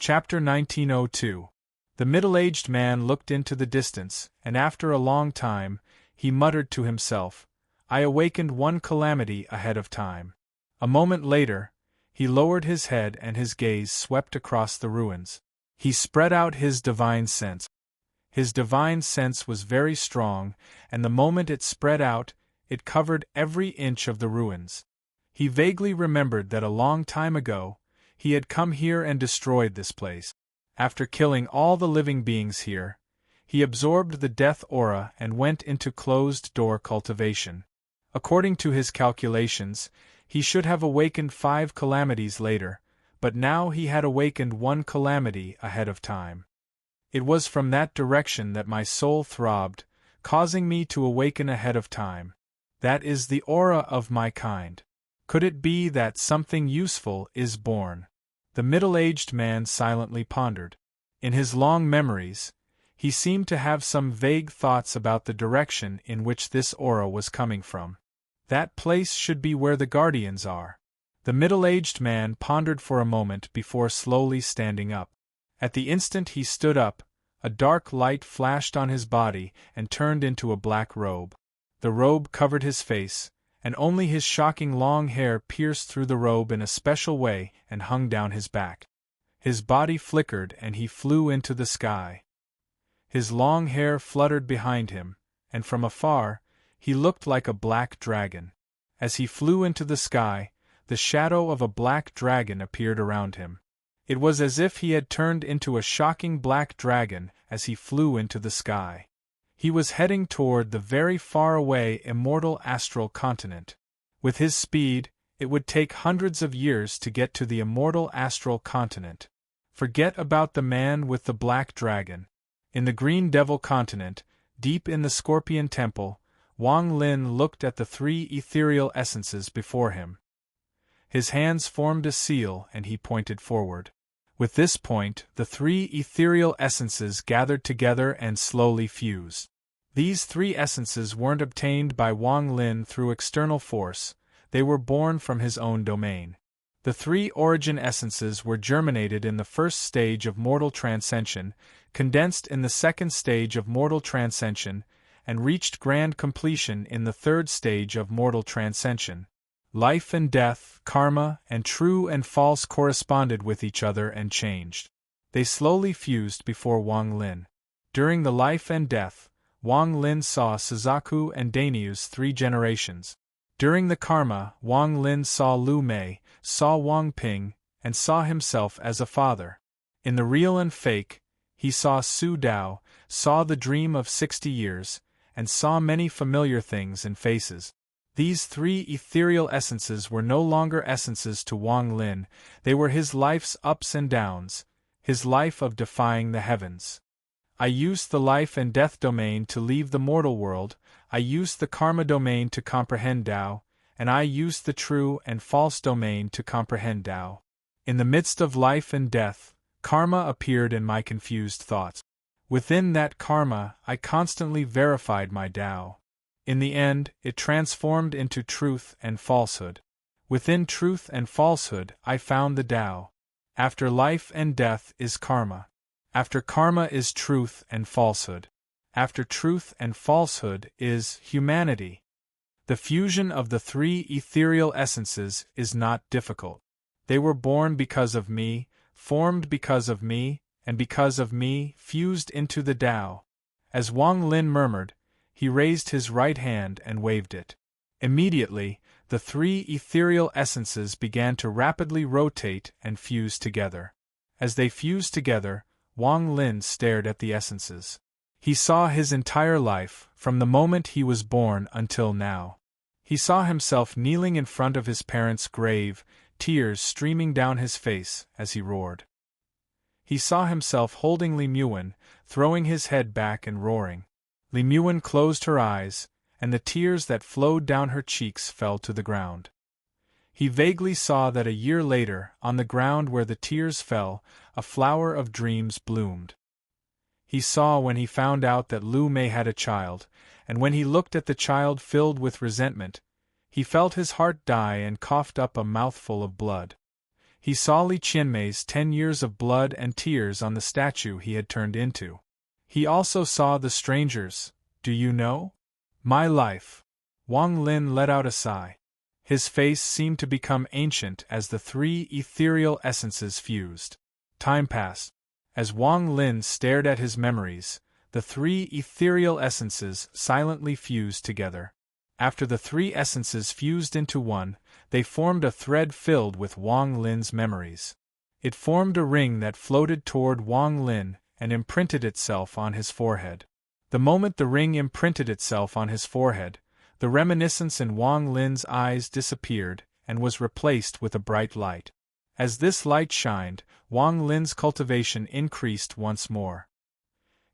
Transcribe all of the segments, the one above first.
Chapter 1902. The middle-aged man looked into the distance, and after a long time, he muttered to himself, "I awakened one calamity ahead of time." A moment later, he lowered his head and his gaze swept across the ruins. He spread out his divine sense. His divine sense was very strong, and the moment it spread out, it covered every inch of the ruins. He vaguely remembered that a long time ago, he had come here and destroyed this place. After killing all the living beings here, he absorbed the death aura and went into closed-door cultivation. According to his calculations, he should have awakened 5 calamities later, but now he had awakened one calamity ahead of time. It was from that direction that my soul throbbed, causing me to awaken ahead of time. That is the aura of my kind. Could it be that something useful is born? The middle-aged man silently pondered. In his long memories, he seemed to have some vague thoughts about the direction in which this aura was coming from. That place should be where the guardians are. The middle-aged man pondered for a moment before slowly standing up. At the instant he stood up, a dark light flashed on his body and turned into a black robe. The robe covered his face, and only his shocking long hair pierced through the robe in a special way and hung down his back. His body flickered and he flew into the sky. His long hair fluttered behind him, and from afar, he looked like a black dragon. As he flew into the sky, the shadow of a black dragon appeared around him. It was as if he had turned into a shocking black dragon as he flew into the sky. He was heading toward the very far-away immortal astral continent. With his speed, it would take hundreds of years to get to the immortal astral continent. Forget about the man with the black dragon. In the Green Devil continent, deep in the Scorpion Temple, Wang Lin looked at the 3 ethereal essences before him. His hands formed a seal and he pointed forward. With this point, the 3 ethereal essences gathered together and slowly fused. These 3 essences weren't obtained by Wang Lin through external force, they were born from his own domain. The 3 origin essences were germinated in the first stage of mortal transcension, condensed in the second stage of mortal transcension, and reached grand completion in the third stage of mortal transcension. Life and death, karma, and true and false corresponded with each other and changed. They slowly fused before Wang Lin. During the life and death, Wang Lin saw Suzaku and Dainyu's 3 generations. During the karma, Wang Lin saw Lu Mei, saw Wang Ping, and saw himself as a father. In the real and fake, he saw Su Dao, saw the dream of 60 years, and saw many familiar things and faces. These 3 ethereal essences were no longer essences to Wang Lin, they were his life's ups and downs, his life of defying the heavens. I used the life and death domain to leave the mortal world, I used the karma domain to comprehend Tao, and I used the true and false domain to comprehend Tao. In the midst of life and death, karma appeared in my confused thoughts. Within that karma, I constantly verified my Tao. In the end, it transformed into truth and falsehood. Within truth and falsehood, I found the Tao. After life and death is karma. After karma is truth and falsehood. After truth and falsehood is humanity. The fusion of the 3 ethereal essences is not difficult. They were born because of me, formed because of me, and because of me, fused into the Tao. As Wang Lin murmured, he raised his right hand and waved it. Immediately, the 3 ethereal essences began to rapidly rotate and fuse together. As they fused together, Wang Lin stared at the essences. He saw his entire life, from the moment he was born until now. He saw himself kneeling in front of his parents' grave, tears streaming down his face as he roared. He saw himself holding Li Muan, throwing his head back and roaring. Li Muan closed her eyes, and the tears that flowed down her cheeks fell to the ground. He vaguely saw that a year later, on the ground where the tears fell, a flower of dreams bloomed. He saw when he found out that Lu Mei had a child, and when he looked at the child filled with resentment, he felt his heart die and coughed up a mouthful of blood. He saw Li Qianmei's 10 years of blood and tears on the statue he had turned into. He also saw the strangers. Do you know? My life. Wang Lin let out a sigh. His face seemed to become ancient as the three ethereal essences fused. Time passed. As Wang Lin stared at his memories, the three ethereal essences silently fused together. After the three essences fused into one, they formed a thread filled with Wang Lin's memories. It formed a ring that floated toward Wang Lin and imprinted itself on his forehead. The moment the ring imprinted itself on his forehead, the reminiscence in Wang Lin's eyes disappeared and was replaced with a bright light. As this light shined, Wang Lin's cultivation increased once more.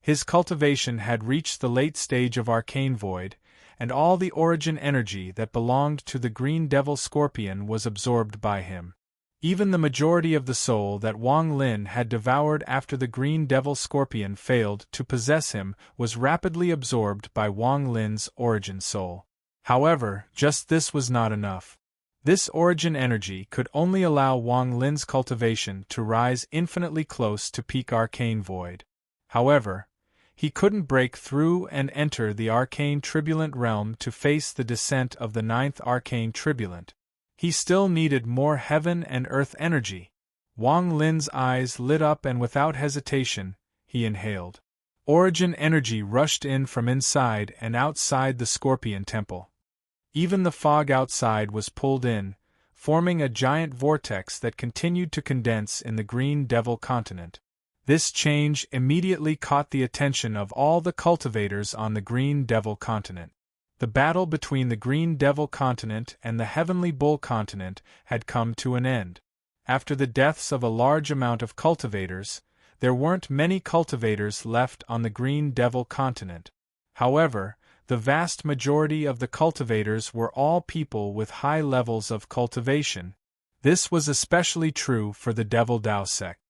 His cultivation had reached the late stage of arcane void, and all the origin energy that belonged to the green devil scorpion was absorbed by him. Even the majority of the soul that Wang Lin had devoured after the green devil scorpion failed to possess him was rapidly absorbed by Wang Lin's origin soul. However, just this was not enough. This origin energy could only allow Wang Lin's cultivation to rise infinitely close to peak arcane void. However, he couldn't break through and enter the arcane turbulent realm to face the descent of the 9th arcane turbulent. He still needed more heaven and earth energy. Wang Lin's eyes lit up and without hesitation, he inhaled. Origin energy rushed in from inside and outside the Scorpion Temple. Even the fog outside was pulled in, forming a giant vortex that continued to condense in the Green Devil continent. This change immediately caught the attention of all the cultivators on the Green Devil continent. The battle between the Green Devil continent and the Heavenly Bull continent had come to an end. After the deaths of a large amount of cultivators, there weren't many cultivators left on the Green Devil continent. However, the vast majority of the cultivators were all people with high levels of cultivation. This was especially true for the Devil Dao sect.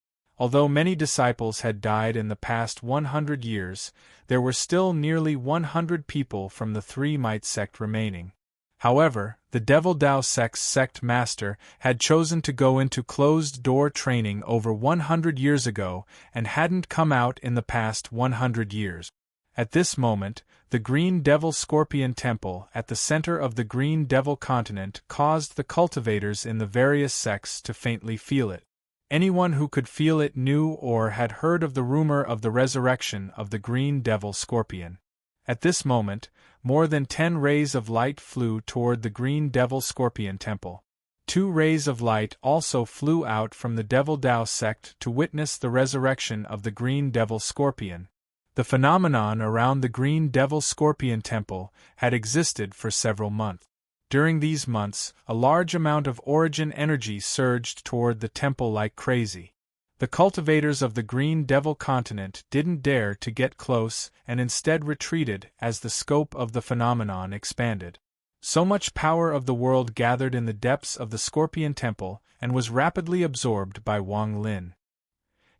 Although many disciples had died in the past 100 years, there were still nearly 100 people from the Three Might sect remaining. However, the Devil Dao sect's sect master had chosen to go into closed-door training over 100 years ago and hadn't come out in the past 100 years. At this moment, the Green Devil Scorpion Temple at the center of the Green Devil continent caused the cultivators in the various sects to faintly feel it. Anyone who could feel it knew or had heard of the rumor of the resurrection of the Green Devil Scorpion. At this moment, more than 10 rays of light flew toward the Green Devil Scorpion Temple. 2 rays of light also flew out from the Devil Dao sect to witness the resurrection of the Green Devil Scorpion. The phenomenon around the Green Devil Scorpion Temple had existed for several months. During these months, a large amount of origin energy surged toward the temple like crazy. The cultivators of the Green Devil continent didn't dare to get close and instead retreated as the scope of the phenomenon expanded. So much power of the world gathered in the depths of the Scorpion Temple and was rapidly absorbed by Wang Lin.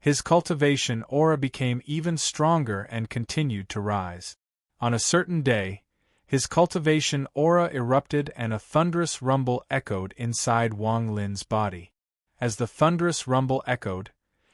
His cultivation aura became even stronger and continued to rise. On a certain day, his cultivation aura erupted and a thunderous rumble echoed inside Wang Lin's body. As the thunderous rumble echoed,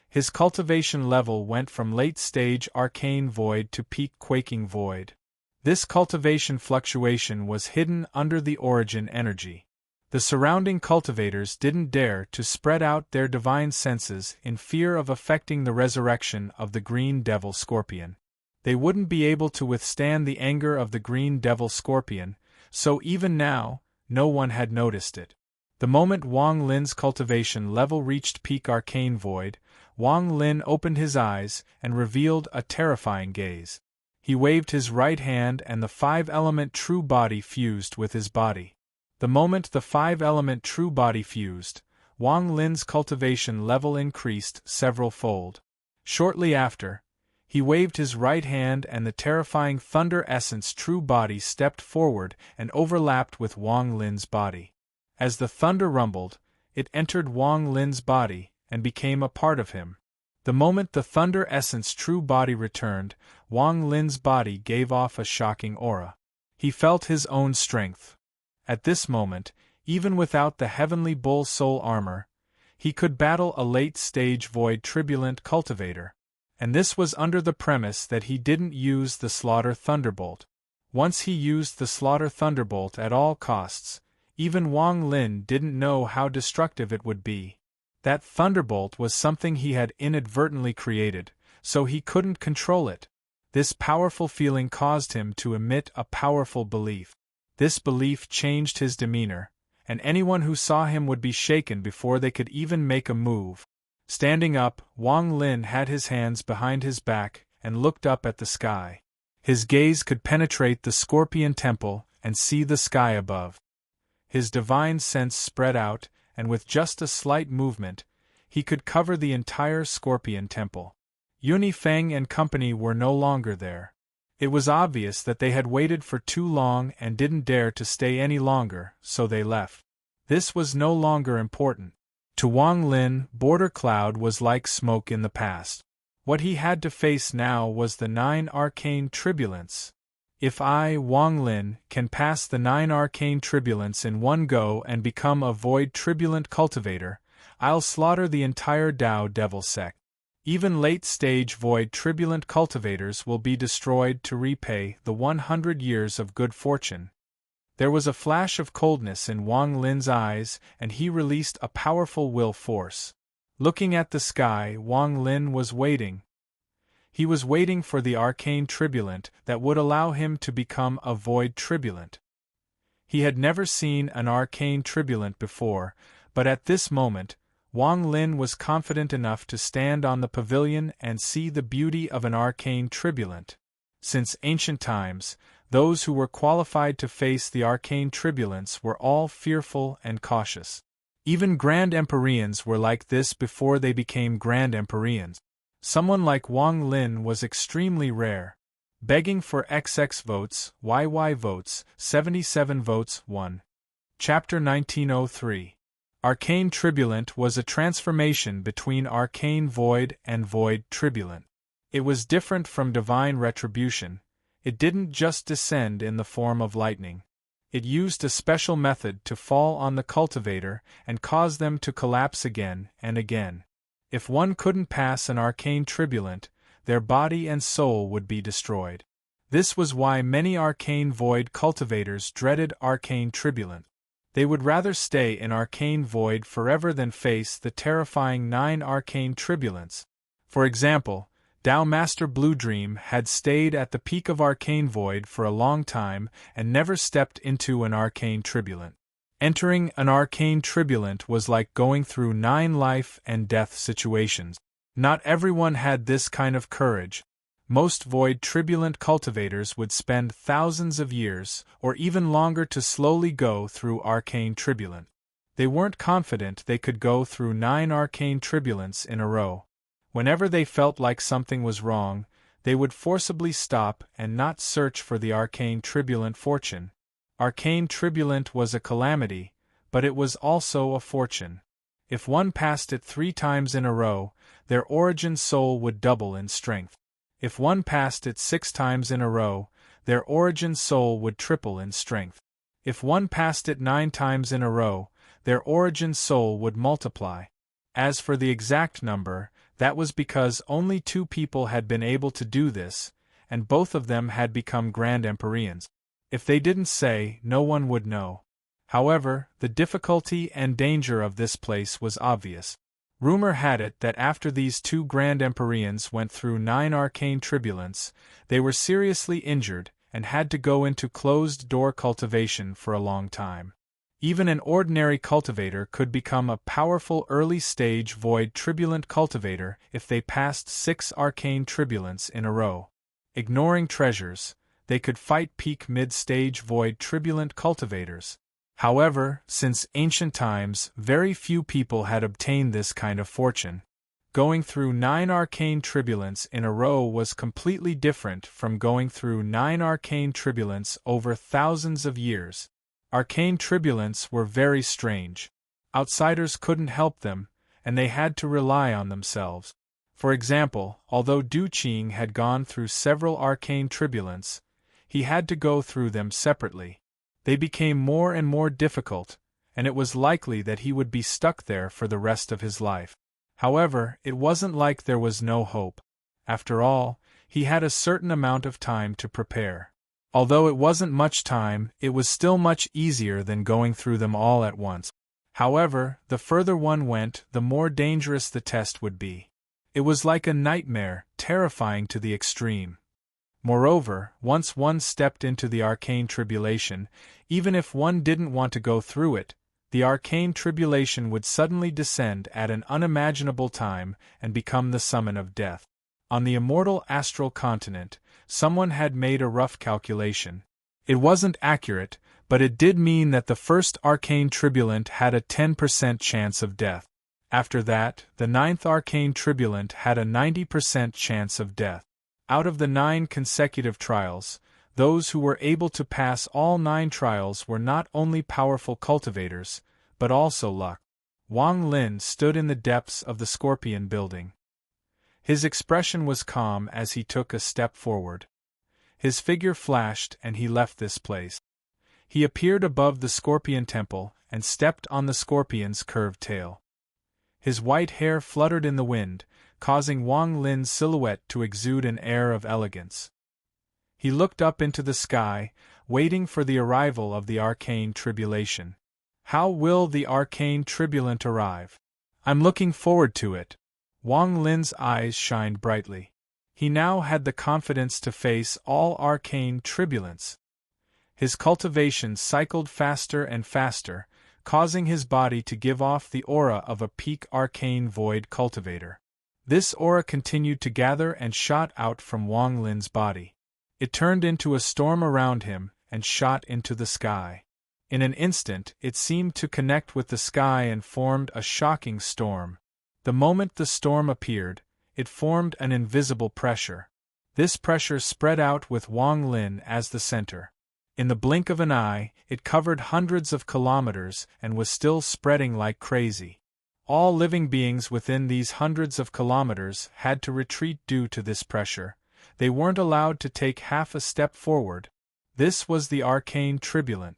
his cultivation level went from late-stage arcane void to peak quaking void. This cultivation fluctuation was hidden under the origin energy. The surrounding cultivators didn't dare to spread out their divine senses in fear of affecting the resurrection of the Green Devil Scorpion. They wouldn't be able to withstand the anger of the Green Devil Scorpion, so even now, no one had noticed it. The moment Wang Lin's cultivation level reached peak arcane void, Wang Lin opened his eyes and revealed a terrifying gaze. He waved his right hand and the 5-element true body fused with his body. The moment the 5-element true body fused, Wang Lin's cultivation level increased several-fold. Shortly after, he waved his right hand and the terrifying Thunder Essence true body stepped forward and overlapped with Wang Lin's body. As the thunder rumbled, it entered Wang Lin's body and became a part of him. The moment the Thunder Essence true body returned, Wang Lin's body gave off a shocking aura. He felt his own strength. At this moment, even without the Heavenly Bull soul armor, he could battle a late-stage void turbulent cultivator. And this was under the premise that he didn't use the Slaughter Thunderbolt. Once he used the Slaughter Thunderbolt at all costs, even Wang Lin didn't know how destructive it would be. That Thunderbolt was something he had inadvertently created, so he couldn't control it. This powerful feeling caused him to emit a powerful belief. This belief changed his demeanor, and anyone who saw him would be shaken before they could even make a move. Standing up, Wang Lin had his hands behind his back and looked up at the sky. His gaze could penetrate the Scorpion Temple and see the sky above. His divine sense spread out, and with just a slight movement, he could cover the entire Scorpion Temple. Yuni Feng and company were no longer there. It was obvious that they had waited for too long and didn't dare to stay any longer, so they left. This was no longer important. To Wang Lin, Border Cloud was like smoke in the past. What he had to face now was the 9 arcane tribulants. If I, Wang Lin, can pass the 9 arcane tribulants in one go and become a void tribulant cultivator, I'll slaughter the entire Dao Devil sect. Even late-stage void tribulant cultivators will be destroyed to repay the 100 years of good fortune. There was a flash of coldness in Wang Lin's eyes, and he released a powerful will force. Looking at the sky, Wang Lin was waiting. He was waiting for the arcane tribulant that would allow him to become a void tribulant. He had never seen an arcane tribulant before, but at this moment, Wang Lin was confident enough to stand on the pavilion and see the beauty of an arcane tribulant. Since ancient times, those who were qualified to face the arcane tribulants were all fearful and cautious. Even Grand Empyreans were like this before they became Grand Empyreans. Someone like Wang Lin was extremely rare. Begging for XX votes, YY votes, 77 votes, 1. Chapter 1903. Arcane Tribulant was a transformation between Arcane Void and Void Tribulant. It was different from Divine Retribution. It didn't just descend in the form of lightning. It used a special method to fall on the cultivator and cause them to collapse again and again. If one couldn't pass an arcane tribulant, their body and soul would be destroyed. This was why many arcane void cultivators dreaded arcane tribulant. They would rather stay in arcane void forever than face the terrifying 9 arcane tribulants. For example, Dao Master Blue Dream had stayed at the peak of arcane void for a long time and never stepped into an arcane tribulant. Entering an arcane tribulant was like going through 9 life and death situations. Not everyone had this kind of courage. Most void tribulant cultivators would spend thousands of years, or even longer, to slowly go through arcane tribulant. They weren't confident they could go through 9 arcane tribulants in a row. Whenever they felt like something was wrong, they would forcibly stop and not search for the arcane tribulant fortune. Arcane tribulant was a calamity, but it was also a fortune. If one passed it 3 times in a row, their origin soul would double in strength. If one passed it 6 times in a row, their origin soul would triple in strength. If one passed it 9 times in a row, their origin soul would multiply. As for the exact number, that was because only 2 people had been able to do this, and both of them had become Grand Empyreans. If they didn't say, no one would know. However, the difficulty and danger of this place was obvious. Rumor had it that after these 2 Grand Empyreans went through 9 arcane tribulants, they were seriously injured and had to go into closed-door cultivation for a long time. Even an ordinary cultivator could become a powerful early-stage void tribulant cultivator if they passed 6 arcane tribulants in a row. Ignoring treasures, they could fight peak mid-stage void tribulant cultivators. However, since ancient times, very few people had obtained this kind of fortune. Going through 9 arcane tribulants in a row was completely different from going through 9 arcane tribulants over thousands of years. Arcane tribulants were very strange. Outsiders couldn't help them, and they had to rely on themselves. For example, although Du Qing had gone through several arcane tribulants, he had to go through them separately. They became more and more difficult, and it was likely that he would be stuck there for the rest of his life. However, it wasn't like there was no hope. After all, he had a certain amount of time to prepare. Although it wasn't much time, it was still much easier than going through them all at once. However, the further one went, the more dangerous the test would be. It was like a nightmare, terrifying to the extreme. Moreover, once one stepped into the arcane tribulation, even if one didn't want to go through it, the arcane tribulation would suddenly descend at an unimaginable time and become the summon of death. On the immortal astral continent, someone had made a rough calculation. It wasn't accurate, but it did mean that the first arcane tribulant had a 10% chance of death. After that, the 9th arcane tribulant had a 90% chance of death. Out of the 9 consecutive trials, those who were able to pass all 9 trials were not only powerful cultivators, but also luck. Wang Lin stood in the depths of the Scorpion building. His expression was calm as he took a step forward. His figure flashed and he left this place. He appeared above the Scorpion Temple and stepped on the Scorpion's curved tail. His white hair fluttered in the wind, causing Wang Lin's silhouette to exude an air of elegance. He looked up into the sky, waiting for the arrival of the arcane tribulation. How will the arcane tribulant arrive? I'm looking forward to it. Wang Lin's eyes shined brightly. He now had the confidence to face all arcane tribulants. His cultivation cycled faster and faster, causing his body to give off the aura of a peak arcane void cultivator. This aura continued to gather and shot out from Wang Lin's body. It turned into a storm around him and shot into the sky. In an instant, it seemed to connect with the sky and formed a shocking storm. The moment the storm appeared, it formed an invisible pressure. This pressure spread out with Wang Lin as the center. In the blink of an eye, it covered hundreds of kilometers and was still spreading like crazy. All living beings within these hundreds of kilometers had to retreat due to this pressure. They weren't allowed to take half a step forward. This was the arcane tribulant.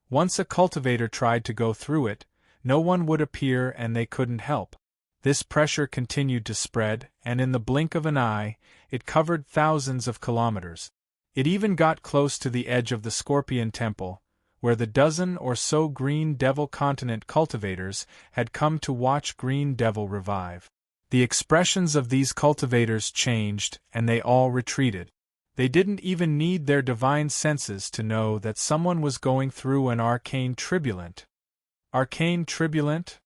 Once a cultivator tried to go through it, no one would appear and they couldn't help. This pressure continued to spread, and in the blink of an eye, it covered thousands of kilometers. It even got close to the edge of the Scorpion Temple, where the dozen or so Green Devil Continent cultivators had come to watch Green Devil revive. The expressions of these cultivators changed, and they all retreated. They didn't even need their divine senses to know that someone was going through an arcane tribulant. Arcane tribulant?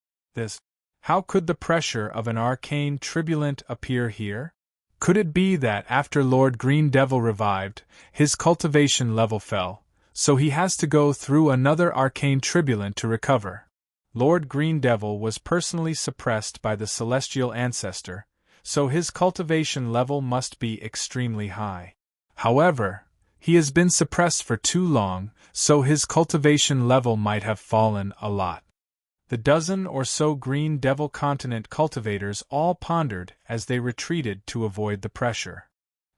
How could the pressure of an arcane tribulant appear here? Could it be that after Lord Green Devil revived, his cultivation level fell, so he has to go through another arcane tribulant to recover? Lord Green Devil was personally suppressed by the celestial ancestor, so his cultivation level must be extremely high. However, he has been suppressed for too long, so his cultivation level might have fallen a lot. The dozen or so Green Devil Continent cultivators all pondered as they retreated to avoid the pressure.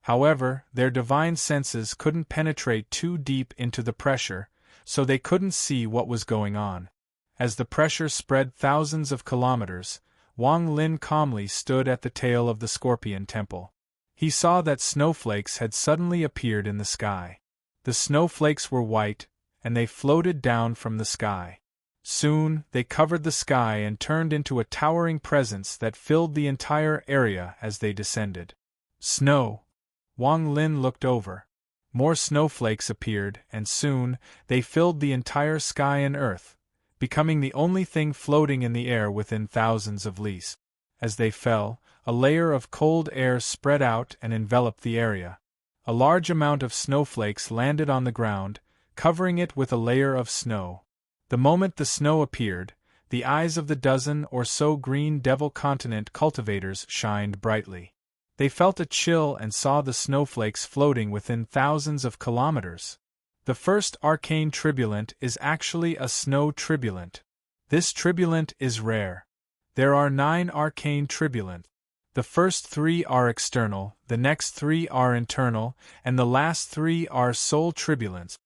However, their divine senses couldn't penetrate too deep into the pressure, so they couldn't see what was going on. As the pressure spread thousands of kilometers, Wang Lin calmly stood at the tail of the Scorpion Temple. He saw that snowflakes had suddenly appeared in the sky. The snowflakes were white, and they floated down from the sky. Soon, they covered the sky and turned into a towering presence that filled the entire area as they descended. Snow. Wang Lin looked over. More snowflakes appeared, and soon, they filled the entire sky and earth, becoming the only thing floating in the air within thousands of leagues. As they fell, a layer of cold air spread out and enveloped the area. A large amount of snowflakes landed on the ground, covering it with a layer of snow. The moment the snow appeared, the eyes of the dozen or so Green Devil Continent cultivators shined brightly. They felt a chill and saw the snowflakes floating within thousands of kilometers. The first arcane tribulant is actually a snow tribulant. This tribulant is rare. There are 9 arcane tribulants. The first 3 are external, the next 3 are internal, and the last 3 are soul tribulants.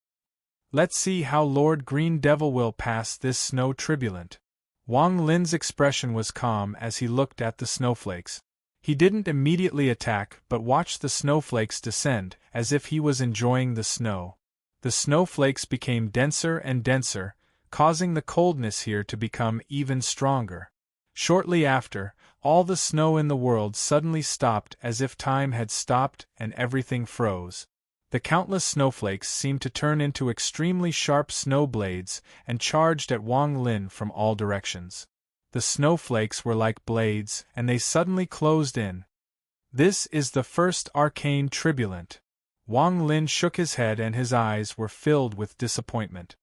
Let's see how Lord Green Devil will pass this snow turbulent. Wang Lin's expression was calm as he looked at the snowflakes. He didn't immediately attack but watched the snowflakes descend, as if he was enjoying the snow. The snowflakes became denser and denser, causing the coldness here to become even stronger. Shortly after, all the snow in the world suddenly stopped as if time had stopped and everything froze. The countless snowflakes seemed to turn into extremely sharp snow blades and charged at Wang Lin from all directions. The snowflakes were like blades, and they suddenly closed in. This is the first arcane turbulent. Wang Lin shook his head and his eyes were filled with disappointment.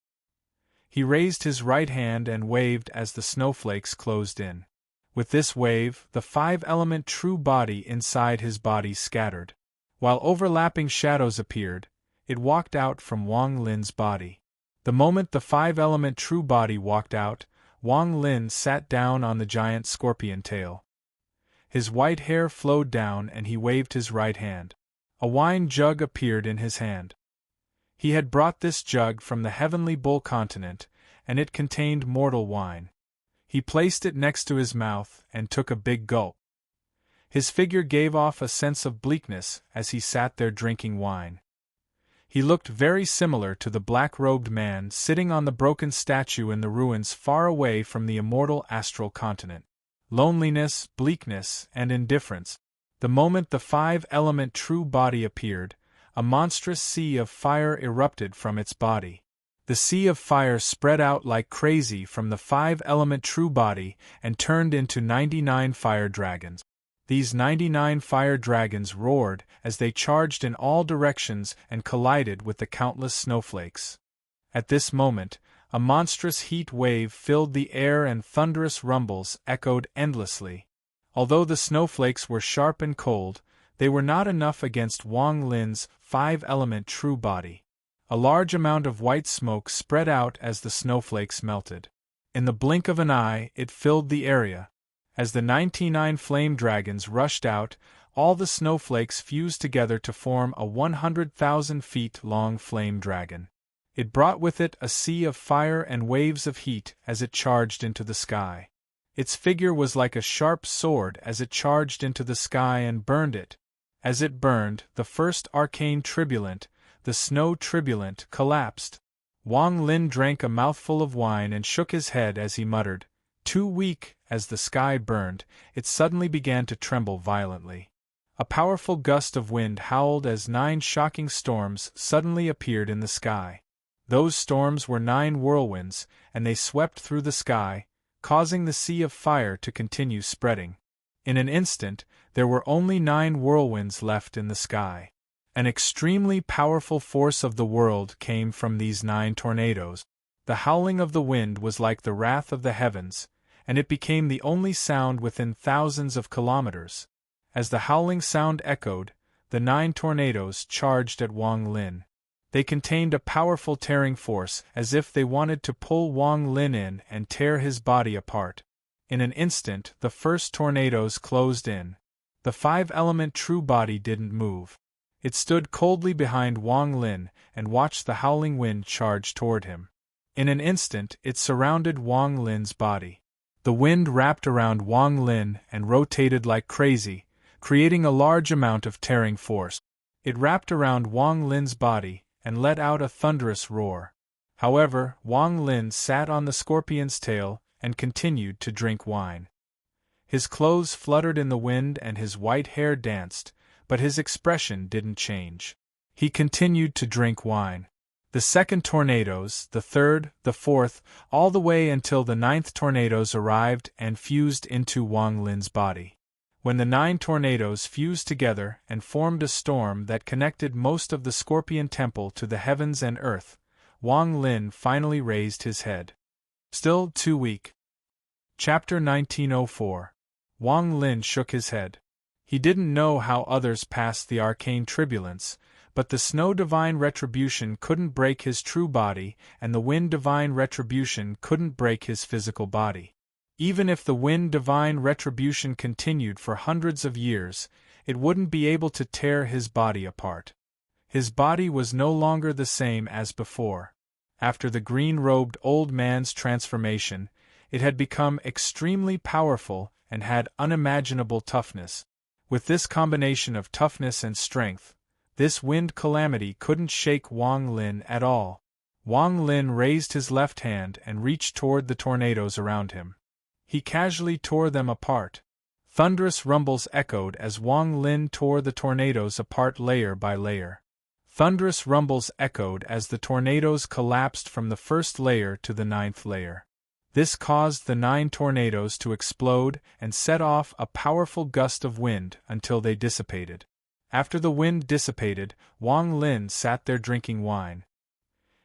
He raised his right hand and waved as the snowflakes closed in. With this wave, the five-element true body inside his body scattered. While overlapping shadows appeared, it walked out from Wang Lin's body. The moment the five-element true body walked out, Wang Lin sat down on the giant scorpion tail. His white hair flowed down and he waved his right hand. A wine jug appeared in his hand. He had brought this jug from the heavenly bull continent, and it contained mortal wine. He placed it next to his mouth and took a big gulp. His figure gave off a sense of bleakness as he sat there drinking wine. He looked very similar to the black-robed man sitting on the broken statue in the ruins far away from the immortal astral continent. Loneliness, bleakness, and indifference. The moment the five-element true body appeared, a monstrous sea of fire erupted from its body. The sea of fire spread out like crazy from the five-element true body and turned into 99 fire dragons. These 99 fire dragons roared as they charged in all directions and collided with the countless snowflakes. At this moment, a monstrous heat wave filled the air and thunderous rumbles echoed endlessly. Although the snowflakes were sharp and cold, they were not enough against Wang Lin's five-element true body. A large amount of white smoke spread out as the snowflakes melted. In the blink of an eye, it filled the area. As the 99 flame dragons rushed out, all the snowflakes fused together to form a 100,000 feet long flame dragon. It brought with it a sea of fire and waves of heat as it charged into the sky. Its figure was like a sharp sword as it charged into the sky and burned it. As it burned, the first arcane turbulent, the snow turbulent, collapsed. Wang Lin drank a mouthful of wine and shook his head as he muttered, "Too weak." As the sky burned, it suddenly began to tremble violently. A powerful gust of wind howled as 9 shocking storms suddenly appeared in the sky. Those storms were 9 whirlwinds, and they swept through the sky, causing the sea of fire to continue spreading. In an instant, there were only 9 whirlwinds left in the sky. An extremely powerful force of the world came from these 9 tornadoes. The howling of the wind was like the wrath of the heavens, and it became the only sound within thousands of kilometers. As the howling sound echoed, the 9 tornadoes charged at Wang Lin. They contained a powerful tearing force, as if they wanted to pull Wang Lin in and tear his body apart. In an instant, the first tornadoes closed in. The five-element true body didn't move. It stood coldly behind Wang Lin and watched the howling wind charge toward him. In an instant, it surrounded Wang Lin's body. The wind wrapped around Wang Lin and rotated like crazy, creating a large amount of tearing force. It wrapped around Wang Lin's body and let out a thunderous roar. However, Wang Lin sat on the scorpion's tail and continued to drink wine. His clothes fluttered in the wind and his white hair danced, but his expression didn't change. He continued to drink wine. The second tornadoes, the third, the fourth, all the way until the 9th tornadoes arrived and fused into Wang Lin's body. When the 9 tornadoes fused together and formed a storm that connected most of the Scorpion Temple to the heavens and earth, Wang Lin finally raised his head. Still too weak. Chapter 1904. Wang Lin shook his head. He didn't know how others passed the arcane turbulence, but the snow divine retribution couldn't break his true body, and the wind divine retribution couldn't break his physical body. Even if the wind divine retribution continued for hundreds of years, it wouldn't be able to tear his body apart. His body was no longer the same as before. After the green-robed old man's transformation, it had become extremely powerful and had unimaginable toughness. With this combination of toughness and strength, this wind calamity couldn't shake Wang Lin at all. Wang Lin raised his left hand and reached toward the tornadoes around him. He casually tore them apart. Thunderous rumbles echoed as Wang Lin tore the tornadoes apart layer by layer. Thunderous rumbles echoed as the tornadoes collapsed from the first layer to the 9th layer. This caused the 9 tornadoes to explode and set off a powerful gust of wind until they dissipated. After the wind dissipated, Wang Lin sat there drinking wine.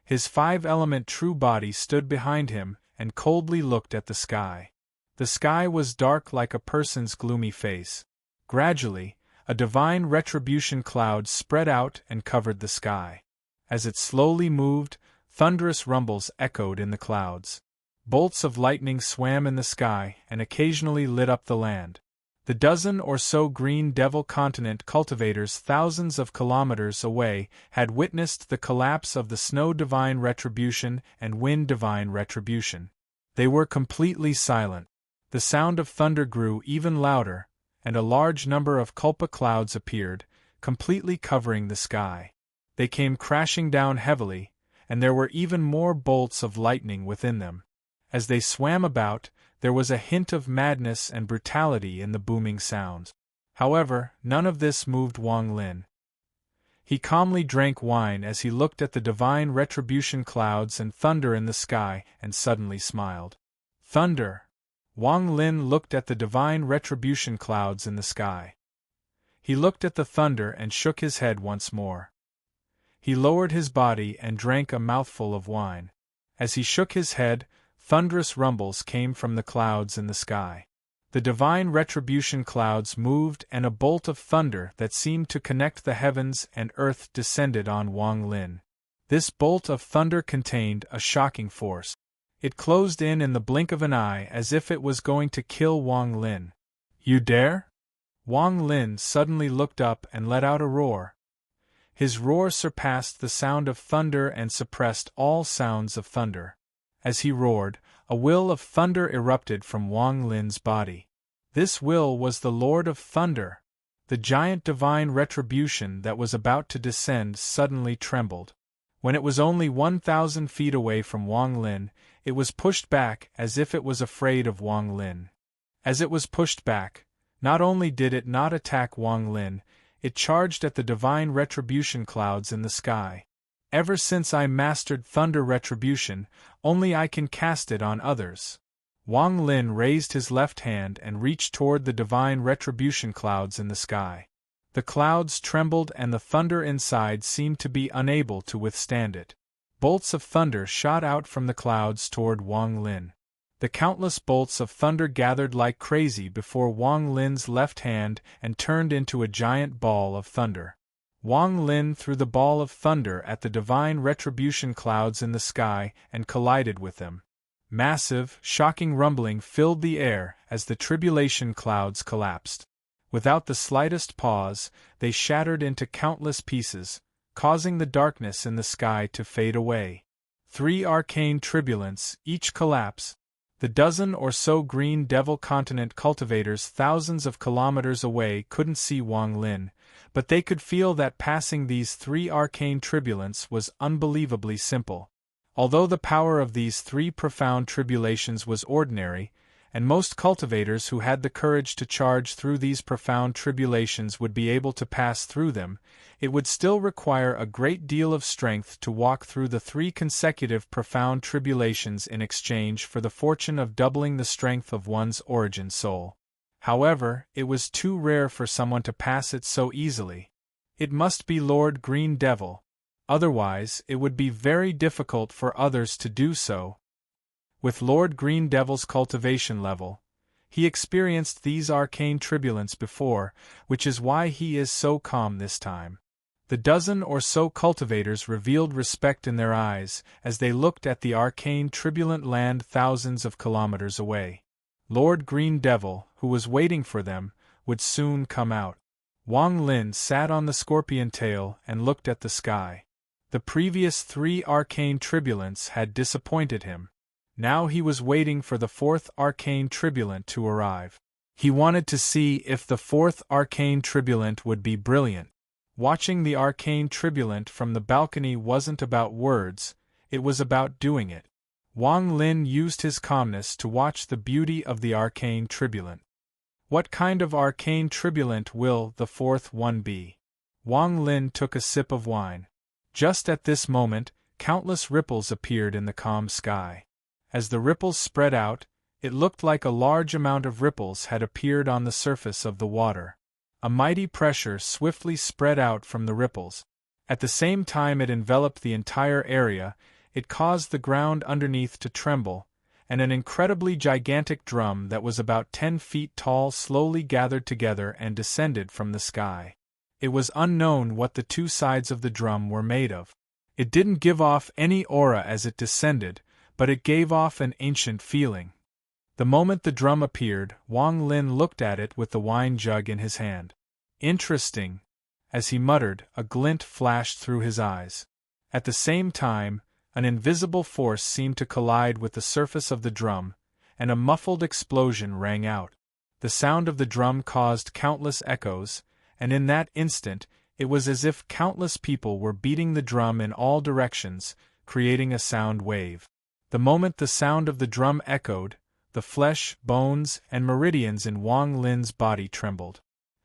His 5-element true body stood behind him and coldly looked at the sky. The sky was dark like a person's gloomy face. Gradually, a divine retribution cloud spread out and covered the sky. As it slowly moved, thunderous rumbles echoed in the clouds. Bolts of lightning swam in the sky and occasionally lit up the land. The dozen or so Green Devil continent cultivators thousands of kilometers away had witnessed the collapse of the Snow Divine Retribution and Wind Divine Retribution. They were completely silent. The sound of thunder grew even louder, and a large number of Kulpa clouds appeared, completely covering the sky. They came crashing down heavily, and there were even more bolts of lightning within them. As they swam about, there was a hint of madness and brutality in the booming sounds. However, none of this moved Wang Lin. He calmly drank wine as he looked at the divine retribution clouds and thunder in the sky and suddenly smiled. Thunder! Wang Lin looked at the divine retribution clouds in the sky. He looked at the thunder and shook his head once more. He lowered his body and drank a mouthful of wine. As he shook his head, thunderous rumbles came from the clouds in the sky. The divine retribution clouds moved and a bolt of thunder that seemed to connect the heavens and earth descended on Wang Lin. This bolt of thunder contained a shocking force. It closed in the blink of an eye as if it was going to kill Wang Lin. "You dare?" Wang Lin suddenly looked up and let out a roar. His roar surpassed the sound of thunder and suppressed all sounds of thunder. As he roared, a will of thunder erupted from Wang Lin's body. This will was the Lord of Thunder. The giant divine retribution that was about to descend suddenly trembled. When it was only 1,000 feet away from Wang Lin, it was pushed back as if it was afraid of Wang Lin. As it was pushed back, not only did it not attack Wang Lin, it charged at the divine retribution clouds in the sky. "Ever since I mastered thunder retribution, only I can cast it on others." Wang Lin raised his left hand and reached toward the divine retribution clouds in the sky. The clouds trembled and the thunder inside seemed to be unable to withstand it. Bolts of thunder shot out from the clouds toward Wang Lin. The countless bolts of thunder gathered like crazy before Wang Lin's left hand and turned into a giant ball of thunder. Wang Lin threw the ball of thunder at the divine retribution clouds in the sky and collided with them. Massive, shocking rumbling filled the air as the tribulation clouds collapsed. Without the slightest pause, they shattered into countless pieces, causing the darkness in the sky to fade away. 3 arcane tribulants, each collapse. The dozen or so Green Devil continent cultivators thousands of kilometers away couldn't see Wang Lin, but they could feel that passing these 3 arcane tribulants was unbelievably simple. Although the power of these 3 profound tribulations was ordinary, and most cultivators who had the courage to charge through these profound tribulations would be able to pass through them, it would still require a great deal of strength to walk through the 3 consecutive profound tribulations in exchange for the fortune of doubling the strength of one's origin soul. However, it was too rare for someone to pass it so easily. It must be Lord Green Devil. Otherwise, it would be very difficult for others to do so. With Lord Green Devil's cultivation level, he experienced these arcane tribulants before, which is why he is so calm this time. The dozen or so cultivators revealed respect in their eyes as they looked at the arcane tribulant land thousands of kilometers away. Lord Green Devil, who was waiting for them, would soon come out. Wang Lin sat on the scorpion tail and looked at the sky. The previous 3 arcane tribulants had disappointed him. Now he was waiting for the 4th arcane tribulant to arrive. He wanted to see if the 4th arcane tribulant would be brilliant. Watching the arcane tribulant from the balcony wasn't about words, it was about doing it. Wang Lin used his calmness to watch the beauty of the arcane tribulant. What kind of arcane tribulant will the 4th one be? Wang Lin took a sip of wine. Just at this moment, countless ripples appeared in the calm sky. As the ripples spread out, it looked like a large amount of ripples had appeared on the surface of the water. A mighty pressure swiftly spread out from the ripples. At the same time it enveloped the entire area, it caused the ground underneath to tremble, and an incredibly gigantic drum that was about 10 feet tall slowly gathered together and descended from the sky. It was unknown what the 2 sides of the drum were made of. It didn't give off any aura as it descended, but it gave off an ancient feeling. The moment the drum appeared, Wang Lin looked at it with the wine jug in his hand. Interesting. As he muttered, a glint flashed through his eyes. At the same time, an invisible force seemed to collide with the surface of the drum, and a muffled explosion rang out. The sound of the drum caused countless echoes, and in that instant, it was as if countless people were beating the drum in all directions, creating a sound wave. The moment the sound of the drum echoed, the flesh, bones, and meridians in Wang Lin's body trembled.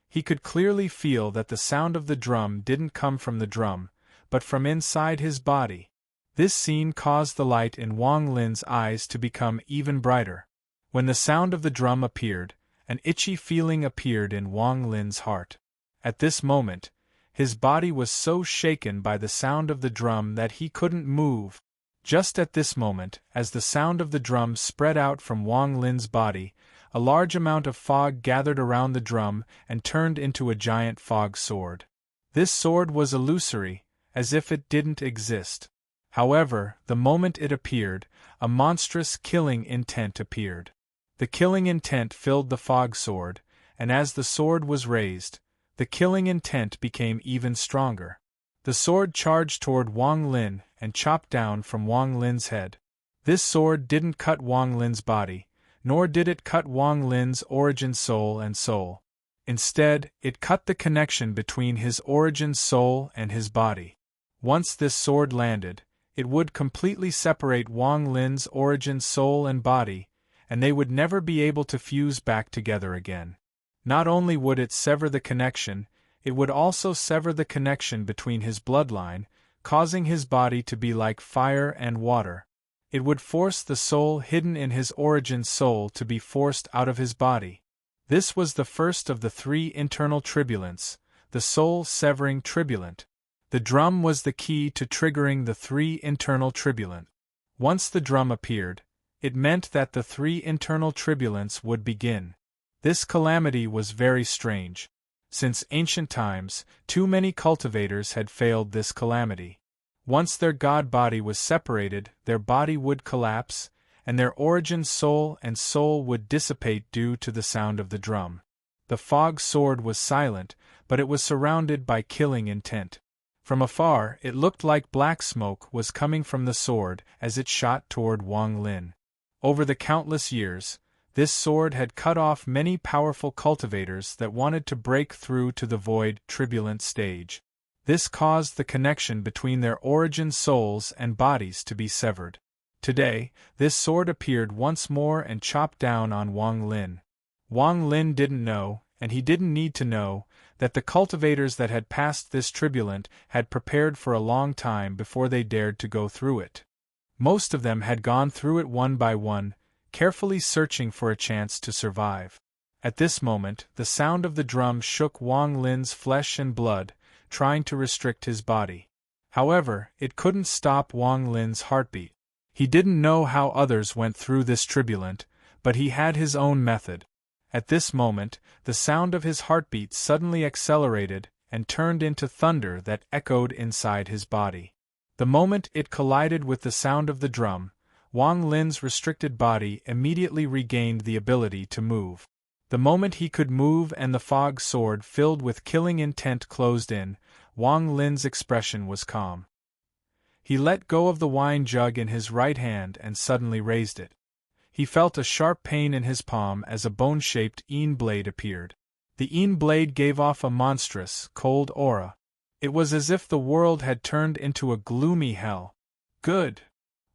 He could clearly feel that the sound of the drum didn't come from the drum, but from inside his body. This scene caused the light in Wang Lin's eyes to become even brighter. When the sound of the drum appeared, an itchy feeling appeared in Wang Lin's heart. At this moment, his body was so shaken by the sound of the drum that he couldn't move. Just at this moment, as the sound of the drum spread out from Wang Lin's body, a large amount of fog gathered around the drum and turned into a giant fog sword. This sword was illusory, as if it didn't exist. However, the moment it appeared, a monstrous killing intent appeared. The killing intent filled the fog sword, and as the sword was raised, the killing intent became even stronger. The sword charged toward Wang Lin and chopped down from Wang Lin's head. This sword didn't cut Wang Lin's body, nor did it cut Wang Lin's origin soul and soul. Instead, it cut the connection between his origin soul and his body. Once this sword landed, it would completely separate Wang Lin's origin soul and body, and they would never be able to fuse back together again. Not only would it sever the connection, it would also sever the connection between his bloodline, causing his body to be like fire and water. It would force the soul hidden in his origin soul to be forced out of his body. This was the first of the 3 internal tribulants, the soul-severing tribulant. The drum was the key to triggering the 3 internal tribulant. Once the drum appeared, it meant that the 3 internal tribulants would begin. This calamity was very strange. Since ancient times, too many cultivators had failed this calamity. Once their god body was separated, their body would collapse, and their origin soul and soul would dissipate due to the sound of the drum. The fog sword was silent, but it was surrounded by killing intent. From afar, it looked like black smoke was coming from the sword as it shot toward Wang Lin. Over the countless years, this sword had cut off many powerful cultivators that wanted to break through to the void tribulant stage. This caused the connection between their origin souls and bodies to be severed. Today, this sword appeared once more and chopped down on Wang Lin. Wang Lin didn't know, and he didn't need to know, that the cultivators that had passed this tribulant had prepared for a long time before they dared to go through it. Most of them had gone through it one by one, carefully searching for a chance to survive. At this moment, the sound of the drum shook Wang Lin's flesh and blood, trying to restrict his body. However, it couldn't stop Wang Lin's heartbeat. He didn't know how others went through this tribulant, but he had his own method. At this moment, the sound of his heartbeat suddenly accelerated and turned into thunder that echoed inside his body. The moment it collided with the sound of the drum, Wang Lin's restricted body immediately regained the ability to move. The moment he could move and the fog sword filled with killing intent closed in, Wang Lin's expression was calm. He let go of the wine jug in his right hand and suddenly raised it. He felt a sharp pain in his palm as a bone-shaped blade appeared. The blade gave off a monstrous, cold aura. It was as if the world had turned into a gloomy hell. Good!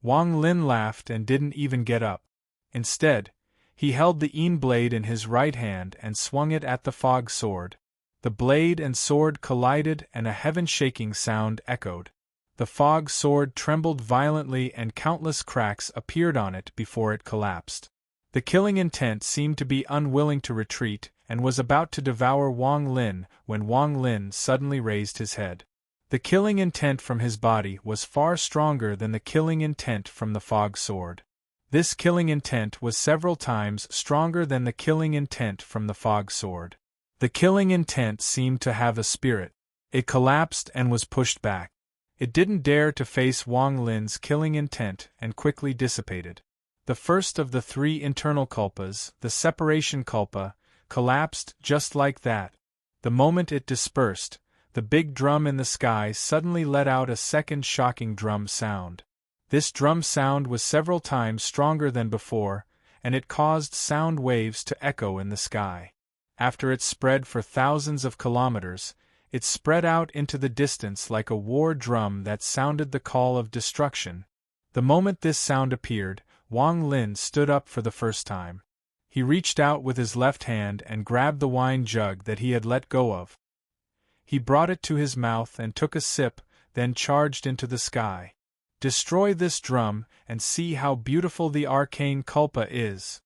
Wang Lin laughed and didn't even get up. Instead, he held the blade in his right hand and swung it at the fog sword. The blade and sword collided and a heaven-shaking sound echoed. The fog sword trembled violently and countless cracks appeared on it before it collapsed. The killing intent seemed to be unwilling to retreat and was about to devour Wang Lin when Wang Lin suddenly raised his head. The killing intent from his body was far stronger than the killing intent from the fog sword. This killing intent was several times stronger than the killing intent from the fog sword. The killing intent seemed to have a spirit. It collapsed and was pushed back. It didn't dare to face Wang Lin's killing intent and quickly dissipated. The first of the three internal culpas, the separation culpa, collapsed just like that. The moment it dispersed, the big drum in the sky suddenly let out a second shocking drum sound. This drum sound was several times stronger than before, and it caused sound waves to echo in the sky. After it spread for thousands of kilometers, it spread out into the distance like a war drum that sounded the call of destruction. The moment this sound appeared, Wang Lin stood up for the first time. He reached out with his left hand and grabbed the wine jug that he had let go of. He brought it to his mouth and took a sip, then charged into the sky. Destroy this drum and see how beautiful the arcane culpa is.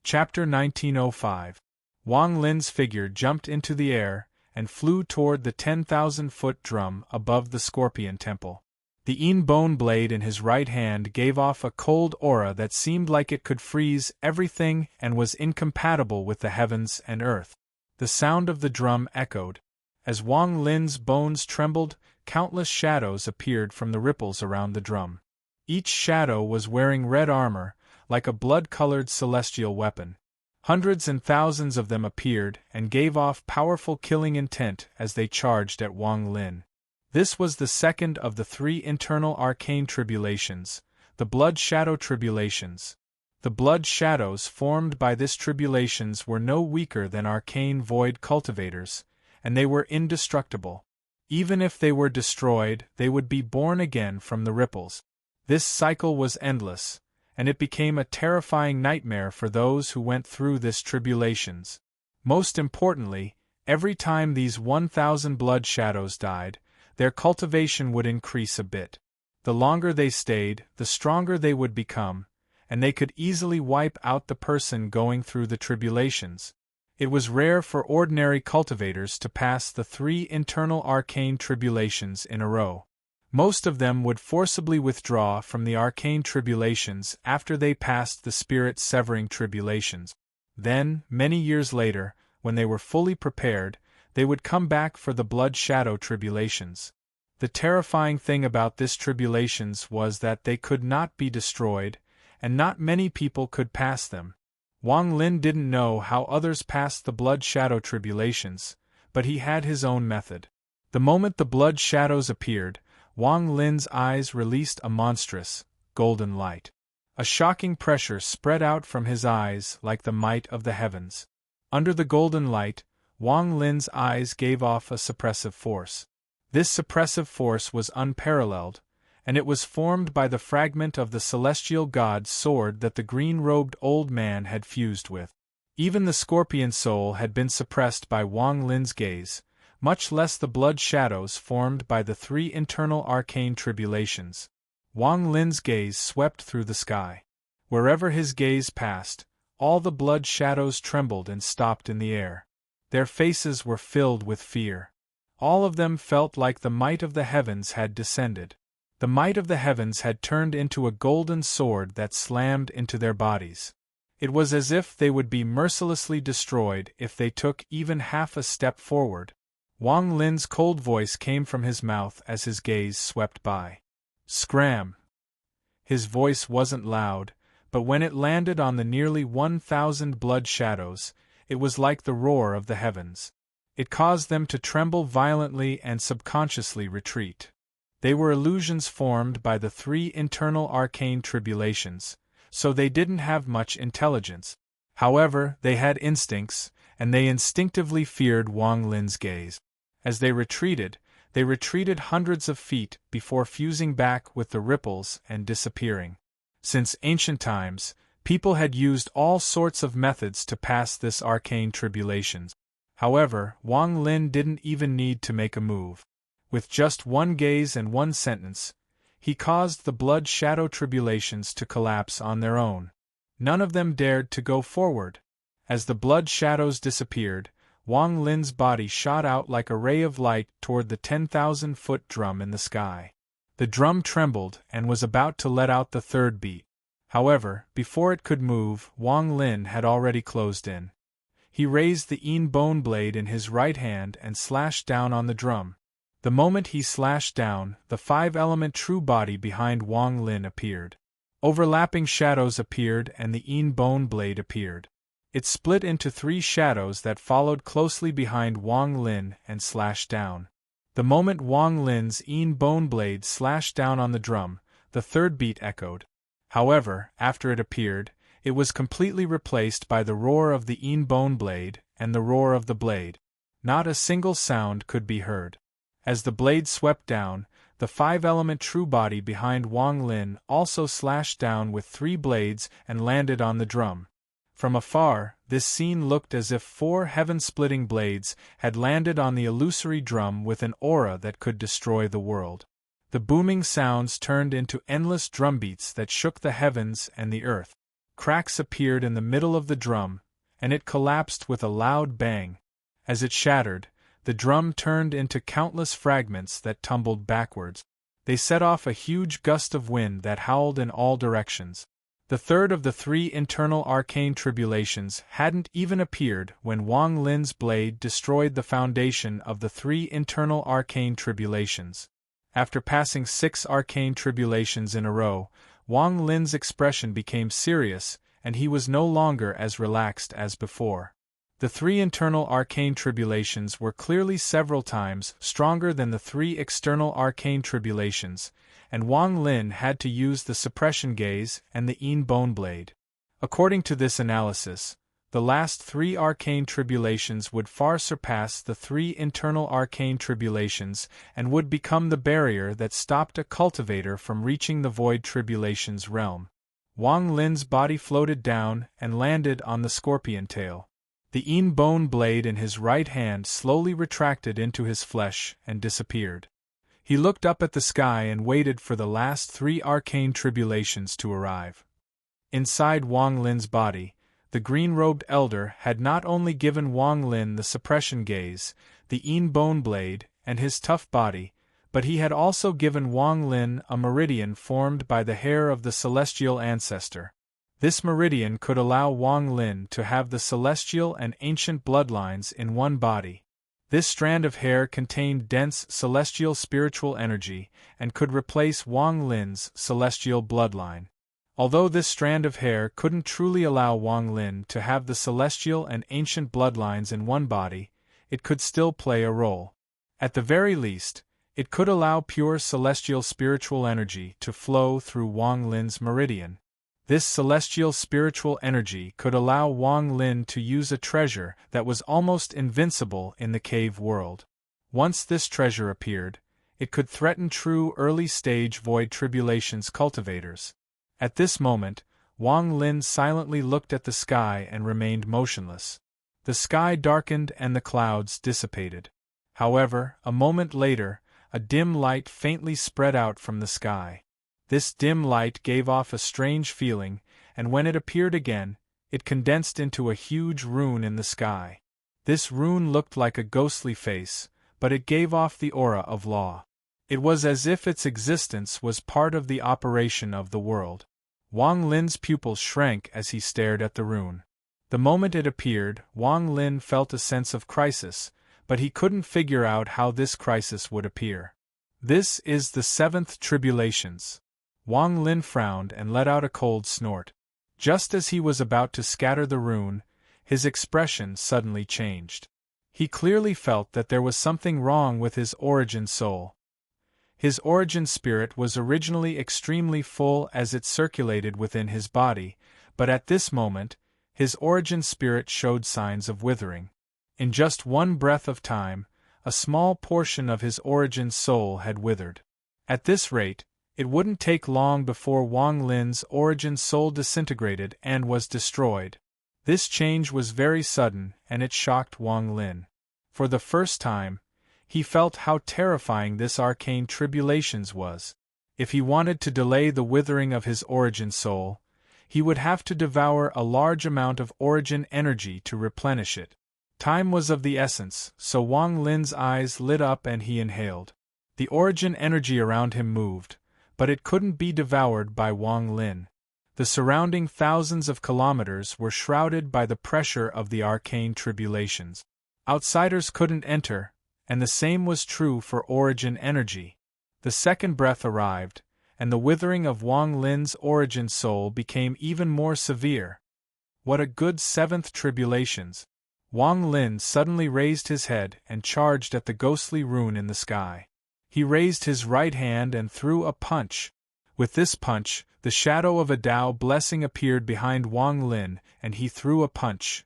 Chapter 1905. Wang Lin's figure jumped into the air and flew toward the 10,000-foot drum above the Scorpion Temple. The bone blade in his right hand gave off a cold aura that seemed like it could freeze everything and was incompatible with the heavens and earth. The sound of the drum echoed. As Wang Lin's bones trembled, countless shadows appeared from the ripples around the drum. Each shadow was wearing red armor, like a blood-colored celestial weapon. Hundreds and thousands of them appeared and gave off powerful killing intent as they charged at Wang Lin. This was the second of the three internal arcane tribulations, the blood shadow tribulations. The blood shadows formed by this tribulations were no weaker than arcane void cultivators, and they were indestructible. Even if they were destroyed, they would be born again from the ripples. This cycle was endless, and it became a terrifying nightmare for those who went through this tribulations. Most importantly, every time these 1,000 blood shadows died, their cultivation would increase a bit. The longer they stayed, the stronger they would become, and they could easily wipe out the person going through the tribulations. It was rare for ordinary cultivators to pass the three internal arcane tribulations in a row. Most of them would forcibly withdraw from the arcane tribulations after they passed the spirit-severing tribulations. Then, many years later, when they were fully prepared, they would come back for the blood shadow tribulations. The terrifying thing about this tribulations was that they could not be destroyed, and not many people could pass them. Wang Lin didn't know how others passed the blood shadow tribulations, but he had his own method. The moment the blood shadows appeared, Wang Lin's eyes released a monstrous, golden light. A shocking pressure spread out from his eyes like the might of the heavens. Under the golden light, Wang Lin's eyes gave off a suppressive force. This suppressive force was unparalleled, and it was formed by the fragment of the celestial god's sword that the green-robed old man had fused with. Even the scorpion soul had been suppressed by Wang Lin's gaze, much less the blood shadows formed by the three internal arcane tribulations. Wang Lin's gaze swept through the sky. Wherever his gaze passed, all the blood shadows trembled and stopped in the air. Their faces were filled with fear. All of them felt like the might of the heavens had descended. The might of the heavens had turned into a golden sword that slammed into their bodies. It was as if they would be mercilessly destroyed if they took even half a step forward. Wang Lin's cold voice came from his mouth as his gaze swept by. Scram! His voice wasn't loud, but when it landed on the nearly 1,000 blood shadows, it was like the roar of the heavens. It caused them to tremble violently and subconsciously retreat. They were illusions formed by the three internal arcane tribulations, so they didn't have much intelligence. However, they had instincts, and they instinctively feared Wang Lin's gaze. As they retreated hundreds of feet before fusing back with the ripples and disappearing. Since ancient times, people had used all sorts of methods to pass this arcane tribulations. However, Wang Lin didn't even need to make a move. With just one gaze and one sentence, he caused the blood shadow tribulations to collapse on their own. None of them dared to go forward. As the blood shadows disappeared, Wang Lin's body shot out like a ray of light toward the 10,000-foot drum in the sky. The drum trembled and was about to let out the third beat. However, before it could move, Wang Lin had already closed in. He raised the bone blade in his right hand and slashed down on the drum. The moment he slashed down, the five-element true body behind Wang Lin appeared. Overlapping shadows appeared and the bone blade appeared. It split into three shadows that followed closely behind Wang Lin and slashed down. The moment Wang Lin's bone blade slashed down on the drum, the third beat echoed. However, after it appeared, it was completely replaced by the roar of the bone blade and the roar of the blade. Not a single sound could be heard. As the blade swept down, the five-element true body behind Wang Lin also slashed down with three blades and landed on the drum. From afar, this scene looked as if four heaven-splitting blades had landed on the illusory drum with an aura that could destroy the world. The booming sounds turned into endless drumbeats that shook the heavens and the earth. Cracks appeared in the middle of the drum, and it collapsed with a loud bang. As it shattered, the drum turned into countless fragments that tumbled backwards. They set off a huge gust of wind that howled in all directions. The third of the three internal arcane tribulations hadn't even appeared when Wang Lin's blade destroyed the foundation of the three internal arcane tribulations. After passing 6 arcane tribulations in a row, Wang Lin's expression became serious, and he was no longer as relaxed as before. The 3 internal arcane tribulations were clearly several times stronger than the 3 external arcane tribulations, and Wang Lin had to use the suppression gaze and the bone blade. According to this analysis, the last 3 arcane tribulations would far surpass the 3 internal arcane tribulations and would become the barrier that stopped a cultivator from reaching the void tribulations realm. Wang Lin's body floated down and landed on the scorpion tail. The bone blade in his right hand slowly retracted into his flesh and disappeared. He looked up at the sky and waited for the last 3 arcane tribulations to arrive. Inside Wang Lin's body, the green-robed elder had not only given Wang Lin the suppression gaze, the bone blade, and his tough body, but he had also given Wang Lin a meridian formed by the hair of the celestial ancestor. This meridian could allow Wang Lin to have the celestial and ancient bloodlines in one body. This strand of hair contained dense celestial spiritual energy and could replace Wang Lin's celestial bloodline. Although this strand of hair couldn't truly allow Wang Lin to have the celestial and ancient bloodlines in one body, it could still play a role. At the very least, it could allow pure celestial spiritual energy to flow through Wang Lin's meridian. This celestial spiritual energy could allow Wang Lin to use a treasure that was almost invincible in the cave world. Once this treasure appeared, it could threaten true early-stage void tribulations cultivators. At this moment, Wang Lin silently looked at the sky and remained motionless. The sky darkened and the clouds dissipated. However, a moment later, a dim light faintly spread out from the sky. This dim light gave off a strange feeling, and when it appeared again, it condensed into a huge rune in the sky. This rune looked like a ghostly face, but it gave off the aura of law. It was as if its existence was part of the operation of the world. Wang Lin's pupils shrank as he stared at the rune. The moment it appeared, Wang Lin felt a sense of crisis, but he couldn't figure out how this crisis would appear. This is the 7th tribulations. Wang Lin frowned and let out a cold snort. Just as he was about to scatter the rune, his expression suddenly changed. He clearly felt that there was something wrong with his origin soul. His origin spirit was originally extremely full as it circulated within his body, but at this moment, his origin spirit showed signs of withering. In just one breath of time, a small portion of his origin soul had withered. At this rate, it wouldn't take long before Wang Lin's origin soul disintegrated and was destroyed. This change was very sudden, and it shocked Wang Lin. For the first time, he felt how terrifying this arcane tribulations was. If he wanted to delay the withering of his origin soul, he would have to devour a large amount of origin energy to replenish it. Time was of the essence, so Wang Lin's eyes lit up and he inhaled. The origin energy around him moved, but it couldn't be devoured by Wang Lin. The surrounding thousands of kilometers were shrouded by the pressure of the arcane tribulations. Outsiders couldn't enter, and the same was true for origin energy. The second breath arrived, and the withering of Wang Lin's origin soul became even more severe. What a good seventh tribulations! Wang Lin suddenly raised his head and charged at the ghostly rune in the sky. He raised his right hand and threw a punch. With this punch, the shadow of a Tao blessing appeared behind Wang Lin, and he threw a punch.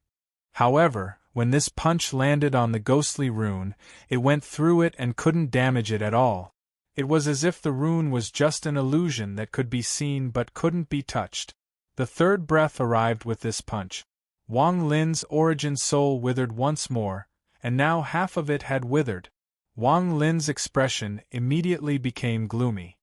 However, when this punch landed on the ghostly rune, it went through it and couldn't damage it at all. It was as if the rune was just an illusion that could be seen but couldn't be touched. The third breath arrived with this punch. Wang Lin's origin soul withered once more, and now half of it had withered. Wang Lin's expression immediately became gloomy.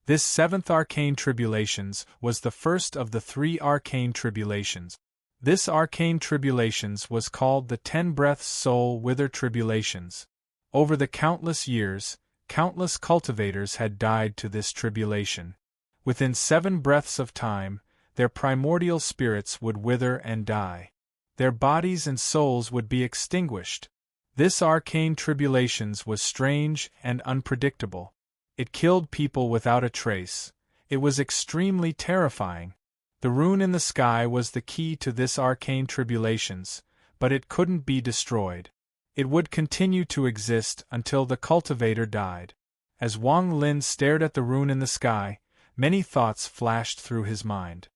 This seventh arcane tribulations was the first of the 3 arcane tribulations. This arcane tribulations was called the 10 breaths soul wither tribulations. Over the countless years, countless cultivators had died to this tribulation. Within 7 breaths of time, their primordial spirits would wither and die. Their bodies and souls would be extinguished. This arcane tribulations was strange and unpredictable. It killed people without a trace. It was extremely terrifying. The rune in the sky was the key to this arcane tribulations, but it couldn't be destroyed. It would continue to exist until the cultivator died. As Wang Lin stared at the rune in the sky, many thoughts flashed through his mind.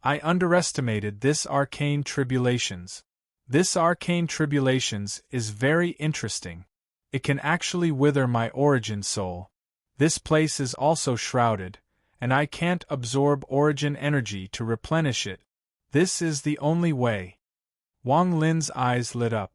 I underestimated this arcane tribulations. This arcane tribulations is very interesting. It can actually wither my origin soul. This place is also shrouded, and I can't absorb origin energy to replenish it. This is the only way. Wang Lin's eyes lit up.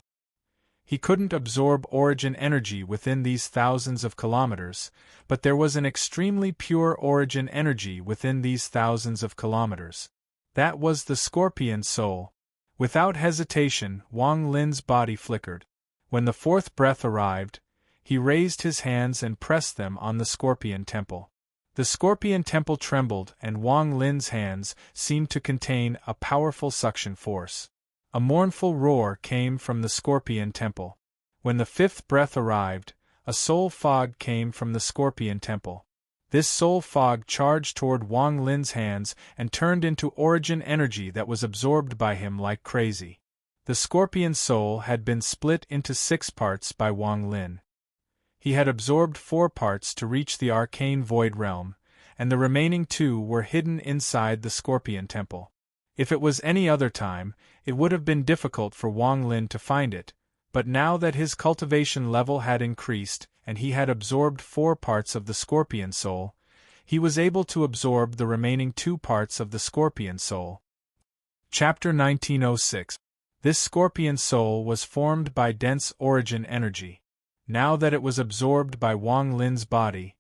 He couldn't absorb origin energy within these thousands of kilometers, but there was an extremely pure origin energy within these thousands of kilometers. That was the scorpion soul. Without hesitation, Wang Lin's body flickered. When the 4th breath arrived, he raised his hands and pressed them on the scorpion temple. The scorpion temple trembled, and Wang Lin's hands seemed to contain a powerful suction force. A mournful roar came from the scorpion temple. When the 5th breath arrived, a soul fog came from the scorpion temple. This soul fog charged toward Wang Lin's hands and turned into origin energy that was absorbed by him like crazy. The scorpion soul had been split into 6 parts by Wang Lin. He had absorbed 4 parts to reach the arcane void realm, and the remaining 2 were hidden inside the scorpion temple. If it was any other time, it would have been difficult for Wang Lin to find it, but now that his cultivation level had increased and he had absorbed 4 parts of the scorpion soul, he was able to absorb the remaining 2 parts of the scorpion soul. Chapter 1906. This scorpion soul was formed by dense origin energy. Now that it was absorbed by Wang Lin's body,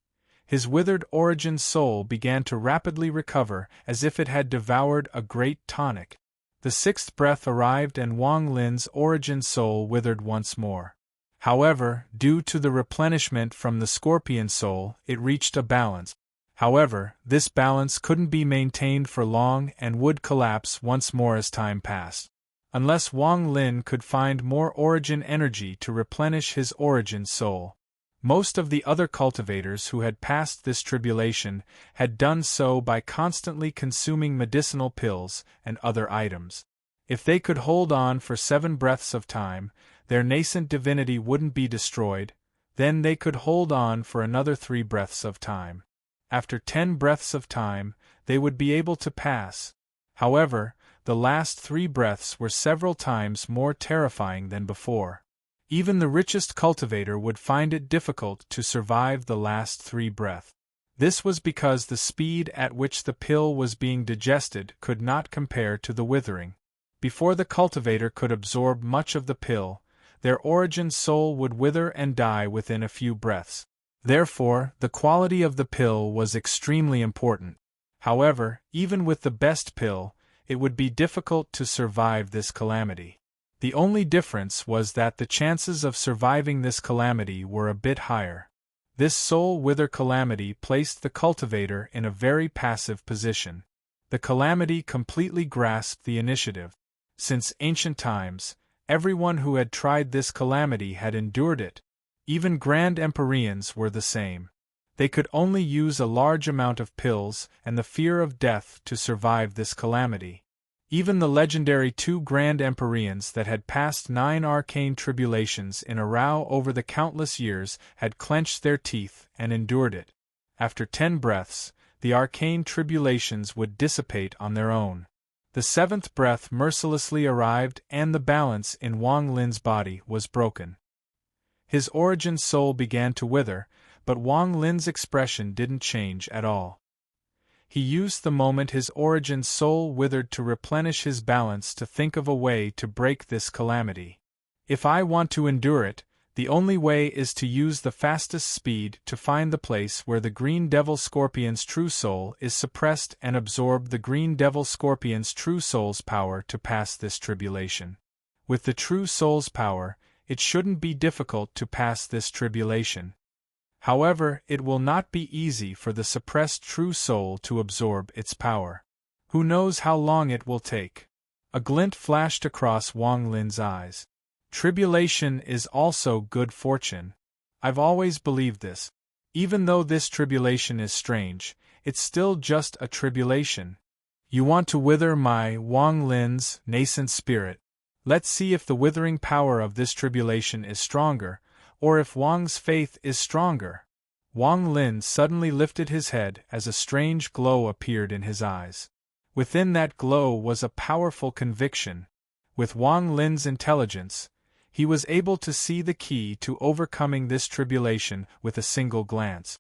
his withered origin soul began to rapidly recover as if it had devoured a great tonic. The 6th breath arrived and Wang Lin's origin soul withered once more. However, due to the replenishment from the scorpion soul, it reached a balance. However, this balance couldn't be maintained for long and would collapse once more as time passed. Unless Wang Lin could find more origin energy to replenish his origin soul. Most of the other cultivators who had passed this tribulation had done so by constantly consuming medicinal pills and other items. If they could hold on for 7 breaths of time, their nascent divinity wouldn't be destroyed, Then they could hold on for another 3 breaths of time. After 10 breaths of time, they would be able to pass. However, the last 3 breaths were several times more terrifying than before. Even the richest cultivator would find it difficult to survive the last 3 breaths. This was because the speed at which the pill was being digested could not compare to the withering. Before the cultivator could absorb much of the pill, their origin soul would wither and die within a few breaths. Therefore, the quality of the pill was extremely important. However, even with the best pill, it would be difficult to survive this calamity. The only difference was that the chances of surviving this calamity were a bit higher. This soul wither calamity placed the cultivator in a very passive position. The calamity completely grasped the initiative. Since ancient times, everyone who had tried this calamity had endured it. Even grand empyreans were the same. They could only use a large amount of pills and the fear of death to survive this calamity. Even the legendary 2 grand empyreans that had passed 9 arcane tribulations in a row over the countless years had clenched their teeth and endured it. After 10 breaths, the arcane tribulations would dissipate on their own. The 7th breath mercilessly arrived and the balance in Wang Lin's body was broken. His origin soul began to wither, but Wang Lin's expression didn't change at all. He used the moment his origin soul withered to replenish his balance to think of a way to break this calamity. If I want to endure it, the only way is to use the fastest speed to find the place where the Green Devil Scorpion's true soul is suppressed and absorb the Green Devil Scorpion's true soul's power to pass this tribulation. With the true soul's power, it shouldn't be difficult to pass this tribulation. However, it will not be easy for the suppressed true soul to absorb its power. Who knows how long it will take? A glint flashed across Wang Lin's eyes. Tribulation is also good fortune. I've always believed this. Even though this tribulation is strange, it's still just a tribulation. You want to wither my Wang Lin's nascent spirit. Let's see if the withering power of this tribulation is stronger, or if Wang's faith is stronger. Wang Lin suddenly lifted his head as a strange glow appeared in his eyes. Within that glow was a powerful conviction. With Wang Lin's intelligence, he was able to see the key to overcoming this tribulation with a single glance.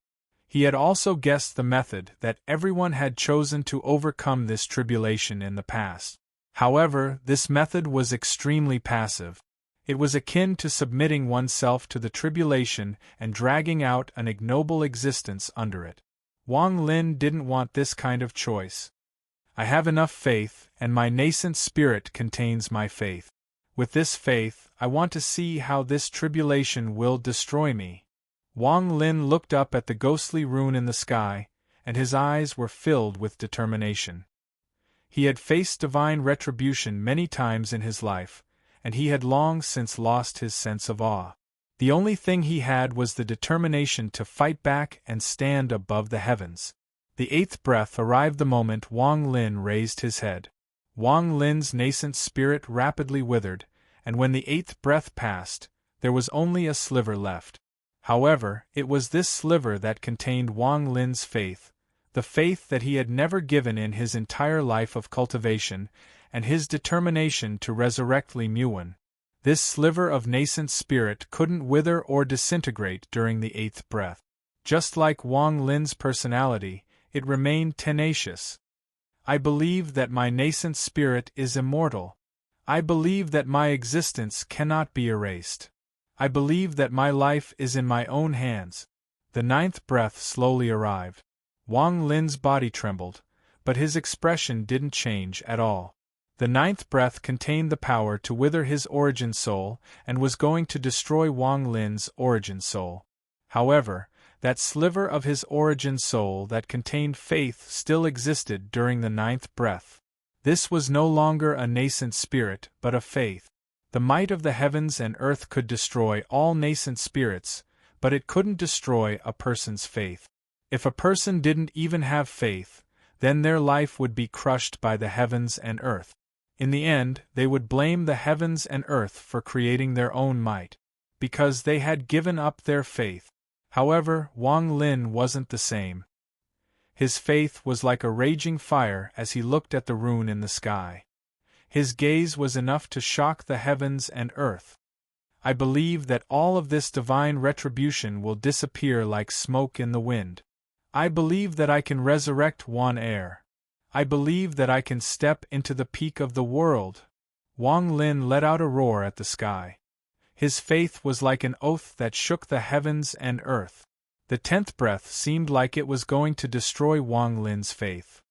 He had also guessed the method that everyone had chosen to overcome this tribulation in the past. However, this method was extremely passive. It was akin to submitting oneself to the tribulation and dragging out an ignoble existence under it. Wang Lin didn't want this kind of choice. I have enough faith, and my nascent spirit contains my faith. With this faith, I want to see how this tribulation will destroy me. Wang Lin looked up at the ghostly rune in the sky, and his eyes were filled with determination. He had faced divine retribution many times in his life, and he had long since lost his sense of awe. The only thing he had was the determination to fight back and stand above the heavens. The 8th breath arrived the moment Wang Lin raised his head. Wang Lin's nascent spirit rapidly withered, and when the 8th breath passed, there was only a sliver left. However, it was this sliver that contained Wang Lin's faith, the faith that he had never given in his entire life of cultivation, and his determination to resurrect Li Muwen. This sliver of nascent spirit couldn't wither or disintegrate during the 8th breath. Just like Wang Lin's personality, it remained tenacious. I believe that my nascent spirit is immortal. I believe that my existence cannot be erased. I believe that my life is in my own hands. The 9th breath slowly arrived. Wang Lin's body trembled, but his expression didn't change at all. The 9th breath contained the power to wither his origin soul and was going to destroy Wang Lin's origin soul. However, that sliver of his origin soul that contained faith still existed during the 9th breath. This was no longer a nascent spirit, but a faith. The might of the heavens and earth could destroy all nascent spirits, but it couldn't destroy a person's faith. If a person didn't even have faith, then their life would be crushed by the heavens and earth. In the end, they would blame the heavens and earth for creating their own might. because they had given up their faith. However, Wang Lin wasn't the same. His faith was like a raging fire as he looked at the rune in the sky. His gaze was enough to shock the heavens and earth. I believe that all of this divine retribution will disappear like smoke in the wind. I believe that I can resurrect Wan Air. I believe that I can step into the peak of the world. Wang Lin let out a roar at the sky. His faith was like an oath that shook the heavens and earth. The 10th breath seemed like it was going to destroy Wang Lin's faith.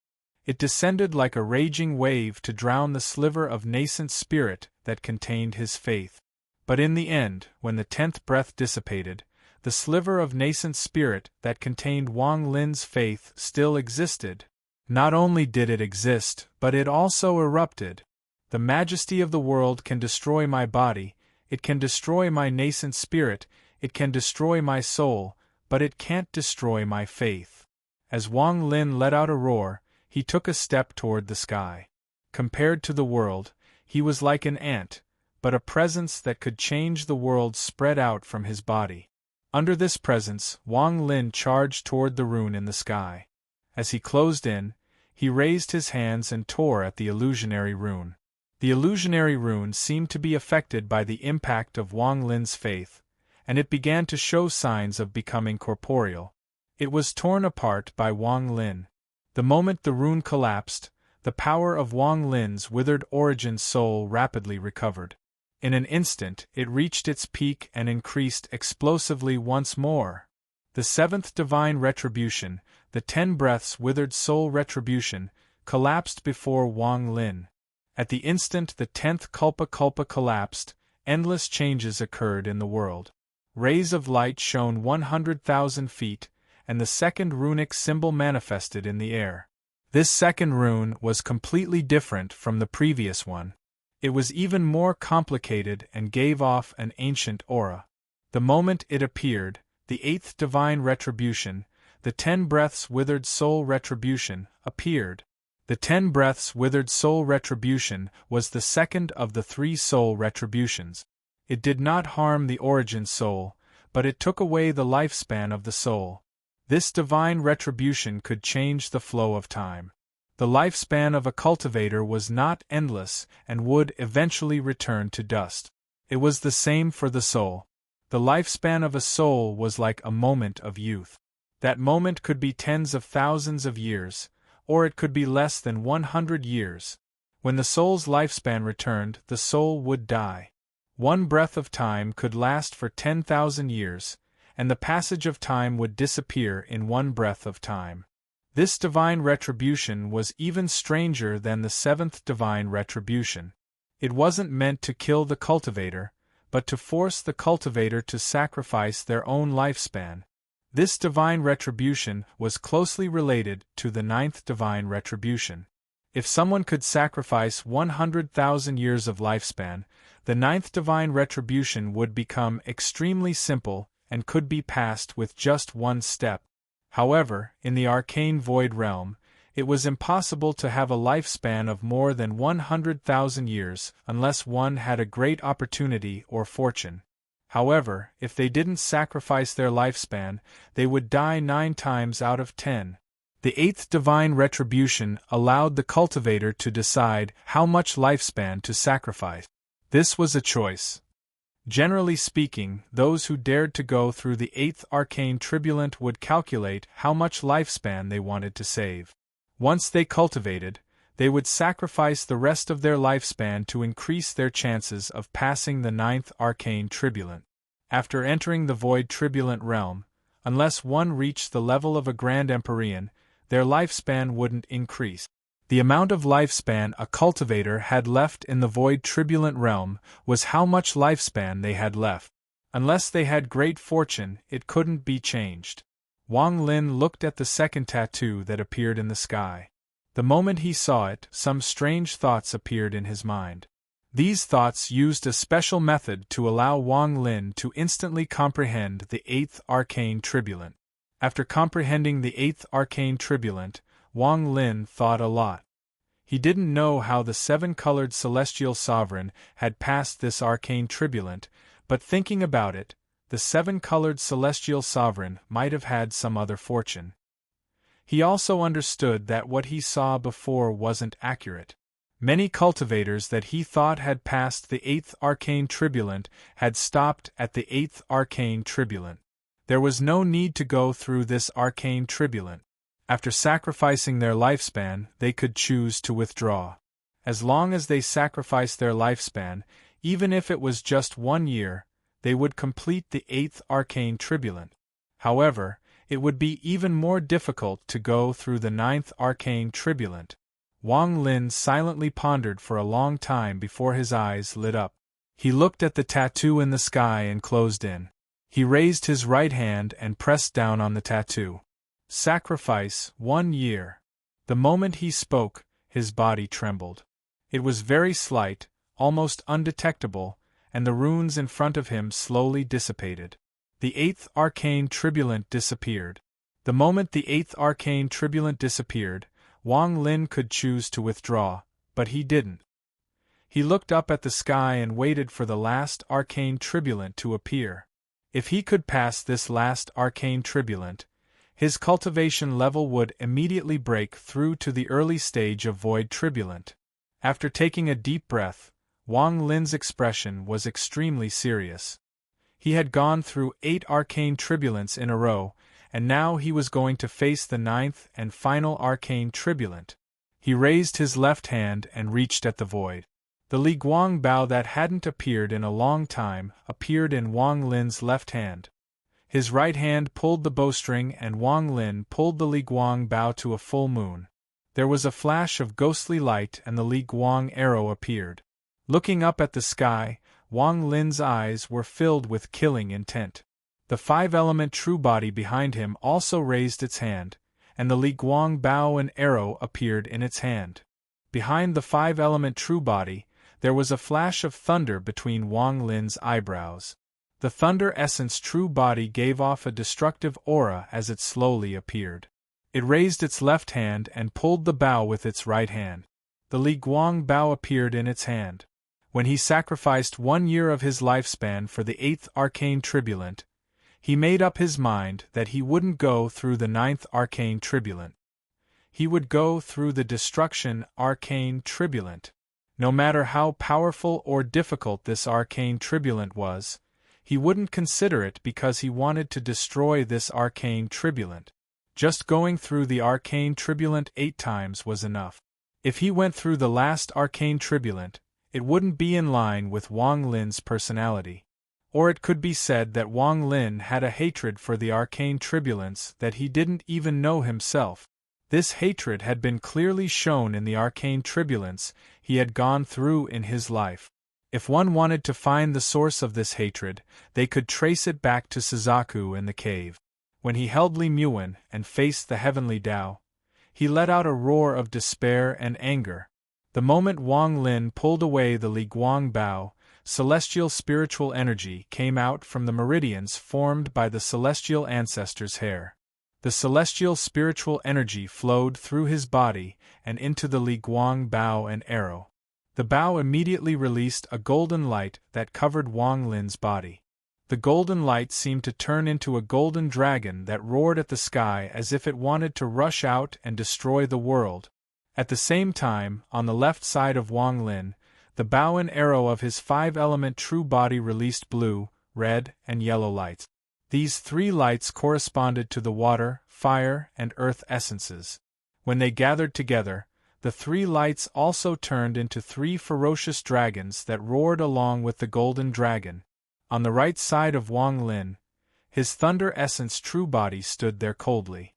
It descended like a raging wave to drown the sliver of nascent spirit that contained his faith. But in the end, when the 10th breath dissipated, the sliver of nascent spirit that contained Wang Lin's faith still existed. Not only did it exist, but it also erupted. The majesty of the world can destroy my body, it can destroy my nascent spirit, it can destroy my soul, but it can't destroy my faith. As Wang Lin let out a roar, he took a step toward the sky. Compared to the world, he was like an ant, but a presence that could change the world spread out from his body. Under this presence, Wang Lin charged toward the rune in the sky. As he closed in, he raised his hands and tore at the illusionary rune. The illusionary rune seemed to be affected by the impact of Wang Lin's faith, and it began to show signs of becoming corporeal. It was torn apart by Wang Lin. The moment the rune collapsed, the power of Wang Lin's withered origin soul rapidly recovered. In an instant, it reached its peak and increased explosively once more. The 7th divine retribution, the 10 breaths withered soul retribution, collapsed before Wang Lin. At the instant the 10th Culpa collapsed, endless changes occurred in the world. Rays of light shone 100,000 feet, and the second runic symbol manifested in the air. This second rune was completely different from the previous one. It was even more complicated and gave off an ancient aura. The moment it appeared, the 8th divine retribution, the 10 breaths withered soul retribution, appeared. The 10 breaths withered soul retribution was the second of the 3 soul retributions. It did not harm the origin soul, but it took away the lifespan of the soul. This divine retribution could change the flow of time. The lifespan of a cultivator was not endless and would eventually return to dust. It was the same for the soul. The lifespan of a soul was like a moment of youth. That moment could be tens of thousands of years, or it could be less than 100 years. When the soul's lifespan returned, the soul would die. One breath of time could last for 10,000 years, and the passage of time would disappear in one breath of time. This divine retribution was even stranger than the 7th divine retribution. It wasn't meant to kill the cultivator, but to force the cultivator to sacrifice their own lifespan. This divine retribution was closely related to the 9th divine retribution. If someone could sacrifice 100,000 years of lifespan, the 9th divine retribution would become extremely simple and could be passed with just one step. However, in the arcane void realm, it was impossible to have a lifespan of more than 100,000 years unless one had a great opportunity or fortune. However, if they didn't sacrifice their lifespan, they would die 9 times out of 10. The 8th divine retribution allowed the cultivator to decide how much lifespan to sacrifice. This was a choice. Generally speaking, those who dared to go through the 8th arcane tribulant would calculate how much lifespan they wanted to save. Once they cultivated, they would sacrifice the rest of their lifespan to increase their chances of passing the 9th arcane tribulant. After entering the void tribulant realm, unless one reached the level of a Grand Empyrean, their lifespan wouldn't increase. The amount of lifespan a cultivator had left in the void tribulant realm was how much lifespan they had left. Unless they had great fortune, it couldn't be changed. Wang Lin looked at the second tattoo that appeared in the sky. The moment he saw it, some strange thoughts appeared in his mind. These thoughts used a special method to allow Wang Lin to instantly comprehend the 8th arcane tribulant. After comprehending the 8th arcane tribulant, Wang Lin thought a lot. He didn't know how the 7-colored celestial sovereign had passed this arcane tribulant, But thinking about it, the seven-colored celestial sovereign might have had some other fortune. He also understood that what he saw before wasn't accurate. Many cultivators that he thought had passed the 8th arcane tribulant had stopped at the 8th arcane tribulant. There was no need to go through this arcane tribulant. After sacrificing their lifespan, they could choose to withdraw. As long as they sacrificed their lifespan, even if it was just 1 year, they would complete the 8th arcane tribulant. However, it would be even more difficult to go through the 9th arcane tribulant. Wang Lin silently pondered for a long time before his eyes lit up. He looked at the tattoo in the sky and closed in. He raised his right hand and pressed down on the tattoo. Sacrifice, 1 year. The moment he spoke, his body trembled. It was very slight, almost undetectable, and the runes in front of him slowly dissipated. The 8th arcane tribulant disappeared. The moment the 8th arcane tribulant disappeared, Wang Lin could choose to withdraw, but he didn't. He looked up at the sky and waited for the last arcane tribulant to appear. If he could pass this last arcane tribulant, his cultivation level would immediately break through to the early stage of void tribulant. After taking a deep breath, Wang Lin's expression was extremely serious. He had gone through 8 arcane tribulants in a row, and now he was going to face the 9th and final arcane tribulant. He raised his left hand and reached at the void. The Li Guang Bao that hadn't appeared in a long time appeared in Wang Lin's left hand. His right hand pulled the bowstring and Wang Lin pulled the Li Guang Bao to a full moon. There was a flash of ghostly light and the Li Guang arrow appeared. Looking up at the sky, Wang Lin's eyes were filled with killing intent. The 5-element true body behind him also raised its hand, and the Li Guang Bao and arrow appeared in its hand. Behind the 5-element true body, there was a flash of thunder between Wang Lin's eyebrows. The thunder essence true body gave off a destructive aura as it slowly appeared. It raised its left hand and pulled the bow with its right hand. The Li Guang Bao appeared in its hand. When he sacrificed 1 year of his lifespan for the 8th arcane tribulant, he made up his mind that he wouldn't go through the 9th arcane tribulant. He would go through the destruction arcane tribulant. No matter how powerful or difficult this arcane tribulant was, he wouldn't consider it because he wanted to destroy this arcane tribulant. Just going through the arcane tribulant 8 times was enough. If he went through the last arcane tribulant, it wouldn't be in line with Wang Lin's personality. Or it could be said that Wang Lin had a hatred for the arcane tribulants that he didn't even know himself. This hatred had been clearly shown in the arcane tribulants he had gone through in his life. If one wanted to find the source of this hatred, they could trace it back to Suzaku in the cave. When he held Li Muan and faced the heavenly Tao, he let out a roar of despair and anger. The moment Wang Lin pulled away the Li Guang Bao, celestial spiritual energy came out from the meridians formed by the celestial ancestors' hair. The celestial spiritual energy flowed through his body and into the Li Guang Bao and arrow. The Bao immediately released a golden light that covered Wang Lin's body. The golden light seemed to turn into a golden dragon that roared at the sky as if it wanted to rush out and destroy the world. At the same time, on the left side of Wang Lin, the Bao and arrow of his 5-element true body released blue, red, and yellow lights. These 3 lights corresponded to the water, fire, and earth essences. When they gathered together, the 3 lights also turned into 3 ferocious dragons that roared along with the golden dragon. On the right side of Wang Lin, his thunder essence true body stood there coldly.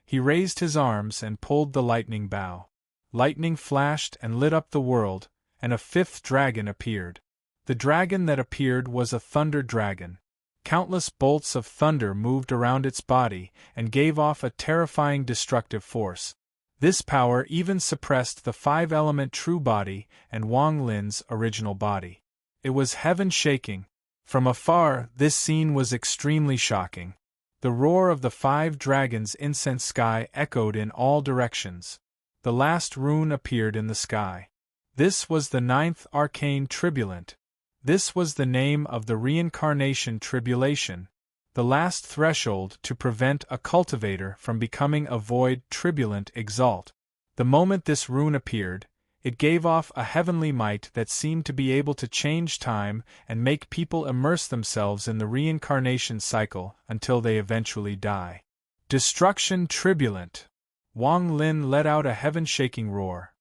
He raised his arms and pulled the lightning bow. Lightning flashed and lit up the world, and a 5th dragon appeared. The dragon that appeared was a thunder dragon. Countless bolts of thunder moved around its body and gave off a terrifying destructive force. This power even suppressed the 5-element true body and Wang Lin's original body. It was heaven-shaking. From afar, this scene was extremely shocking. The roar of the 5 dragons' incense sky echoed in all directions. The last rune appeared in the sky. This was the 9th arcane tribulant. This was the name of the reincarnation tribulation, the last threshold to prevent a cultivator from becoming a void tribulant exalt. The moment this rune appeared, it gave off a heavenly might that seemed to be able to change time and make people immerse themselves in the reincarnation cycle until they eventually die. Destruction tribulant! Wang Lin let out a heaven-shaking roar.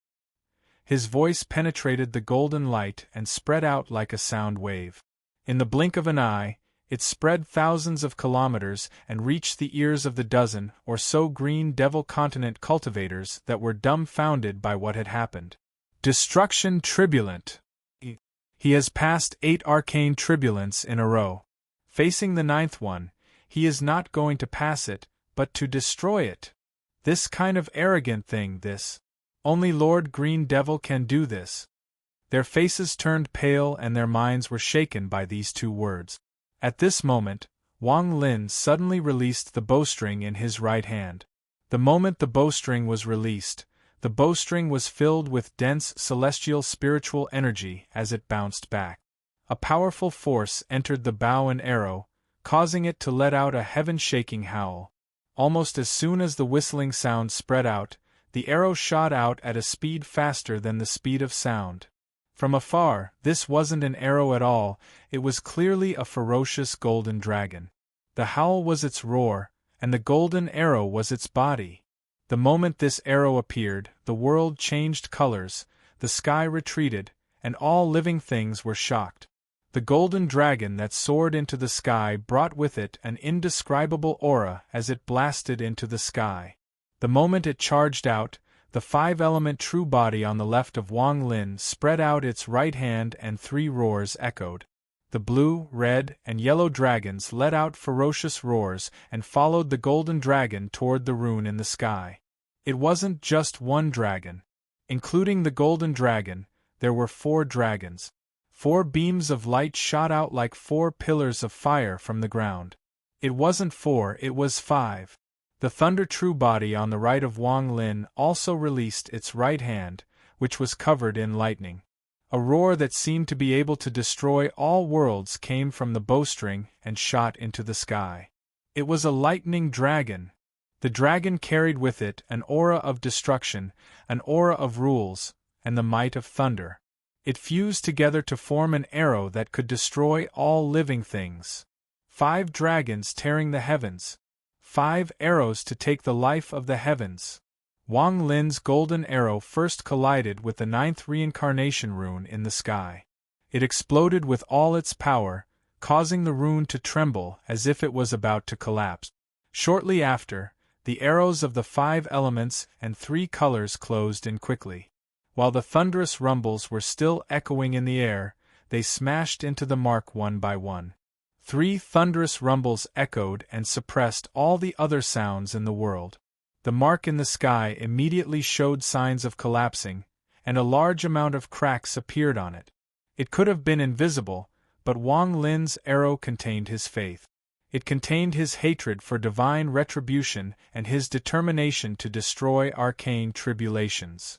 His voice penetrated the golden light and spread out like a sound wave. In the blink of an eye, it spread thousands of kilometers and reached the ears of the dozen or so Green Devil Continent cultivators that were dumbfounded by what had happened. Destruction tribulant! He has passed 8 arcane tribulants in a row. Facing the 9th one, he is not going to pass it, but to destroy it. This kind of arrogant thing, this. Only Lord Green Devil can do this. Their faces turned pale and their minds were shaken by these 2 words. At this moment, Wang Lin suddenly released the bowstring in his right hand. The moment the bowstring was released, the bowstring was filled with dense celestial spiritual energy as it bounced back. A powerful force entered the bow and arrow, causing it to let out a heaven-shaking howl. Almost as soon as the whistling sound spread out, the arrow shot out at a speed faster than the speed of sound. From afar, this wasn't an arrow at all, it was clearly a ferocious golden dragon. The howl was its roar, and the golden arrow was its body. The moment this arrow appeared, the world changed colors, the sky retreated, and all living things were shocked. The golden dragon that soared into the sky brought with it an indescribable aura as it blasted into the sky. The moment it charged out, the 5-element true body on the left of Wang Lin spread out its right hand and 3 roars echoed. The blue, red, and yellow dragons let out ferocious roars and followed the golden dragon toward the rune in the sky. It wasn't just one dragon. Including the golden dragon, there were 4 dragons. 4 beams of light shot out like 4 pillars of fire from the ground. It wasn't 4, it was 5. The Thunder True Body on the right of Wang Lin also released its right hand, which was covered in lightning. A roar that seemed to be able to destroy all worlds came from the bowstring and shot into the sky. It was a lightning dragon. The dragon carried with it an aura of destruction, an aura of rules, and the might of thunder. It fused together to form an arrow that could destroy all living things. 5 dragons tearing the heavens. 5 arrows to take the life of the heavens. Wang Lin's golden arrow first collided with the 9th reincarnation rune in the sky. It exploded with all its power, causing the rune to tremble as if it was about to collapse. Shortly after, the arrows of the 5 elements and 3 colors closed in quickly. While the thunderous rumbles were still echoing in the air, they smashed into the mark one by one. 3 thunderous rumbles echoed and suppressed all the other sounds in the world. The mark in the sky immediately showed signs of collapsing, and a large amount of cracks appeared on it. It could have been invisible, but Wang Lin's arrow contained his faith. It contained his hatred for divine retribution and his determination to destroy arcane tribulations.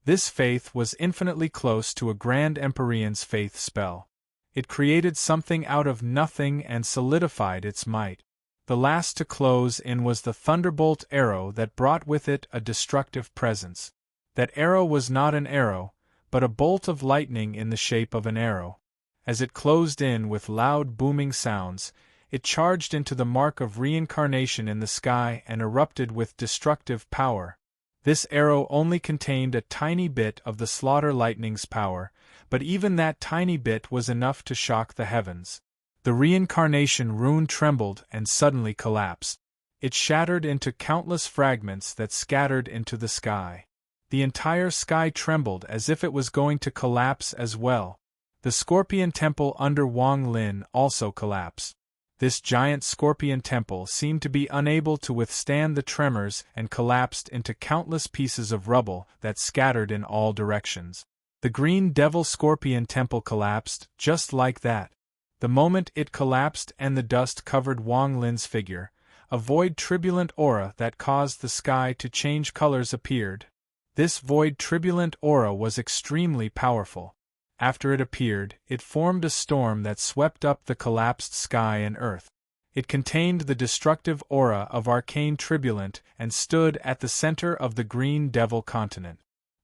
This faith was infinitely close to a Grand Empyrean's faith spell. It created something out of nothing and solidified its might. The last to close in was the thunderbolt arrow that brought with it a destructive presence. That arrow was not an arrow, but a bolt of lightning in the shape of an arrow. As it closed in with loud booming sounds, it charged into the mark of reincarnation in the sky and erupted with destructive power. This arrow only contained a tiny bit of the slaughter lightning's power, but even that tiny bit was enough to shock the heavens. The reincarnation rune trembled and suddenly collapsed. It shattered into countless fragments that scattered into the sky. The entire sky trembled as if it was going to collapse as well. The scorpion temple under Wang Lin also collapsed. This giant scorpion temple seemed to be unable to withstand the tremors and collapsed into countless pieces of rubble that scattered in all directions. The Green Devil Scorpion Temple collapsed, just like that. The moment it collapsed and the dust covered Wang Lin's figure, a void tribulant aura that caused the sky to change colors appeared. This void tribulant aura was extremely powerful. After it appeared, it formed a storm that swept up the collapsed sky and earth. It contained the destructive aura of arcane turbulent and stood at the center of the Green Devil continent.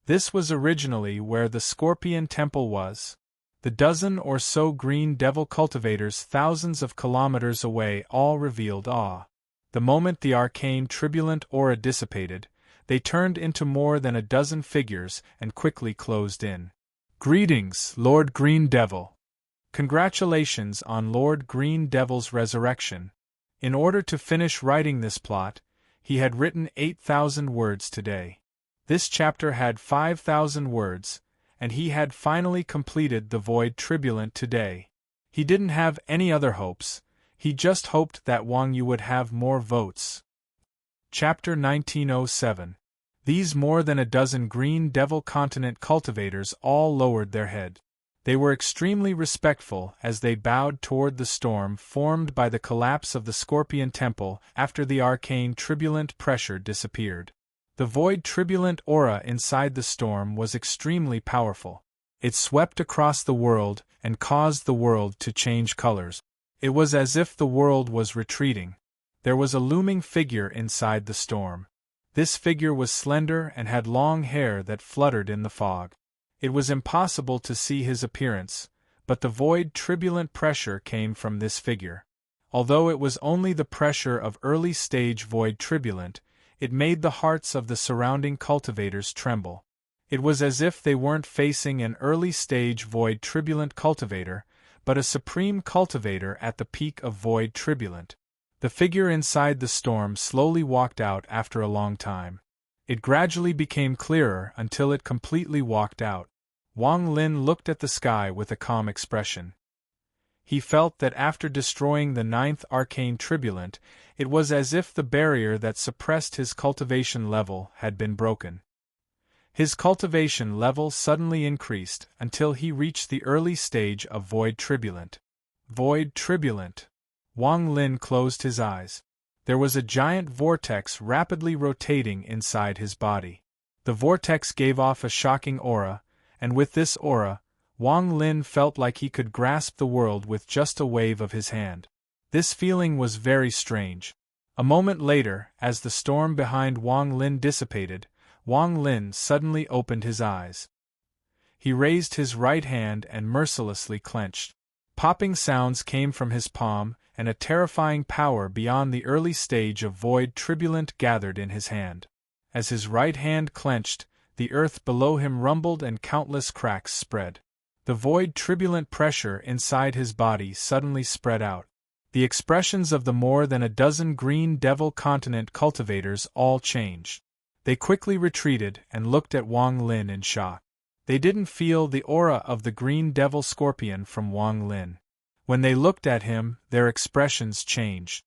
This was originally where the Scorpion Temple was. The dozen or so Green Devil cultivators thousands of kilometers away all revealed awe. The moment the arcane turbulent aura dissipated, they turned into more than a dozen figures and quickly closed in. "Greetings, Lord Green Devil. Congratulations on Lord Green Devil's resurrection." In order to finish writing this plot, he had written 8,000 words today. This chapter had 5,000 words, and he had finally completed the Void Turbulent today. He didn't have any other hopes, he just hoped that Wang Yu would have more votes. Chapter 1907. These more than a dozen Green Devil continent cultivators all lowered their head. They were extremely respectful as they bowed toward the storm formed by the collapse of the Scorpion Temple after the arcane turbulent pressure disappeared. The void turbulent aura inside the storm was extremely powerful. It swept across the world and caused the world to change colors. It was as if the world was retreating. There was a looming figure inside the storm. This figure was slender and had long hair that fluttered in the fog. It was impossible to see his appearance, but the void turbulent pressure came from this figure. Although it was only the pressure of early-stage void turbulent, it made the hearts of the surrounding cultivators tremble. It was as if they weren't facing an early-stage void turbulent cultivator, but a supreme cultivator at the peak of void turbulent. The figure inside the storm slowly walked out after a long time. It gradually became clearer until it completely walked out. Wang Lin looked at the sky with a calm expression. He felt that after destroying the ninth arcane turbulent, it was as if the barrier that suppressed his cultivation level had been broken. His cultivation level suddenly increased until he reached the early stage of void turbulent. Void turbulent. Wang Lin closed his eyes. There was a giant vortex rapidly rotating inside his body. The vortex gave off a shocking aura, and with this aura, Wang Lin felt like he could grasp the world with just a wave of his hand. This feeling was very strange. A moment later, as the storm behind Wang Lin dissipated, Wang Lin suddenly opened his eyes. He raised his right hand and mercilessly clenched. Popping sounds came from his palm, and a terrifying power beyond the early stage of void turbulent gathered in his hand. As his right hand clenched, the earth below him rumbled and countless cracks spread. The void turbulent pressure inside his body suddenly spread out. The expressions of the more than a dozen Green Devil continent cultivators all changed. They quickly retreated and looked at Wang Lin in shock. They didn't feel the aura of the Green Devil Scorpion from Wang Lin. When they looked at him, their expressions changed.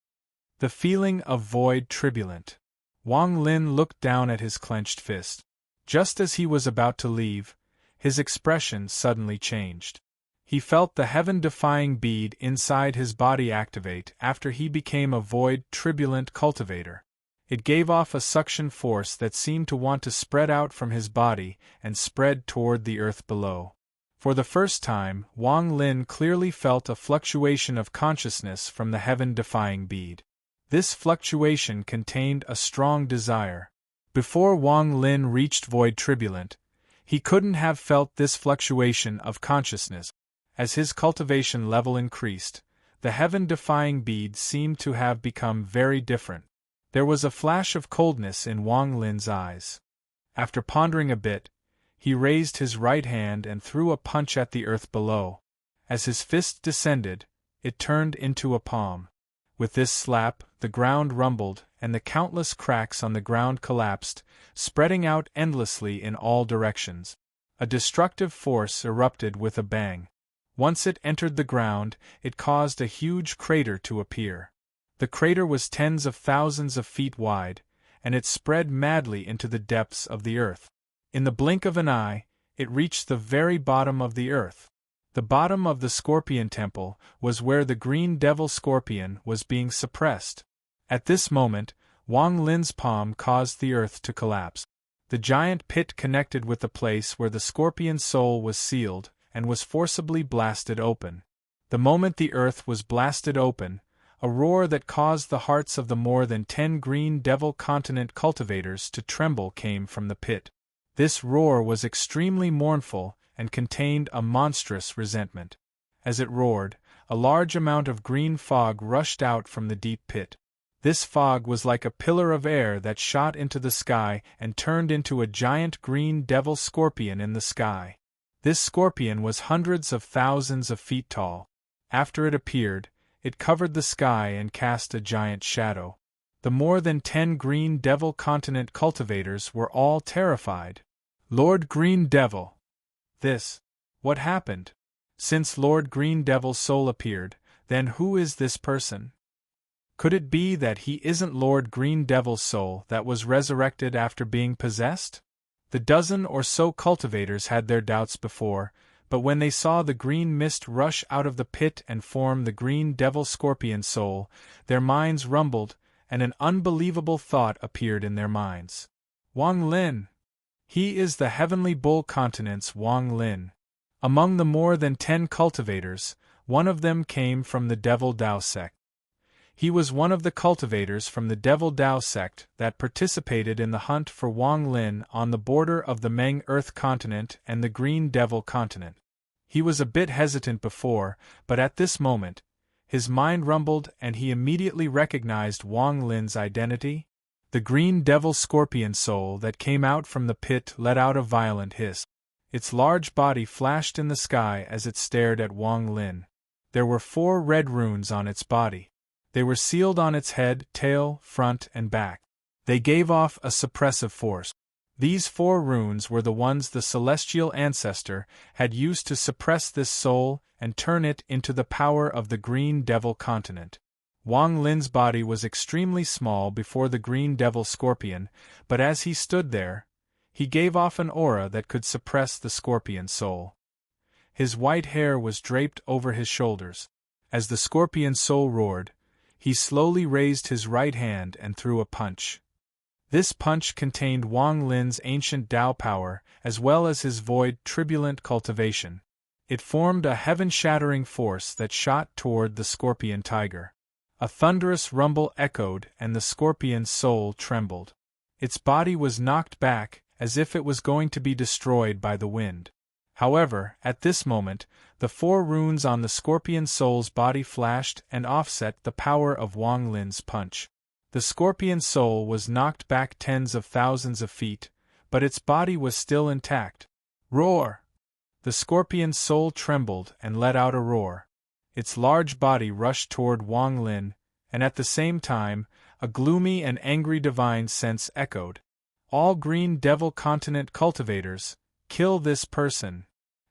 The feeling of void turbulent. Wang Lin looked down at his clenched fist. Just as he was about to leave, his expression suddenly changed. He felt the heaven-defying bead inside his body activate after he became a void turbulent cultivator. It gave off a suction force that seemed to want to spread out from his body and spread toward the earth below. For the first time, Wang Lin clearly felt a fluctuation of consciousness from the heaven-defying bead. This fluctuation contained a strong desire. Before Wang Lin reached void turbulent, he couldn't have felt this fluctuation of consciousness. As his cultivation level increased, the heaven-defying bead seemed to have become very different. There was a flash of coldness in Wang Lin's eyes. After pondering a bit, he raised his right hand and threw a punch at the earth below. As his fist descended, it turned into a palm. With this slap, the ground rumbled, and the countless cracks on the ground collapsed, spreading out endlessly in all directions. A destructive force erupted with a bang. Once it entered the ground, it caused a huge crater to appear. The crater was tens of thousands of feet wide, and it spread madly into the depths of the earth. In the blink of an eye, it reached the very bottom of the earth. The bottom of the Scorpion Temple was where the Green Devil Scorpion was being suppressed. At this moment, Wang Lin's palm caused the earth to collapse. The giant pit connected with the place where the Scorpion soul was sealed, and was forcibly blasted open. The moment the earth was blasted open, a roar that caused the hearts of the more than 10 green devil continent cultivators to tremble came from the pit. This roar was extremely mournful and contained a monstrous resentment. As it roared, a large amount of green fog rushed out from the deep pit. This fog was like a pillar of air that shot into the sky and turned into a giant green devil scorpion in the sky. This scorpion was hundreds of thousands of feet tall. After it appeared, it covered the sky and cast a giant shadow. The more than 10 green devil continent cultivators were all terrified. Lord Green Devil! What happened? Since Lord Green Devil's soul appeared, then who is this person? Could it be that he isn't Lord Green Devil's soul that was resurrected after being possessed? The dozen or so cultivators had their doubts before, but when they saw the green mist rush out of the pit and form the green devil scorpion soul, their minds rumbled, and an unbelievable thought appeared in their minds. Wang Lin! He is the Heavenly Bull Continent's Wang Lin. Among the more than 10 cultivators, one of them came from the Devil Dao sect. He was one of the cultivators from the Devil Dao sect that participated in the hunt for Wang Lin on the border of the Meng Earth continent and the Green Devil continent. He was a bit hesitant before, but at this moment, his mind rumbled and he immediately recognized Wang Lin's identity. The Green Devil scorpion soul that came out from the pit let out a violent hiss. Its large body flashed in the sky as it stared at Wang Lin. There were 4 red runes on its body. They were sealed on its head, tail, front, and back. They gave off a suppressive force. These 4 runes were the ones the celestial ancestor had used to suppress this soul and turn it into the power of the Green Devil continent. Wang Lin's body was extremely small before the Green Devil scorpion, but as he stood there, he gave off an aura that could suppress the scorpion soul. His white hair was draped over his shoulders. As the scorpion soul roared, he slowly raised his right hand and threw a punch. This punch contained Wang Lin's ancient Dao power as well as his void turbulent cultivation. It formed a heaven-shattering force that shot toward the scorpion tiger. A thunderous rumble echoed and the scorpion's soul trembled. Its body was knocked back as if it was going to be destroyed by the wind. However, at this moment, the 4 runes on the scorpion soul's body flashed and offset the power of Wang Lin's punch. The scorpion soul was knocked back tens of thousands of feet, but its body was still intact. Roar! The scorpion's soul trembled and let out a roar. Its large body rushed toward Wang Lin, and at the same time, a gloomy and angry divine sense echoed. All Green Devil continent cultivators, kill this person.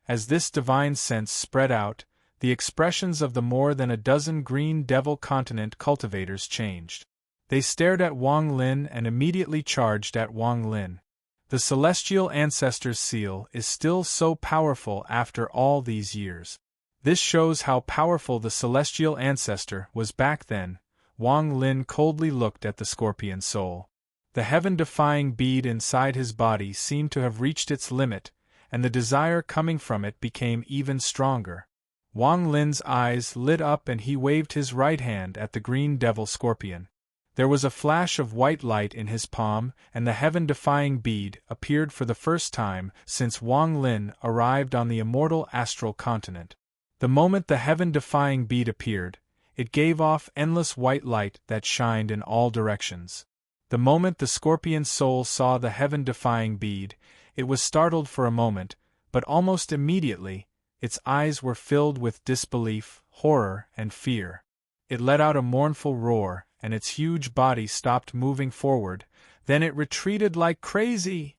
As this divine sense spread out, the expressions of the more than a dozen Green Devil continent cultivators changed. They stared at Wang Lin and immediately charged at Wang Lin. The celestial ancestor's seal is still so powerful after all these years. This shows how powerful the celestial ancestor was back then. Wang Lin coldly looked at the scorpion soul. The heaven-defying bead inside his body seemed to have reached its limit, and the desire coming from it became even stronger. Wang Lin's eyes lit up and he waved his right hand at the Green Devil scorpion. There was a flash of white light in his palm, and the heaven-defying bead appeared for the first time since Wang Lin arrived on the immortal astral continent. The moment the heaven-defying bead appeared, it gave off endless white light that shined in all directions. The moment the scorpion's soul saw the heaven-defying bead, it was startled for a moment, but almost immediately, its eyes were filled with disbelief, horror, and fear. It let out a mournful roar, and its huge body stopped moving forward, then it retreated like crazy.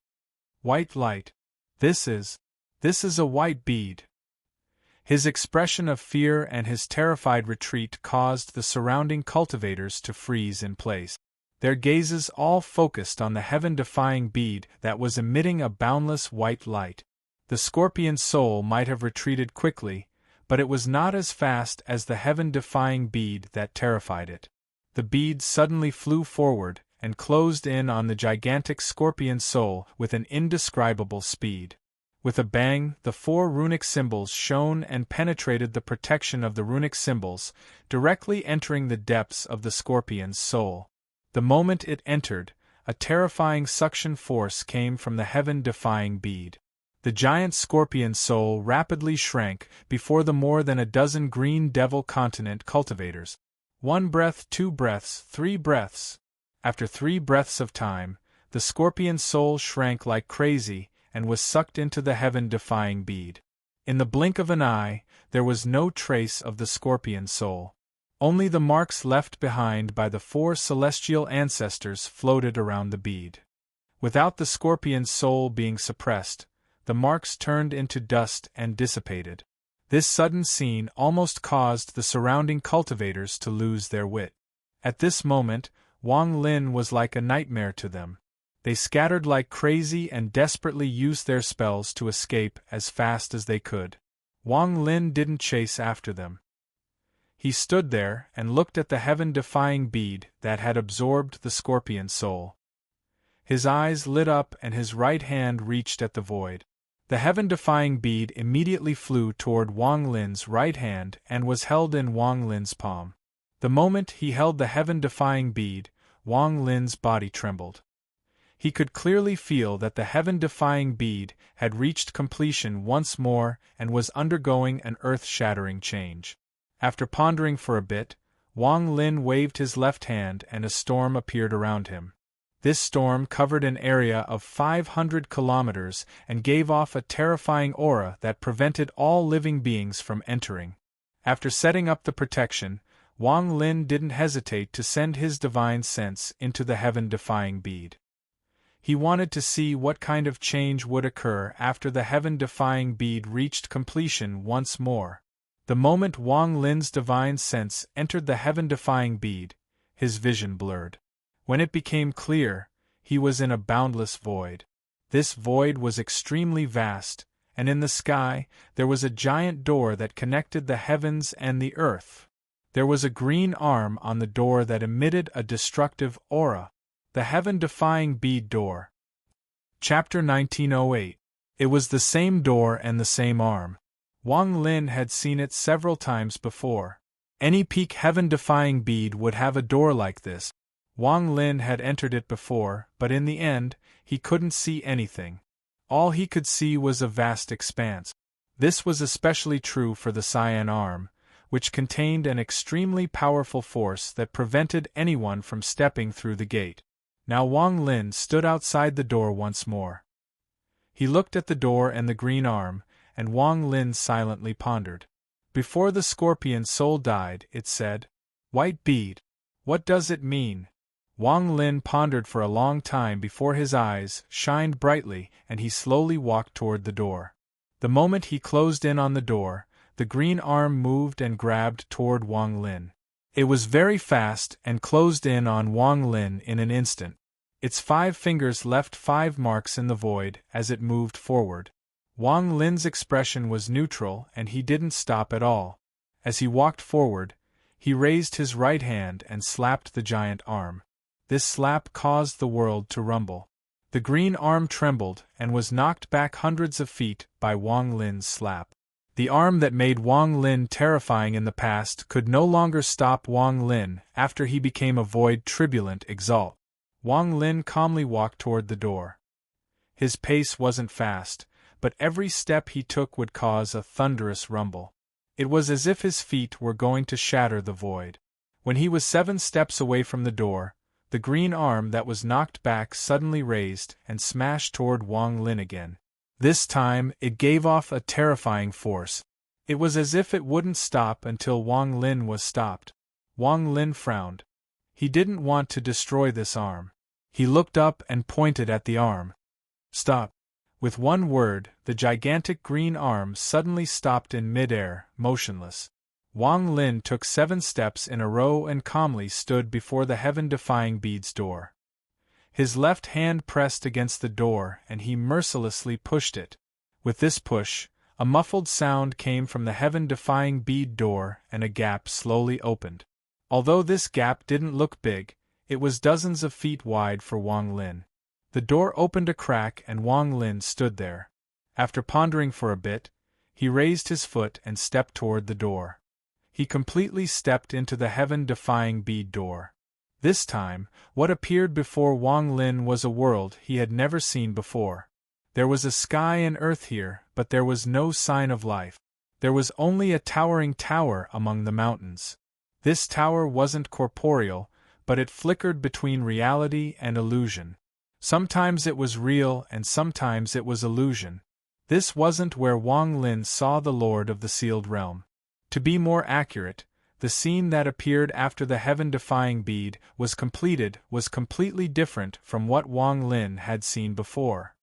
White light. This is a white bead. His expression of fear and his terrified retreat caused the surrounding cultivators to freeze in place. Their gazes all focused on the heaven-defying bead that was emitting a boundless white light. The scorpion's soul might have retreated quickly, but it was not as fast as the heaven-defying bead that terrified it. The bead suddenly flew forward and closed in on the gigantic scorpion soul with an indescribable speed. With a bang, the 4 runic symbols shone and penetrated the protection of the runic symbols, directly entering the depths of the scorpion's soul. The moment it entered, a terrifying suction force came from the heaven-defying bead. The giant scorpion's soul rapidly shrank before the more than a dozen green devil continent cultivators. 1 breath, 2 breaths, 3 breaths. After 3 breaths of time, the scorpion's soul shrank like crazy and was sucked into the heaven-defying bead. In the blink of an eye, there was no trace of the scorpion's soul. Only the marks left behind by the 4 celestial ancestors floated around the bead. Without the scorpion's soul being suppressed, the marks turned into dust and dissipated. This sudden scene almost caused the surrounding cultivators to lose their wit. At this moment, Wang Lin was like a nightmare to them. They scattered like crazy and desperately used their spells to escape as fast as they could. Wang Lin didn't chase after them. He stood there and looked at the heaven-defying bead that had absorbed the scorpion's soul. His eyes lit up and his right hand reached at the void. The heaven-defying bead immediately flew toward Wang Lin's right hand and was held in Wang Lin's palm. The moment he held the heaven-defying bead, Wang Lin's body trembled. He could clearly feel that the heaven-defying bead had reached completion once more and was undergoing an earth-shattering change. After pondering for a bit, Wang Lin waved his left hand and a storm appeared around him. This storm covered an area of 500 kilometers and gave off a terrifying aura that prevented all living beings from entering. After setting up the protection, Wang Lin didn't hesitate to send his divine sense into the heaven-defying bead. He wanted to see what kind of change would occur after the heaven-defying bead reached completion once more. The moment Wang Lin's divine sense entered the heaven-defying bead, his vision blurred. When it became clear, he was in a boundless void. This void was extremely vast, and in the sky there was a giant door that connected the heavens and the earth. There was a green arm on the door that emitted a destructive aura. The heaven-defying bead door. Chapter 1908. It was the same door and the same arm. Wang Lin had seen it several times before. Any peak heaven-defying bead would have a door like this. Wang Lin had entered it before, but in the end, he couldn't see anything. All he could see was a vast expanse. This was especially true for the cyan arm, which contained an extremely powerful force that prevented anyone from stepping through the gate. Now Wang Lin stood outside the door once more. He looked at the door and the green arm, and Wang Lin silently pondered. Before the scorpion's soul died, it said, "White bead. What does it mean?" Wang Lin pondered for a long time before his eyes shined brightly and he slowly walked toward the door. The moment he closed in on the door, the green arm moved and grabbed toward Wang Lin. It was very fast and closed in on Wang Lin in an instant. Its 5 fingers left 5 marks in the void as it moved forward. Wang Lin's expression was neutral and he didn't stop at all. As he walked forward, he raised his right hand and slapped the giant arm. This slap caused the world to rumble. The green arm trembled and was knocked back hundreds of feet by Wang Lin's slap. The arm that made Wang Lin terrifying in the past could no longer stop Wang Lin after he became a void turbulent exalt. Wang Lin calmly walked toward the door. His pace wasn't fast, but every step he took would cause a thunderous rumble. It was as if his feet were going to shatter the void. When he was 7 steps away from the door, the green arm that was knocked back suddenly raised and smashed toward Wang Lin again. This time, it gave off a terrifying force. It was as if it wouldn't stop until Wang Lin was stopped. Wang Lin frowned. He didn't want to destroy this arm. He looked up and pointed at the arm. "Stop." With one word, the gigantic green arm suddenly stopped in mid-air, motionless. Wang Lin took 7 steps in a row and calmly stood before the heaven-defying bead's door. His left hand pressed against the door and he mercilessly pushed it. With this push, a muffled sound came from the heaven-defying bead door and a gap slowly opened. Although this gap didn't look big, it was dozens of feet wide for Wang Lin. The door opened a crack and Wang Lin stood there. After pondering for a bit, he raised his foot and stepped toward the door. He completely stepped into the heaven-defying bead door. This time, what appeared before Wang Lin was a world he had never seen before. There was a sky and earth here, but there was no sign of life. There was only a towering tower among the mountains. This tower wasn't corporeal, but it flickered between reality and illusion. Sometimes it was real and sometimes it was illusion. This wasn't where Wang Lin saw the Lord of the Sealed Realm. To be more accurate, the scene that appeared after the heaven-defying bead was completely different from what Wang Lin had seen before.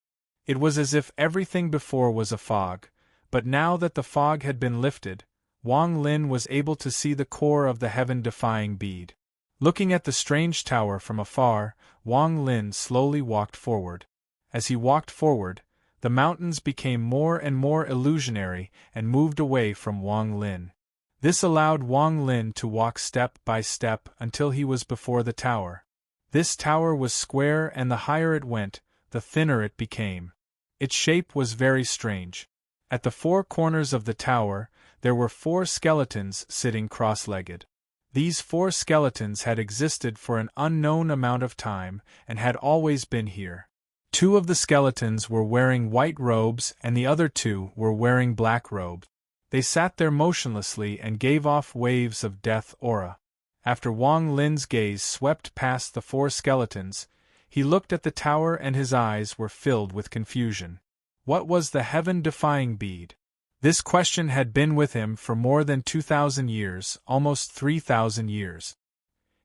It was as if everything before was a fog, but now that the fog had been lifted, Wang Lin was able to see the core of the heaven-defying bead. Looking at the strange tower from afar, Wang Lin slowly walked forward. As he walked forward, the mountains became more and more illusionary and moved away from Wang Lin. This allowed Wang Lin to walk step by step until he was before the tower. This tower was square, and the higher it went, the thinner it became. Its shape was very strange. At the four corners of the tower, there were 4 skeletons sitting cross-legged. These 4 skeletons had existed for an unknown amount of time and had always been here. 2 of the skeletons were wearing white robes and the other 2 were wearing black robes. They sat there motionlessly and gave off waves of death aura. After Wang Lin's gaze swept past the 4 skeletons, he looked at the tower and his eyes were filled with confusion. What was the heaven-defying bead? This question had been with him for more than 2,000 years, almost 3,000 years.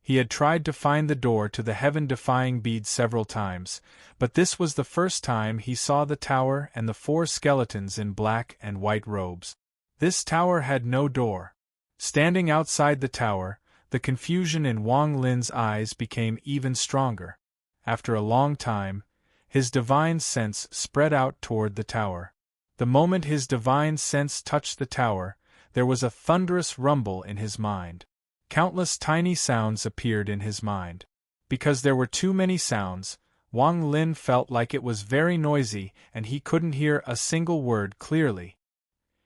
He had tried to find the door to the heaven-defying bead several times, but this was the first time he saw the tower and the 4 skeletons in black and white robes. This tower had no door. Standing outside the tower, the confusion in Wang Lin's eyes became even stronger. After a long time, his divine sense spread out toward the tower. The moment his divine sense touched the tower, there was a thunderous rumble in his mind. Countless tiny sounds appeared in his mind. Because there were too many sounds, Wang Lin felt like it was very noisy and he couldn't hear a single word clearly.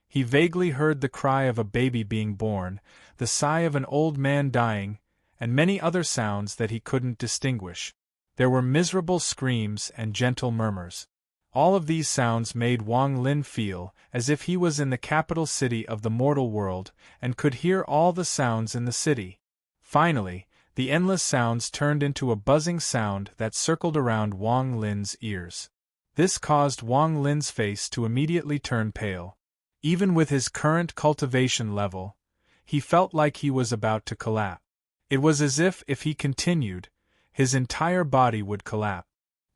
He vaguely heard the cry of a baby being born, the sigh of an old man dying, and many other sounds that he couldn't distinguish. There were miserable screams and gentle murmurs. All of these sounds made Wang Lin feel as if he was in the capital city of the mortal world and could hear all the sounds in the city. Finally, the endless sounds turned into a buzzing sound that circled around Wang Lin's ears. This caused Wang Lin's face to immediately turn pale. Even with his current cultivation level, he felt like he was about to collapse. It was as if he continued, his entire body would collapse.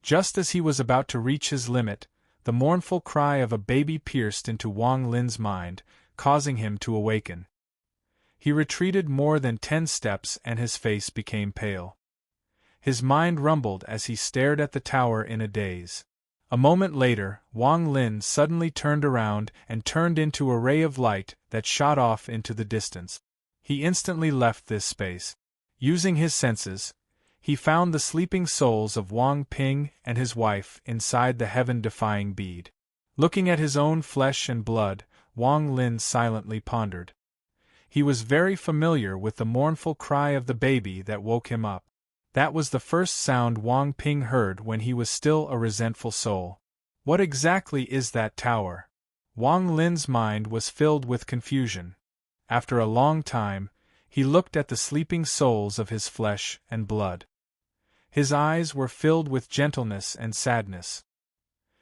Just as he was about to reach his limit, the mournful cry of a baby pierced into Wang Lin's mind, causing him to awaken. He retreated more than 10 steps and his face became pale. His mind rumbled as he stared at the tower in a daze. A moment later, Wang Lin suddenly turned around and turned into a ray of light that shot off into the distance. He instantly left this space. Using his senses, he found the sleeping souls of Wang Ping and his wife inside the heaven-defying bead. Looking at his own flesh and blood, Wang Lin silently pondered. He was very familiar with the mournful cry of the baby that woke him up. That was the first sound Wang Ping heard when he was still a resentful soul. What exactly is that tower? Wang Lin's mind was filled with confusion. After a long time, he looked at the sleeping souls of his flesh and blood. His eyes were filled with gentleness and sadness.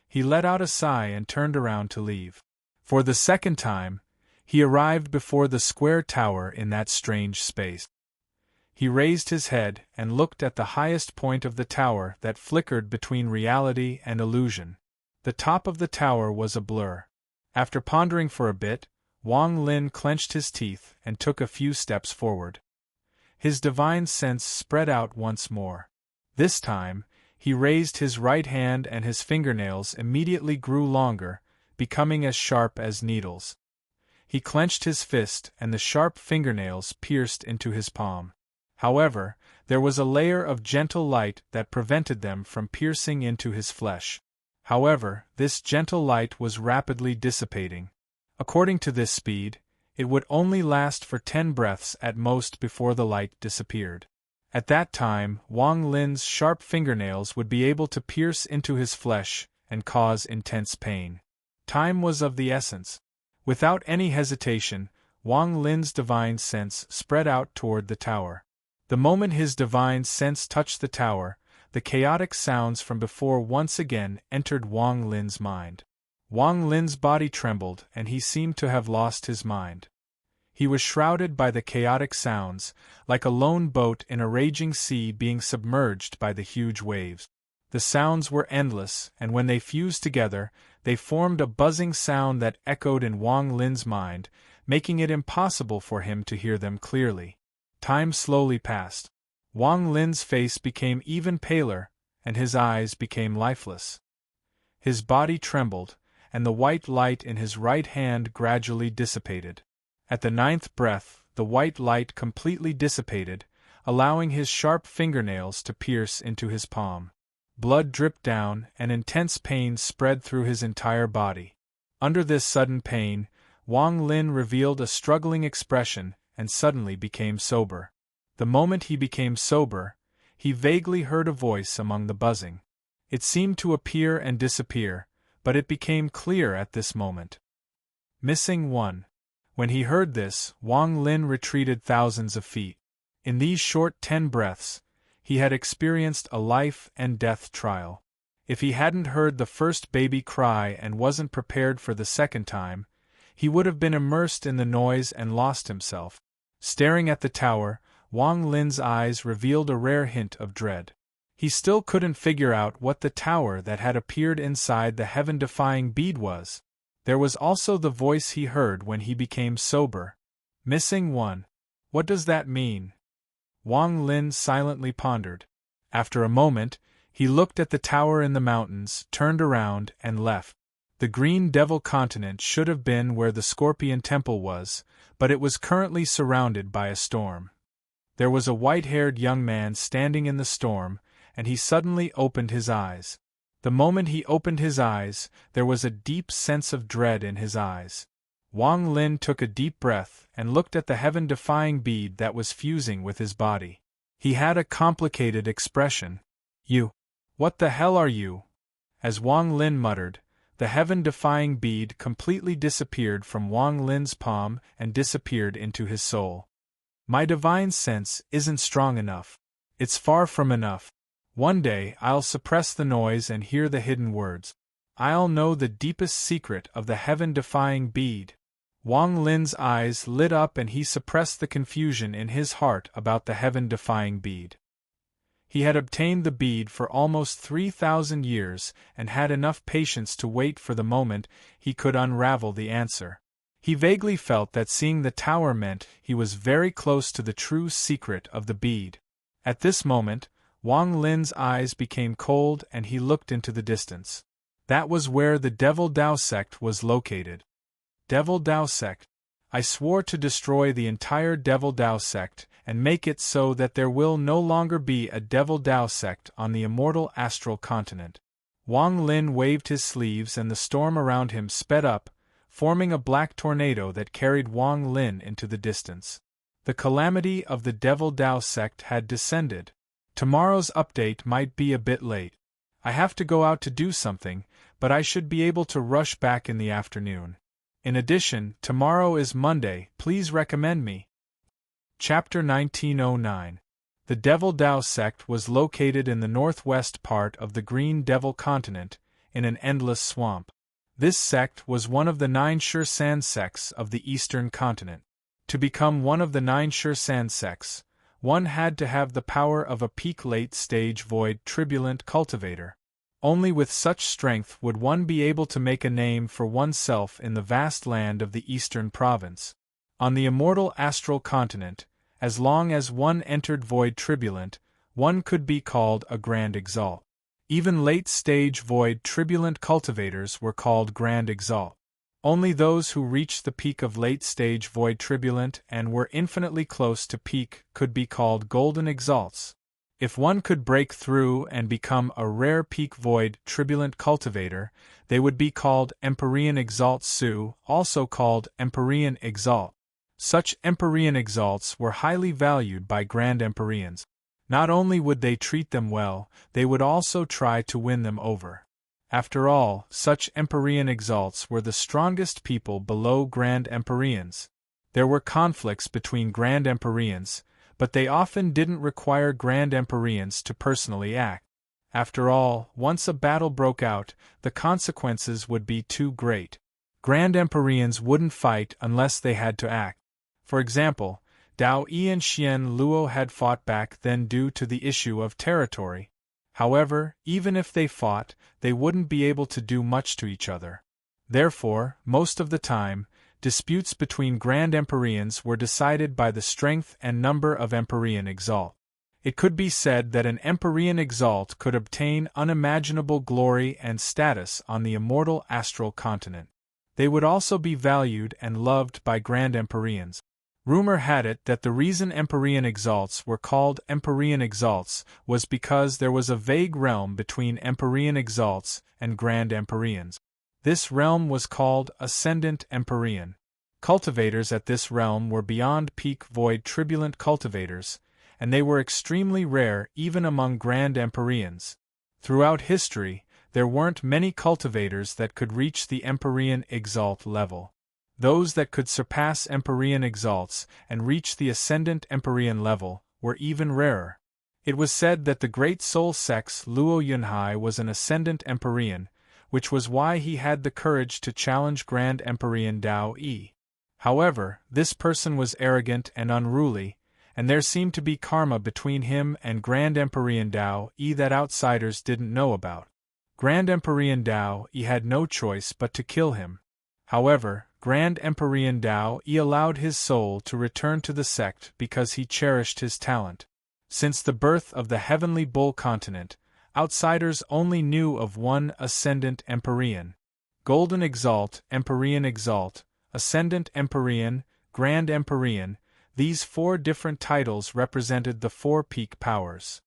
He let out a sigh and turned around to leave. For the second time, he arrived before the square tower in that strange space. He raised his head and looked at the highest point of the tower that flickered between reality and illusion. The top of the tower was a blur. After pondering for a bit, Wang Lin clenched his teeth and took a few steps forward. His divine sense spread out once more. This time, he raised his right hand and his fingernails immediately grew longer, becoming as sharp as needles. He clenched his fist and the sharp fingernails pierced into his palm. However, there was a layer of gentle light that prevented them from piercing into his flesh. However, this gentle light was rapidly dissipating. According to this speed, it would only last for 10 breaths at most before the light disappeared. At that time, Wang Lin's sharp fingernails would be able to pierce into his flesh and cause intense pain. Time was of the essence. Without any hesitation, Wang Lin's divine sense spread out toward the tower. The moment his divine sense touched the tower, the chaotic sounds from before once again entered Wang Lin's mind. Wang Lin's body trembled and he seemed to have lost his mind. He was shrouded by the chaotic sounds, like a lone boat in a raging sea being submerged by the huge waves. The sounds were endless, and when they fused together, they formed a buzzing sound that echoed in Wang Lin's mind, making it impossible for him to hear them clearly. Time slowly passed. Wang Lin's face became even paler, and his eyes became lifeless. His body trembled, and the white light in his right hand gradually dissipated. At the 9th breath, the white light completely dissipated, allowing his sharp fingernails to pierce into his palm. Blood dripped down, and intense pain spread through his entire body. Under this sudden pain, Wang Lin revealed a struggling expression and suddenly became sober. The moment he became sober, he vaguely heard a voice among the buzzing. It seemed to appear and disappear, but it became clear at this moment. Missing one. When he heard this, Wang Lin retreated thousands of feet. In these short 10 breaths, he had experienced a life and death trial. If he hadn't heard the first baby cry and wasn't prepared for the second time, he would have been immersed in the noise and lost himself. Staring at the tower, Wang Lin's eyes revealed a rare hint of dread. He still couldn't figure out what the tower that had appeared inside the heaven-defying bead was. There was also the voice he heard when he became sober. Missing one. What does that mean? Wang Lin silently pondered. After a moment, he looked at the tower in the mountains, turned around, and left. The Green Devil continent should have been where the Scorpion Temple was, but it was currently surrounded by a storm. There was a white-haired young man standing in the storm, and he suddenly opened his eyes. The moment he opened his eyes, there was a deep sense of dread in his eyes. Wang Lin took a deep breath and looked at the heaven-defying bead that was fusing with his body. He had a complicated expression. "You. What the hell are you?" As Wang Lin muttered, the heaven-defying bead completely disappeared from Wang Lin's palm and disappeared into his soul. "My divine sense isn't strong enough. It's far from enough. One day I'll suppress the noise and hear the hidden words. I'll know the deepest secret of the heaven-defying bead." Wang Lin's eyes lit up and he suppressed the confusion in his heart about the heaven-defying bead. He had obtained the bead for almost 3,000 years and had enough patience to wait for the moment he could unravel the answer. He vaguely felt that seeing the tower meant he was very close to the true secret of the bead. At this moment, Wang Lin's eyes became cold and he looked into the distance. That was where the Devil Dao sect was located. Devil Dao sect. I swore to destroy the entire Devil Dao sect and make it so that there will no longer be a Devil Dao sect on the immortal astral continent. Wang Lin waved his sleeves and the storm around him sped up, forming a black tornado that carried Wang Lin into the distance. The calamity of the Devil Dao sect had descended. Tomorrow's update might be a bit late. I have to go out to do something, but I should be able to rush back in the afternoon. In addition, tomorrow is Monday, please recommend me. Chapter 1909. The Devil Dao sect was located in the northwest part of the Green Devil continent, in an endless swamp. This sect was one of the 9 Sure Sand sects of the eastern continent. To become one of the 9 Sure Sand sects, one had to have the power of a peak late-stage void tribulant cultivator. Only with such strength would one be able to make a name for oneself in the vast land of the eastern province. On the immortal astral continent, as long as one entered void tribulant, one could be called a Grand Exalt. Even late-stage void tribulant cultivators were called Grand Exalt. Only those who reached the peak of late-stage void tribulant and were infinitely close to peak could be called Golden Exalts. If one could break through and become a rare peak void tribulent cultivator, they would be called Empyrean Exalt Su, also called Empyrean Exalt. Such Empyrean Exalts were highly valued by Grand Empyreans. Not only would they treat them well, they would also try to win them over. After all, such Empyrean Exalts were the strongest people below Grand Empyreans. There were conflicts between Grand Empyreans, but they often didn't require Grand Empyreans to personally act. After all, once a battle broke out, the consequences would be too great. Grand Empyreans wouldn't fight unless they had to act. For example, Dao Yi and Xian Luo had fought back then due to the issue of territory. However, even if they fought, they wouldn't be able to do much to each other. Therefore, most of the time, disputes between Grand Empyreans were decided by the strength and number of Empyrean Exalt. It could be said that an Empyrean Exalt could obtain unimaginable glory and status on the immortal astral continent. They would also be valued and loved by Grand Empyreans. Rumor had it that the reason Empyrean Exalts were called Empyrean Exalts was because there was a vague realm between Empyrean Exalts and Grand Empyreans. This realm was called Ascendant Empyrean. Cultivators at this realm were beyond peak void tribulent cultivators, and they were extremely rare even among Grand Empyreans. Throughout history, there weren't many cultivators that could reach the Empyrean Exalt level. Those that could surpass Empyrean Exalts and reach the Ascendant Empyrean level were even rarer. It was said that the great soul sex Luo Yunhai was an Ascendant Empyrean, which was why he had the courage to challenge Grand Empyrean Dao Yi. However, this person was arrogant and unruly, and there seemed to be karma between him and Grand Empyrean Dao Yi that outsiders didn't know about. Grand Empyrean Dao Yi had no choice but to kill him. However, Grand Empyrean Dao Yi allowed his soul to return to the sect because he cherished his talent. Since the birth of the Heavenly Bull continent, outsiders only knew of one Ascendant Empyrean. Golden Exalt, Empyrean Exalt, Ascendant Empyrean, Grand Empyrean, these four different titles represented the four peak powers.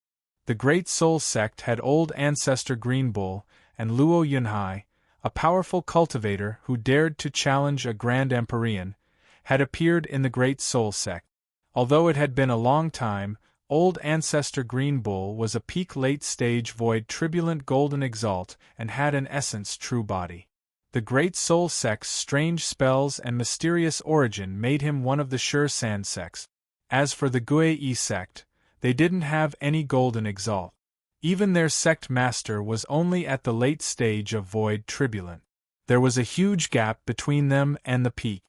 The Great Soul Sect had Old Ancestor Green Bull and Luo Yunhai, a powerful cultivator who dared to challenge a Grand Empyrean, had appeared in the Great Soul Sect. Although it had been a long time, Old Ancestor Green Bull was a peak late-stage void tribulent golden exalt and had an essence true body. The Great Soul Sect's strange spells and mysterious origin made him one of the sure sand sects. As for the Gui sect, they didn't have any golden exalt. Even their sect master was only at the late stage of void tribulent. There was a huge gap between them and the peak.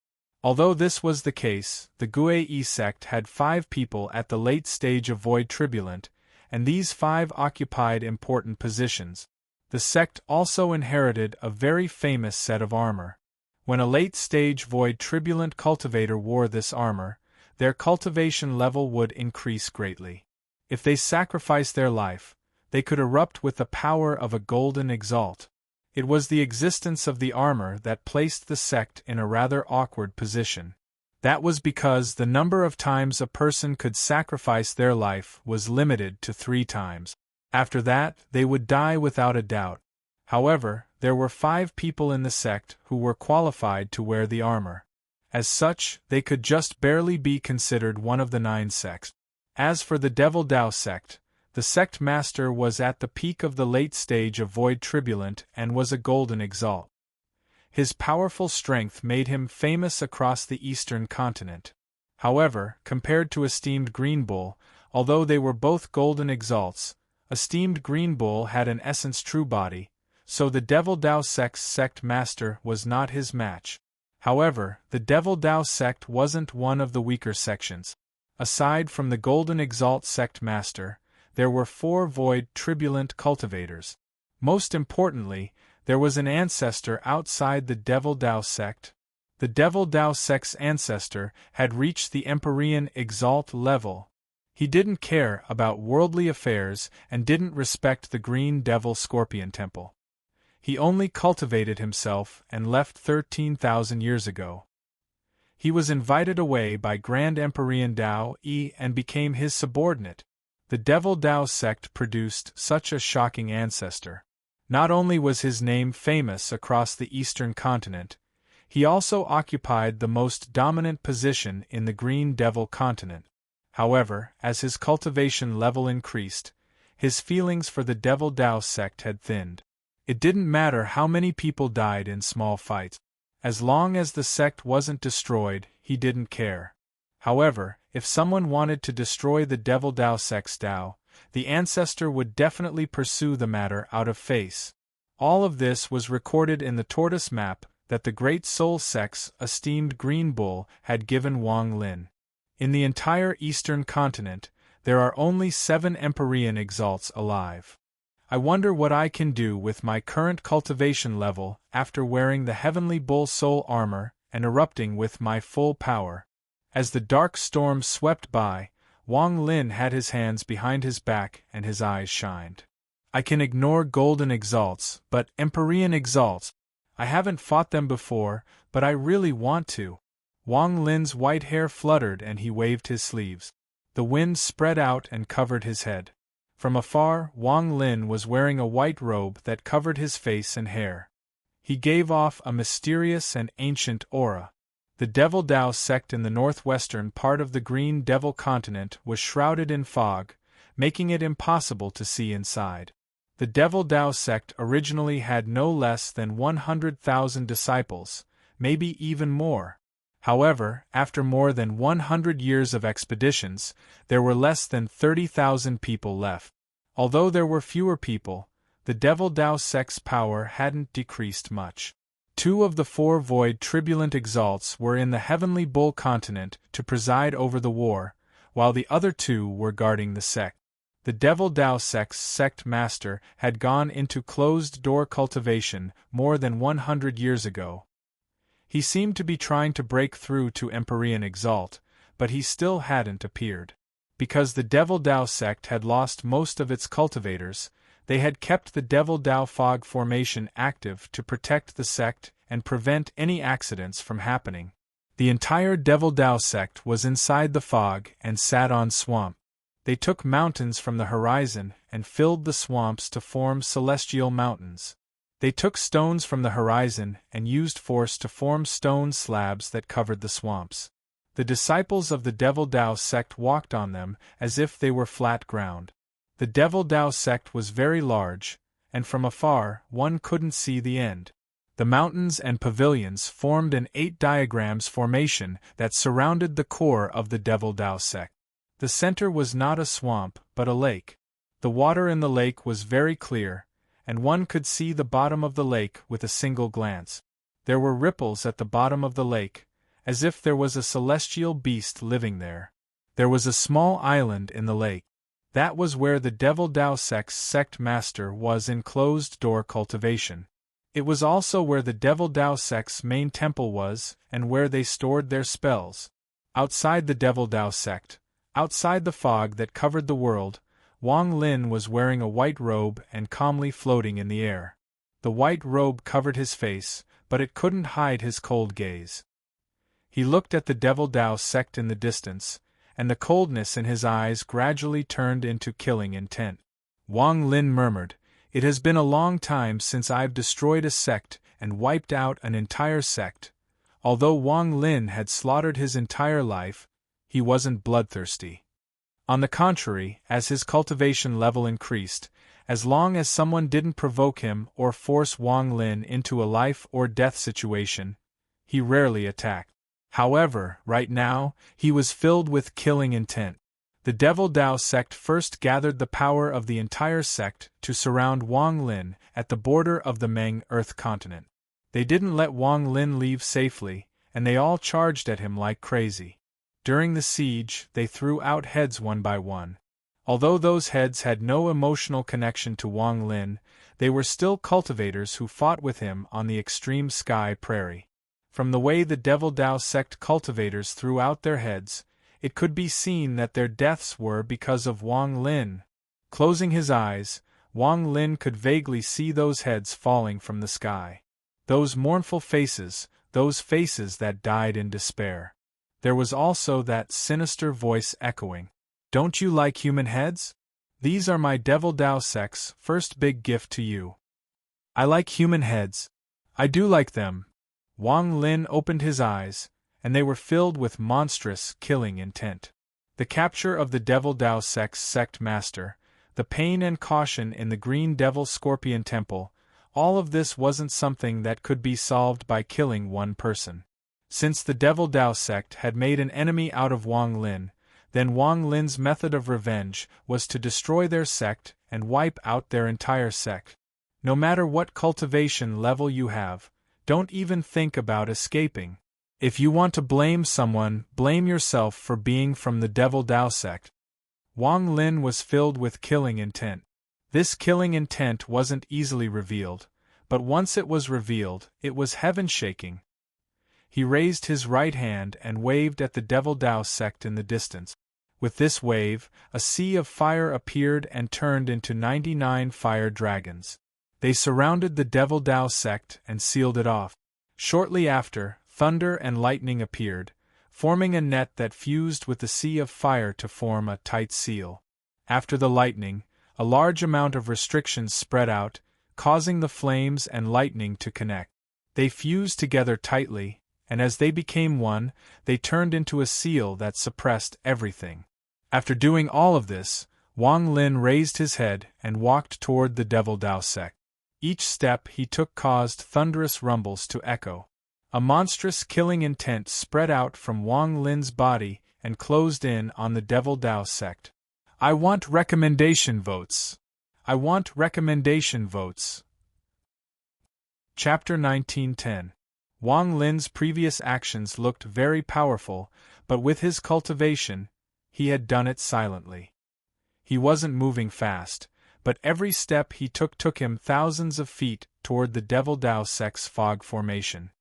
Although this was the case, the Gui sect had 5 people at the late stage of void tribulent, and these 5 occupied important positions. The sect also inherited a very famous set of armor. When a late-stage void tribulent cultivator wore this armor, their cultivation level would increase greatly. If they sacrificed their life, they could erupt with the power of a golden exalt. It was the existence of the armor that placed the sect in a rather awkward position. That was because the number of times a person could sacrifice their life was limited to 3 times. After that, they would die without a doubt. However, there were 5 people in the sect who were qualified to wear the armor. As such, they could just barely be considered one of the 9 sects. As for the Devil Dao sect, the sect master was at the peak of the late stage of void tribulent and was a golden exalt. His powerful strength made him famous across the eastern continent. However, compared to esteemed Green Bull, although they were both golden exalts, esteemed Green Bull had an essence true body, so the Devil Dao sect's sect master was not his match. However, the Devil Dao sect wasn't one of the weaker sections. Aside from the Golden Exalt sect master, there were 4 void tribulent cultivators. Most importantly, there was an ancestor outside the Devil Dao sect. The Devil Dao sect's ancestor had reached the Empyrean Exalt level. He didn't care about worldly affairs and didn't respect the Green Devil Scorpion Temple. He only cultivated himself and left 13,000 years ago. He was invited away by Grand Empyrean Dao Yi and became his subordinate. The Devil Dao sect produced such a shocking ancestor. Not only was his name famous across the eastern continent, he also occupied the most dominant position in the Green Devil continent. However, as his cultivation level increased, his feelings for the Devil Dao sect had thinned. It didn't matter how many people died in small fights. As long as the sect wasn't destroyed, he didn't care. However, if someone wanted to destroy the Devil Dao sect's Dao, the ancestor would definitely pursue the matter out of face. All of this was recorded in the tortoise map that the Great Soul Sect's esteemed Green Bull had given Wang Lin. In the entire eastern continent, there are only 7 Empyrean exalts alive. I wonder what I can do with my current cultivation level after wearing the Heavenly Bull Soul armor and erupting with my full power. As the dark storm swept by, Wang Lin had his hands behind his back and his eyes shined. I can ignore golden exalts, but Empyrean exalts, I haven't fought them before, but I really want to. Wang Lin's white hair fluttered and he waved his sleeves. The wind spread out and covered his head. From afar, Wang Lin was wearing a white robe that covered his face and hair. He gave off a mysterious and ancient aura. The Devil Dao sect in the northwestern part of the Green Devil continent was shrouded in fog, making it impossible to see inside. The Devil Dao sect originally had no less than 100,000 disciples, maybe even more. However, after more than 100 years of expeditions, there were less than 30,000 people left. Although there were fewer people, the Devil Dao sect's power hadn't decreased much. 2 of the 4 void turbulent exalts were in the Heavenly Bull continent to preside over the war, while the other 2 were guarding the sect. The Devil Dao sect's sect master had gone into closed-door cultivation more than 100 years ago. He seemed to be trying to break through to Empyrean Exalt, but he still hadn't appeared. Because the Devil Dao sect had lost most of its cultivators, they had kept the Devil Dao fog formation active to protect the sect and prevent any accidents from happening. The entire Devil Dao sect was inside the fog and sat on swamp. They took mountains from the horizon and filled the swamps to form celestial mountains. They took stones from the horizon and used force to form stone slabs that covered the swamps. The disciples of the Devil Dao sect walked on them as if they were flat ground. The Devil Dao sect was very large, and from afar one couldn't see the end. The mountains and pavilions formed an 8 diagrams formation that surrounded the core of the Devil Dao sect. The center was not a swamp, but a lake. The water in the lake was very clear, and one could see the bottom of the lake with a single glance. There were ripples at the bottom of the lake, as if there was a celestial beast living there. There was a small island in the lake. That was where the Devil Dao sect's sect master was in closed-door cultivation. It was also where the Devil Dao sect's main temple was, and where they stored their spells. Outside the Devil Dao sect, outside the fog that covered the world, Wang Lin was wearing a white robe and calmly floating in the air. The white robe covered his face, but it couldn't hide his cold gaze. He looked at the Devil Dao sect in the distance, and the coldness in his eyes gradually turned into killing intent. Wang Lin murmured, "It has been a long time since I've destroyed a sect and wiped out an entire sect." Although Wang Lin had slaughtered his entire life, he wasn't bloodthirsty. On the contrary, as his cultivation level increased, as long as someone didn't provoke him or force Wang Lin into a life-or-death situation, he rarely attacked. However, right now, he was filled with killing intent. The Devil Dao sect first gathered the power of the entire sect to surround Wang Lin at the border of the Meng Earth continent. They didn't let Wang Lin leave safely, and they all charged at him like crazy. During the siege, they threw out heads one by one. Although those heads had no emotional connection to Wang Lin, they were still cultivators who fought with him on the extreme sky prairie. From the way the Devil Dao sect cultivators threw out their heads, it could be seen that their deaths were because of Wang Lin. Closing his eyes, Wang Lin could vaguely see those heads falling from the sky. Those mournful faces, those faces that died in despair. There was also that sinister voice echoing, "Don't you like human heads?" These are my Devil Dao Sect's first big gift to you. I like human heads. I do like them. Wang Lin opened his eyes, and they were filled with monstrous, killing intent. The capture of the Devil Dao Sect's sect master, the pain and caution in the Green Devil Scorpion Temple, all of this wasn't something that could be solved by killing one person. Since the Devil Dao Sect had made an enemy out of Wang Lin, then Wang Lin's method of revenge was to destroy their sect and wipe out their entire sect. No matter what cultivation level you have, don't even think about escaping. If you want to blame someone, blame yourself for being from the Devil Dao Sect. Wang Lin was filled with killing intent. This killing intent wasn't easily revealed, but once it was revealed, it was heaven-shaking. He raised his right hand and waved at the Devil Dao Sect in the distance. With this wave, a sea of fire appeared and turned into 99 fire dragons. They surrounded the Devil Dao Sect and sealed it off. Shortly after, thunder and lightning appeared, forming a net that fused with the sea of fire to form a tight seal. After the lightning, a large amount of restrictions spread out, causing the flames and lightning to connect. They fused together tightly, and as they became one, they turned into a seal that suppressed everything. After doing all of this, Wang Lin raised his head and walked toward the Devil Dao Sect. Each step he took caused thunderous rumbles to echo. A monstrous killing intent spread out from Wang Lin's body and closed in on the Devil Dao Sect. I want recommendation votes. I want recommendation votes. Chapter 1910. Wang Lin's previous actions looked very powerful, but with his cultivation, he had done it silently. He wasn't moving fast, but every step he took him thousands of feet toward the Devil Dao Sect's fog formation.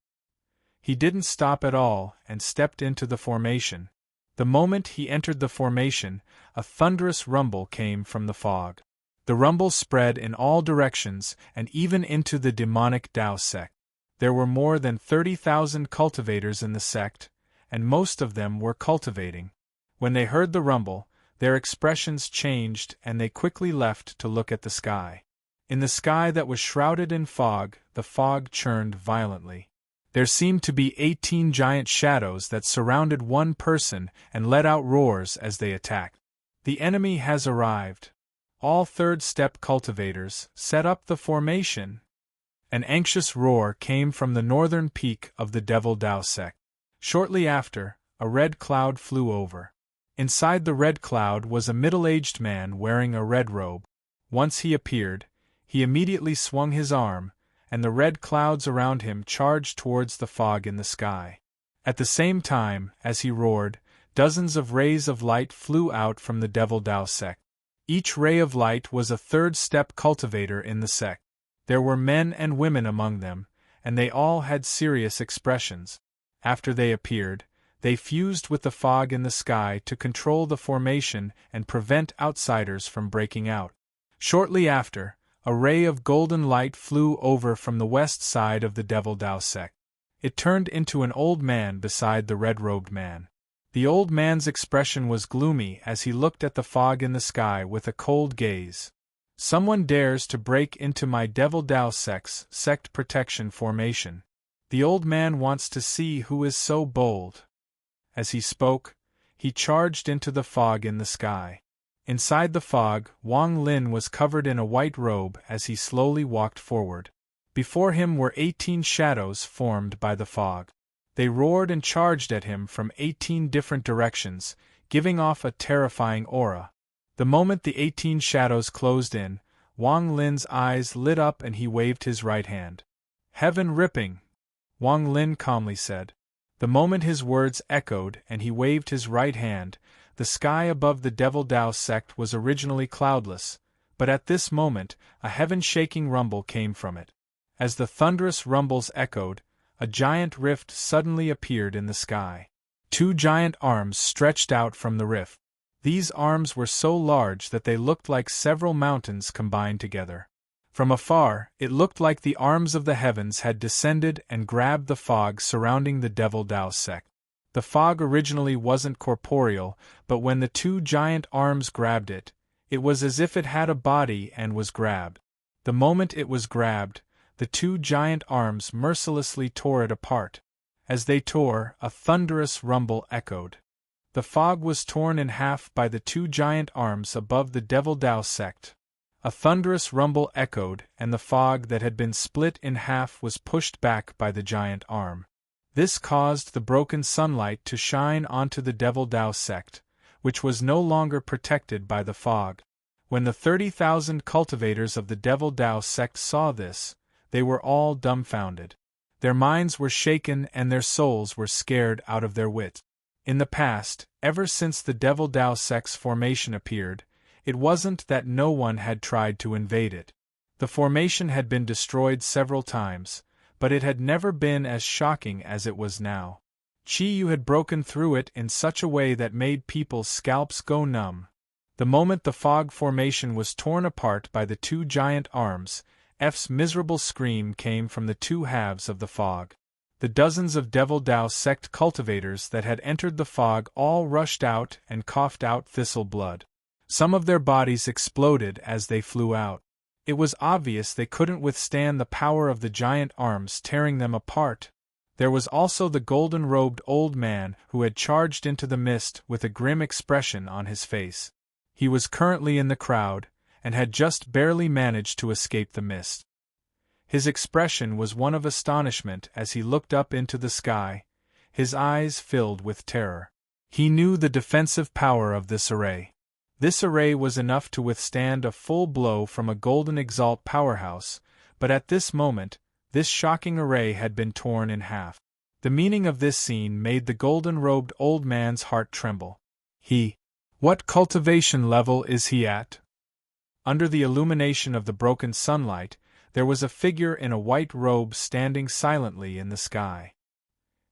He didn't stop at all and stepped into the formation. The moment he entered the formation, a thunderous rumble came from the fog. The rumble spread in all directions and even into the demonic Dao Sect. There were more than 30,000 cultivators in the sect, and most of them were cultivating. When they heard the rumble, their expressions changed and they quickly left to look at the sky. In the sky that was shrouded in fog, the fog churned violently. There seemed to be 18 giant shadows that surrounded one person and let out roars as they attacked. The enemy has arrived. All third-step cultivators, set up the formation. An anxious roar came from the northern peak of the Devil Dao Sect. Shortly after, a red cloud flew over. Inside the red cloud was a middle-aged man wearing a red robe. Once he appeared, he immediately swung his arm, and the red clouds around him charged towards the fog in the sky. At the same time, as he roared, dozens of rays of light flew out from the Devil Dao Sect. Each ray of light was a third-step cultivator in the sect. There were men and women among them, and they all had serious expressions. After they appeared, they fused with the fog in the sky to control the formation and prevent outsiders from breaking out. Shortly after, a ray of golden light flew over from the west side of the Devil Dao Sect. It turned into an old man beside the red-robed man. The old man's expression was gloomy as he looked at the fog in the sky with a cold gaze. Someone dares to break into my Devil Dao Sect's sect protection formation. The old man wants to see who is so bold. As he spoke, he charged into the fog in the sky. Inside the fog, Wang Lin was covered in a white robe as he slowly walked forward. Before him were 18 shadows formed by the fog. They roared and charged at him from 18 different directions, giving off a terrifying aura. The moment the 18 shadows closed in, Wang Lin's eyes lit up and he waved his right hand. "Heaven ripping," Wang Lin calmly said. The moment his words echoed and he waved his right hand, the sky above the Devil Dao Sect was originally cloudless, but at this moment, a heaven-shaking rumble came from it. As the thunderous rumbles echoed, a giant rift suddenly appeared in the sky. 2 giant arms stretched out from the rift. These arms were so large that they looked like several mountains combined together. From afar, it looked like the arms of the heavens had descended and grabbed the fog surrounding the Devil Dao Sect. The fog originally wasn't corporeal, but when the 2 giant arms grabbed it, It was as if it had a body and was grabbed. The moment it was grabbed, the two giant arms mercilessly tore it apart. As they tore, a thunderous rumble echoed. The fog was torn in half by the two giant arms above the Devil Dao sect. A thunderous rumble echoed, and the fog that had been split in half was pushed back by the giant arm. This caused the broken sunlight to shine onto the Devil Dao sect, which was no longer protected by the fog. When the 30,000 cultivators of the Devil Dao sect saw this, they were all dumbfounded. Their minds were shaken and their souls were scared out of their wits. In the past, ever since the Devil Dao sect's formation appeared, it wasn't that no one had tried to invade it. The formation had been destroyed several times, but it had never been as shocking as it was now. Chi Yu had broken through it in such a way that made people's scalps go numb. The moment the fog formation was torn apart by the two giant arms, F's miserable scream came from the two halves of the fog. The dozens of Devil Dao sect cultivators that had entered the fog all rushed out and coughed out thistle blood. Some of their bodies exploded as they flew out. It was obvious they couldn't withstand the power of the giant arms tearing them apart. There was also the golden-robed old man who had charged into the mist with a grim expression on his face. He was currently in the crowd, and had just barely managed to escape the mist. His expression was one of astonishment as he looked up into the sky, his eyes filled with terror. He knew the defensive power of this array. This array was enough to withstand a full blow from a Golden Exalt powerhouse, but at this moment, this shocking array had been torn in half. The meaning of this scene made the golden-robed old man's heart tremble. What cultivation level is he at? Under the illumination of the broken sunlight, there was a figure in a white robe standing silently in the sky.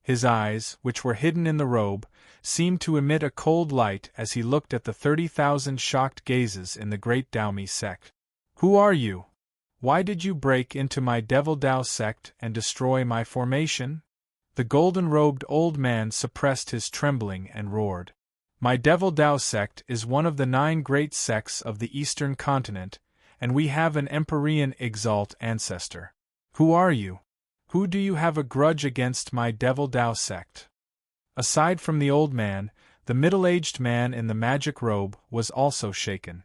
His eyes, which were hidden in the robe, seemed to emit a cold light as he looked at the 30,000 shocked gazes in the great Daomi sect. Who are you? Why did you break into my Devil Dao sect and destroy my formation? The golden-robed old man suppressed his trembling and roared. My Devil Dao sect is one of the 9 great sects of the Eastern continent, and we have an Empyrean Exalt ancestor. Who are you? Who do you have a grudge against my Devil Dao sect? Aside from the old man, the middle-aged man in the magic robe was also shaken.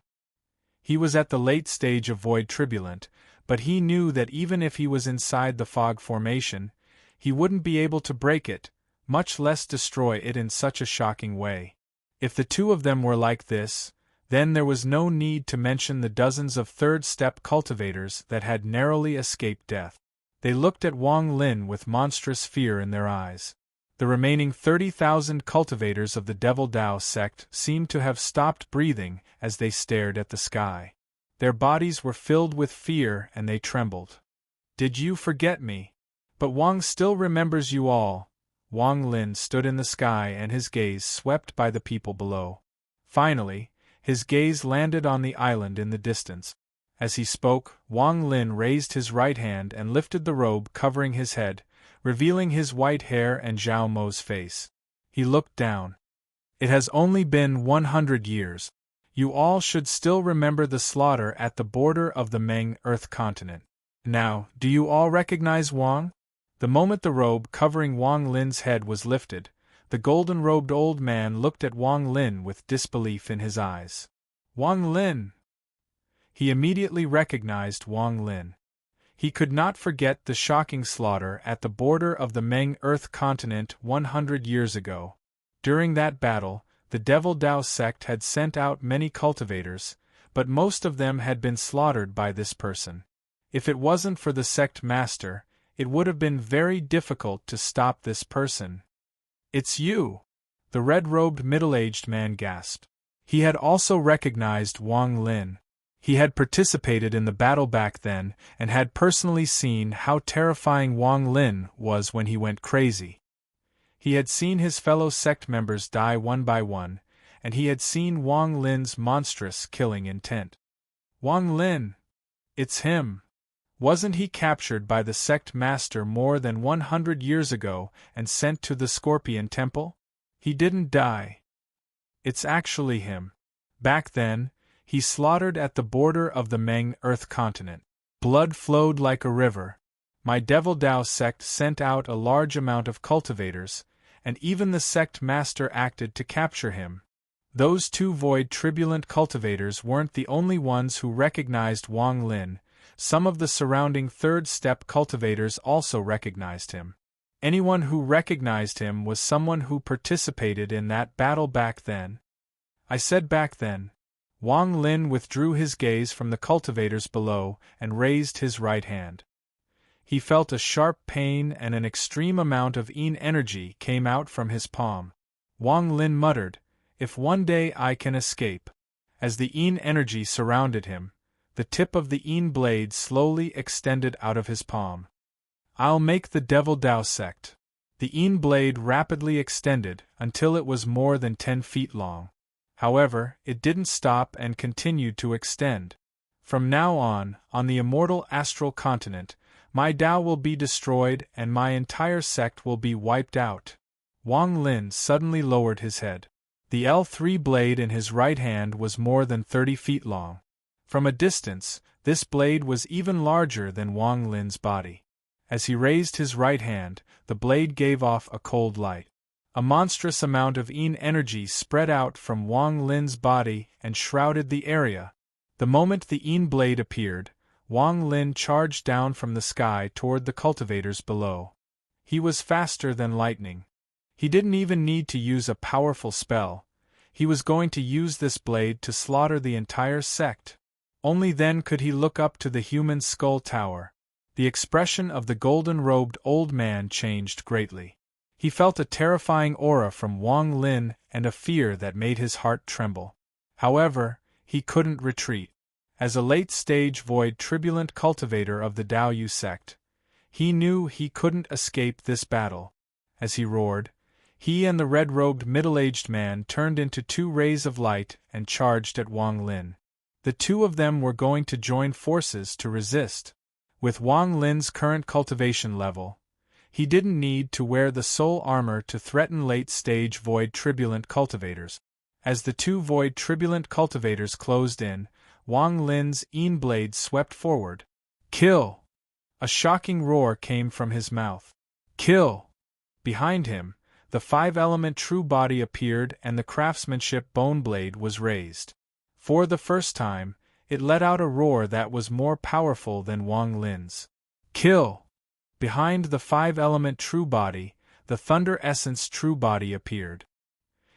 He was at the late stage of void tribulent, but he knew that even if he was inside the fog formation, he wouldn't be able to break it, much less destroy it in such a shocking way. If the two of them were like this, then there was no need to mention the dozens of third-step cultivators that had narrowly escaped death. They looked at Wang Lin with monstrous fear in their eyes. The remaining 30,000 cultivators of the Devil Dao sect seemed to have stopped breathing as they stared at the sky. Their bodies were filled with fear and they trembled. Did you forget me? But Wang still remembers you all. Wang Lin stood in the sky and his gaze swept by the people below. Finally, his gaze landed on the island in the distance. As he spoke, Wang Lin raised his right hand and lifted the robe covering his head, revealing his white hair and Zhao Mo's face. He looked down. It has only been 100 years. You all should still remember the slaughter at the border of the Meng Earth continent. Now, do you all recognize Wang? The moment the robe covering Wang Lin's head was lifted, the golden-robed old man looked at Wang Lin with disbelief in his eyes. Wang Lin! He immediately recognized Wang Lin. He could not forget the shocking slaughter at the border of the Meng Earth continent 100 years ago. During that battle, the Devil Dao sect had sent out many cultivators, but most of them had been slaughtered by this person. If it wasn't for the sect master, it would have been very difficult to stop this person. It's you! The red-robed middle-aged man gasped. He had also recognized Wang Lin. He had participated in the battle back then and had personally seen how terrifying Wang Lin was when he went crazy. He had seen his fellow sect members die one by one, and he had seen Wang Lin's monstrous killing intent. Wang Lin! It's him! Wasn't he captured by the sect master more than 100 years ago and sent to the Scorpion Temple? He didn't die. It's actually him. Back then, he slaughtered at the border of the Meng Earth continent. Blood flowed like a river. My Devil Dao sect sent out a large amount of cultivators, and even the sect master acted to capture him. Those two void tribulent cultivators weren't the only ones who recognized Wang Lin. Some of the surrounding third-step cultivators also recognized him. Anyone who recognized him was someone who participated in that battle back then. I said back then. Wang Lin withdrew his gaze from the cultivators below and raised his right hand. He felt a sharp pain and an extreme amount of yin energy came out from his palm. Wang Lin muttered, "If one day I can escape." As the yin energy surrounded him, the tip of the yin blade slowly extended out of his palm. "I'll make the Devil Dao sect." The yin blade rapidly extended until it was more than 10 feet long. However, it didn't stop and continued to extend. "From now on the immortal astral continent, my Dao will be destroyed and my entire sect will be wiped out." Wang Lin suddenly lowered his head. The L3 blade in his right hand was more than 30 feet long. From a distance, this blade was even larger than Wang Lin's body. As he raised his right hand, the blade gave off a cold light. A monstrous amount of yin energy spread out from Wang Lin's body and shrouded the area. The moment the yin blade appeared, Wang Lin charged down from the sky toward the cultivators below. He was faster than lightning. He didn't even need to use a powerful spell. He was going to use this blade to slaughter the entire sect. Only then could he look up to the human skull tower. The expression of the golden-robed old man changed greatly. He felt a terrifying aura from Wang Lin and a fear that made his heart tremble. However, he couldn't retreat. As a late-stage void tribulent cultivator of the Daoyu sect, he knew he couldn't escape this battle. As he roared, he and the red-robed middle-aged man turned into two rays of light and charged at Wang Lin. The two of them were going to join forces to resist. With Wang Lin's current cultivation level, he didn't need to wear the soul armor to threaten late-stage void tribulent cultivators. As the two void tribulent cultivators closed in, Wang Lin's yin blade swept forward. "Kill!" A shocking roar came from his mouth. "Kill!" Behind him, the five-element true body appeared and the craftsmanship bone blade was raised. For the first time, it let out a roar that was more powerful than Wang Lin's. "Kill!" Behind the five-element true body, the thunder essence true body appeared.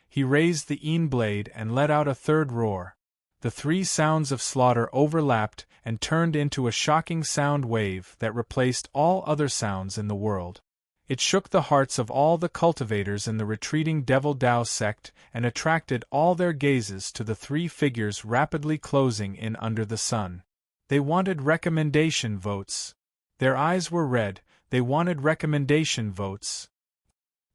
He raised the yin blade and let out a third roar. The three sounds of slaughter overlapped and turned into a shocking sound wave that replaced all other sounds in the world. It shook the hearts of all the cultivators in the retreating Devil Dao sect and attracted all their gazes to the three figures rapidly closing in under the sun. They wanted recommendation votes. Their eyes were red, they wanted recommendation votes.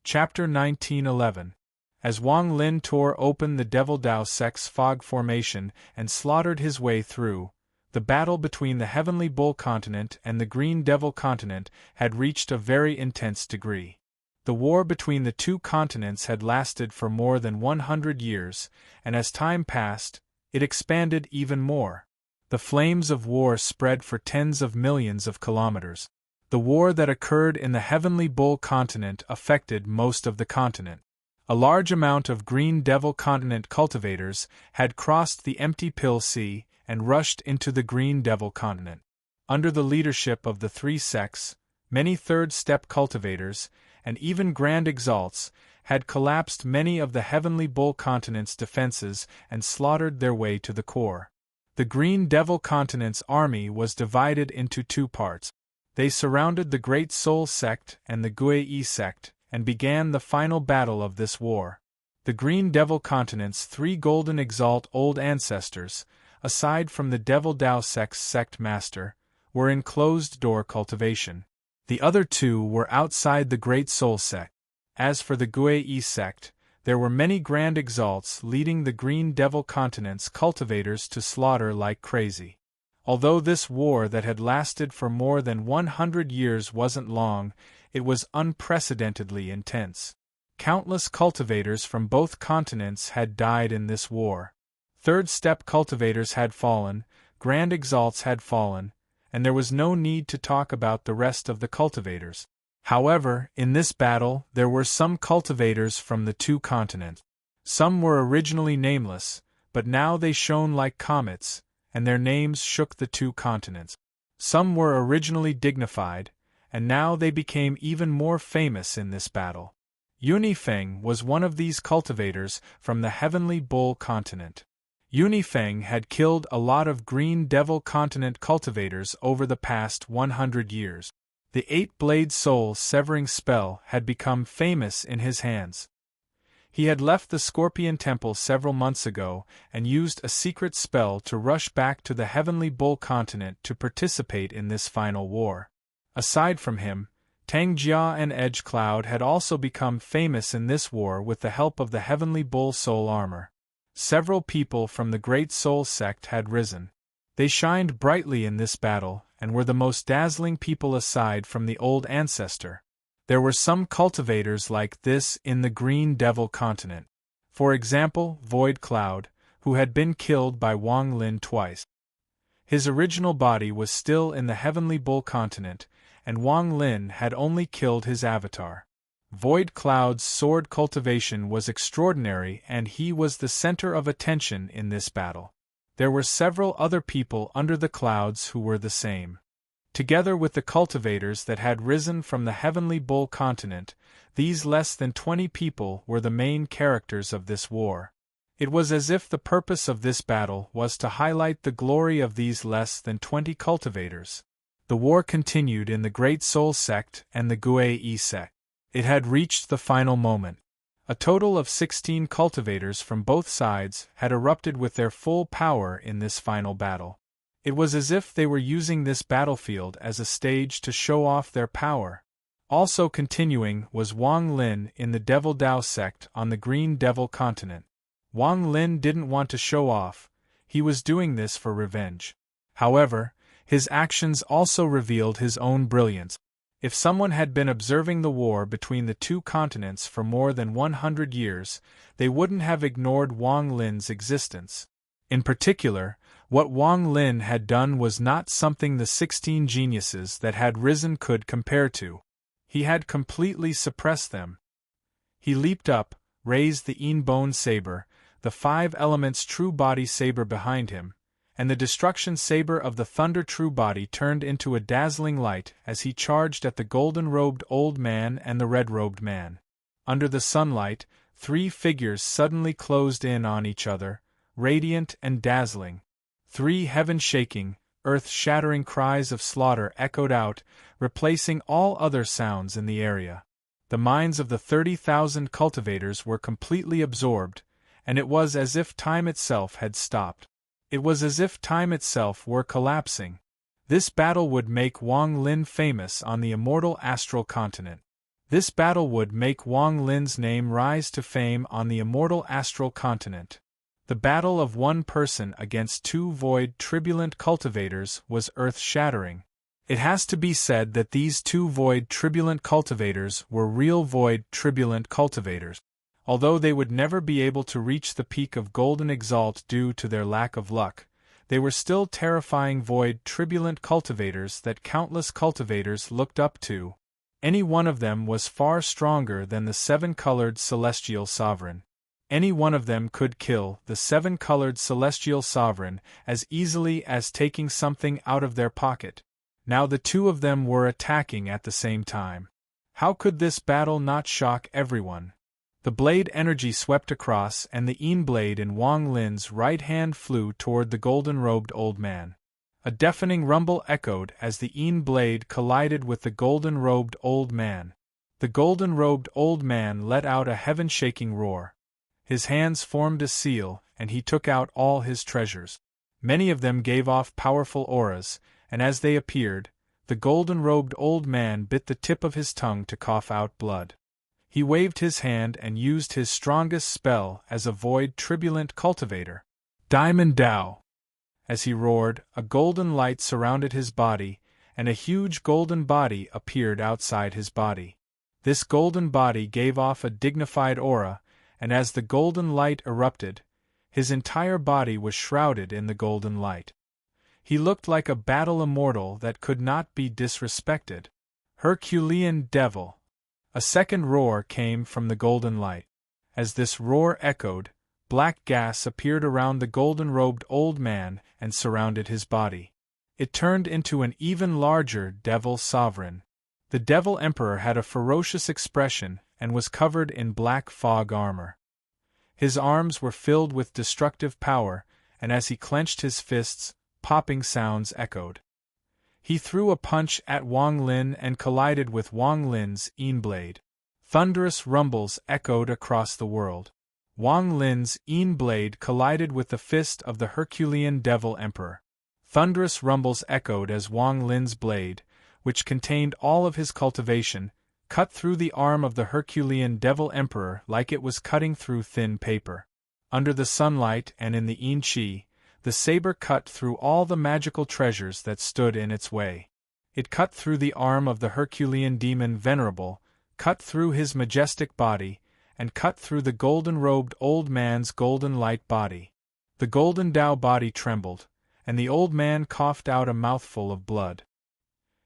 Chapter 1911. As Wang Lin tore open the Devil Dao sect's fog formation and slaughtered his way through, the battle between the Heavenly Bull continent and the Green Devil continent had reached a very intense degree. The war between the two continents had lasted for more than 100 years, and as time passed, it expanded even more. The flames of war spread for tens of millions of kilometers. The war that occurred in the Heavenly Bull continent affected most of the continent. A large amount of Green Devil continent cultivators had crossed the empty Pill Sea and rushed into the Green Devil continent. Under the leadership of the three sects, many third-step cultivators, and even Grand Exalts, had collapsed many of the Heavenly Bull continent's defenses and slaughtered their way to the core. The Green Devil continent's army was divided into two parts. They surrounded the Great Soul sect and the Guei sect, and began the final battle of this war. The Green Devil continent's three Golden Exalt old ancestors, aside from the Devil Dao sect's sect master, were in closed-door cultivation. The other two were outside the Great Soul sect. As for the Guei sect, there were many Grand Exalts leading the Green Devil continent's cultivators to slaughter like crazy. Although this war that had lasted for more than 100 years wasn't long, it was unprecedentedly intense. Countless cultivators from both continents had died in this war. Third-step cultivators had fallen, grand exalts had fallen, and there was no need to talk about the rest of the cultivators. However, in this battle there were some cultivators from the two continents. Some were originally nameless, but now they shone like comets, and their names shook the two continents. Some were originally dignified, and now they became even more famous in this battle. Unifeng was one of these cultivators from the Heavenly Bull continent. Unifeng had killed a lot of Green Devil continent cultivators over the past 100 years. The eight-blade soul-severing spell had become famous in his hands. He had left the Scorpion Temple several months ago and used a secret spell to rush back to the Heavenly Bull continent to participate in this final war. Aside from him, Tang Jia and Edge Cloud had also become famous in this war with the help of the Heavenly Bull soul armor. Several people from the Great Soul sect had risen. They shined brightly in this battle and were the most dazzling people aside from the old ancestor. There were some cultivators like this in the Green Devil continent. For example, Void Cloud, who had been killed by Wang Lin twice. His original body was still in the Heavenly Bull continent, and Wang Lin had only killed his avatar. Void Cloud's sword cultivation was extraordinary and he was the center of attention in this battle. There were several other people under the clouds who were the same. Together with the cultivators that had risen from the Heavenly Bull continent, these less than 20 people were the main characters of this war. It was as if the purpose of this battle was to highlight the glory of these less than 20 cultivators. The war continued in the Great Soul sect and the Gue sect. It had reached the final moment. A total of 16 cultivators from both sides had erupted with their full power in this final battle. It was as if they were using this battlefield as a stage to show off their power. Also continuing was Wang Lin in the Devil Dao sect on the Green Devil continent. Wang Lin didn't want to show off, he was doing this for revenge. However, his actions also revealed his own brilliance. If someone had been observing the war between the two continents for more than 100 years, they wouldn't have ignored Wang Lin's existence. In particular, what Wang Lin had done was not something the 16 geniuses that had risen could compare to. He had completely suppressed them. He leaped up, raised the Yin Bone Saber, the 5 Elements True Body Saber behind him, and the Destruction Saber of the Thunder True Body turned into a dazzling light as he charged at the golden-robed old man and the red-robed man. Under the sunlight, 3 figures suddenly closed in on each other, radiant and dazzling. 3 heaven-shaking, earth-shattering cries of slaughter echoed out, replacing all other sounds in the area. The minds of the 30,000 cultivators were completely absorbed, and it was as if time itself had stopped. It was as if time itself were collapsing. This battle would make Wang Lin famous on the immortal astral continent. This battle would make Wang Lin's name rise to fame on the immortal astral continent. The battle of one person against 2 void tribulent cultivators was earth-shattering. It has to be said that these 2 void tribulent cultivators were real void tribulent cultivators. Although they would never be able to reach the peak of Golden Exalt due to their lack of luck, they were still terrifying void tribulent cultivators that countless cultivators looked up to. Any one of them was far stronger than the 7-colored celestial sovereign. Any one of them could kill the 7-colored celestial sovereign as easily as taking something out of their pocket. Now the 2 of them were attacking at the same time. How could this battle not shock everyone? The blade energy swept across and the Yin blade in Wang Lin's right hand flew toward the golden-robed old man. A deafening rumble echoed as the Yin blade collided with the golden-robed old man. The golden-robed old man let out a heaven-shaking roar. His hands formed a seal, and he took out all his treasures. Many of them gave off powerful auras, and as they appeared, the golden-robed old man bit the tip of his tongue to cough out blood. He waved his hand and used his strongest spell as a void tribulent cultivator. Diamond Dao! As he roared, a golden light surrounded his body, and a huge golden body appeared outside his body. This golden body gave off a dignified aura, and as the golden light erupted, His entire body was shrouded in the golden light. He looked like a battle immortal that could not be disrespected. Herculean devil! A second roar came from the golden light. As this roar echoed, black gas appeared around the golden-robed old man and surrounded his body. It turned into an even larger devil sovereign. The devil emperor had a ferocious expression and was covered in black fog armor. His arms were filled with destructive power, and as he clenched his fists, popping sounds echoed. He threw a punch at Wang Lin and collided with Wang Lin's blade. Thunderous rumbles echoed across the world. Wang Lin's blade collided with the fist of the Herculean Devil Emperor. Thunderous rumbles echoed as Wang Lin's blade, which contained all of his cultivation, cut through the arm of the Herculean Devil Emperor like it was cutting through thin paper. Under the sunlight and in the yin qi, the saber cut through all the magical treasures that stood in its way. It cut through the arm of the Herculean demon Venerable, cut through his majestic body, and cut through the golden-robed old man's golden light body. The golden Tao body trembled, and the old man coughed out a mouthful of blood.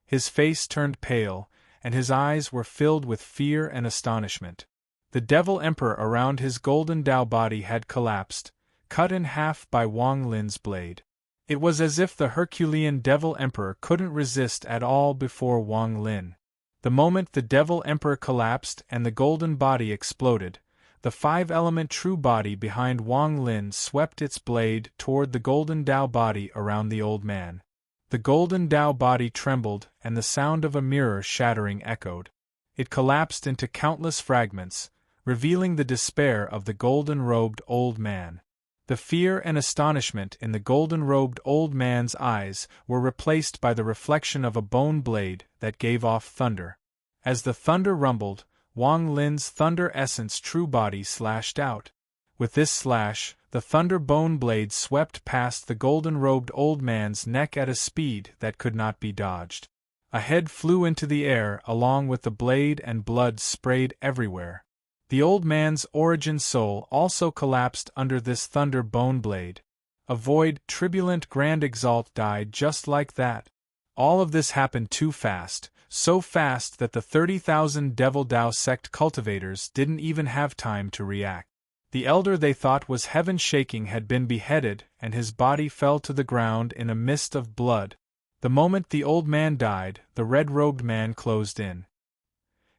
His face turned pale, and his eyes were filled with fear and astonishment. The Devil Emperor around his golden Tao body had collapsed, cut in half by Wang Lin's blade. It was as if the Herculean Devil Emperor couldn't resist at all before Wang Lin. The moment the Devil Emperor collapsed and the golden body exploded, the five-element true body behind Wang Lin swept its blade toward the golden Tao body around the old man. The golden Tao body trembled and the sound of a mirror shattering echoed. It collapsed into countless fragments, revealing the despair of the golden-robed old man. The fear and astonishment in the golden-robed old man's eyes were replaced by the reflection of a bone blade that gave off thunder. As the thunder rumbled, Wang Lin's thunder essence true body slashed out. With this slash, the thunder bone blade swept past the golden-robed old man's neck at a speed that could not be dodged. A head flew into the air along with the blade and blood sprayed everywhere. The old man's origin soul also collapsed under this thunder bone blade. A void, turbulent Grand Exalt died just like that. All of this happened too fast, so fast that the 30,000 Devil Dao sect cultivators didn't even have time to react. The elder they thought was heaven-shaking had been beheaded and his body fell to the ground in a mist of blood. The moment the old man died, the red-robed man closed in.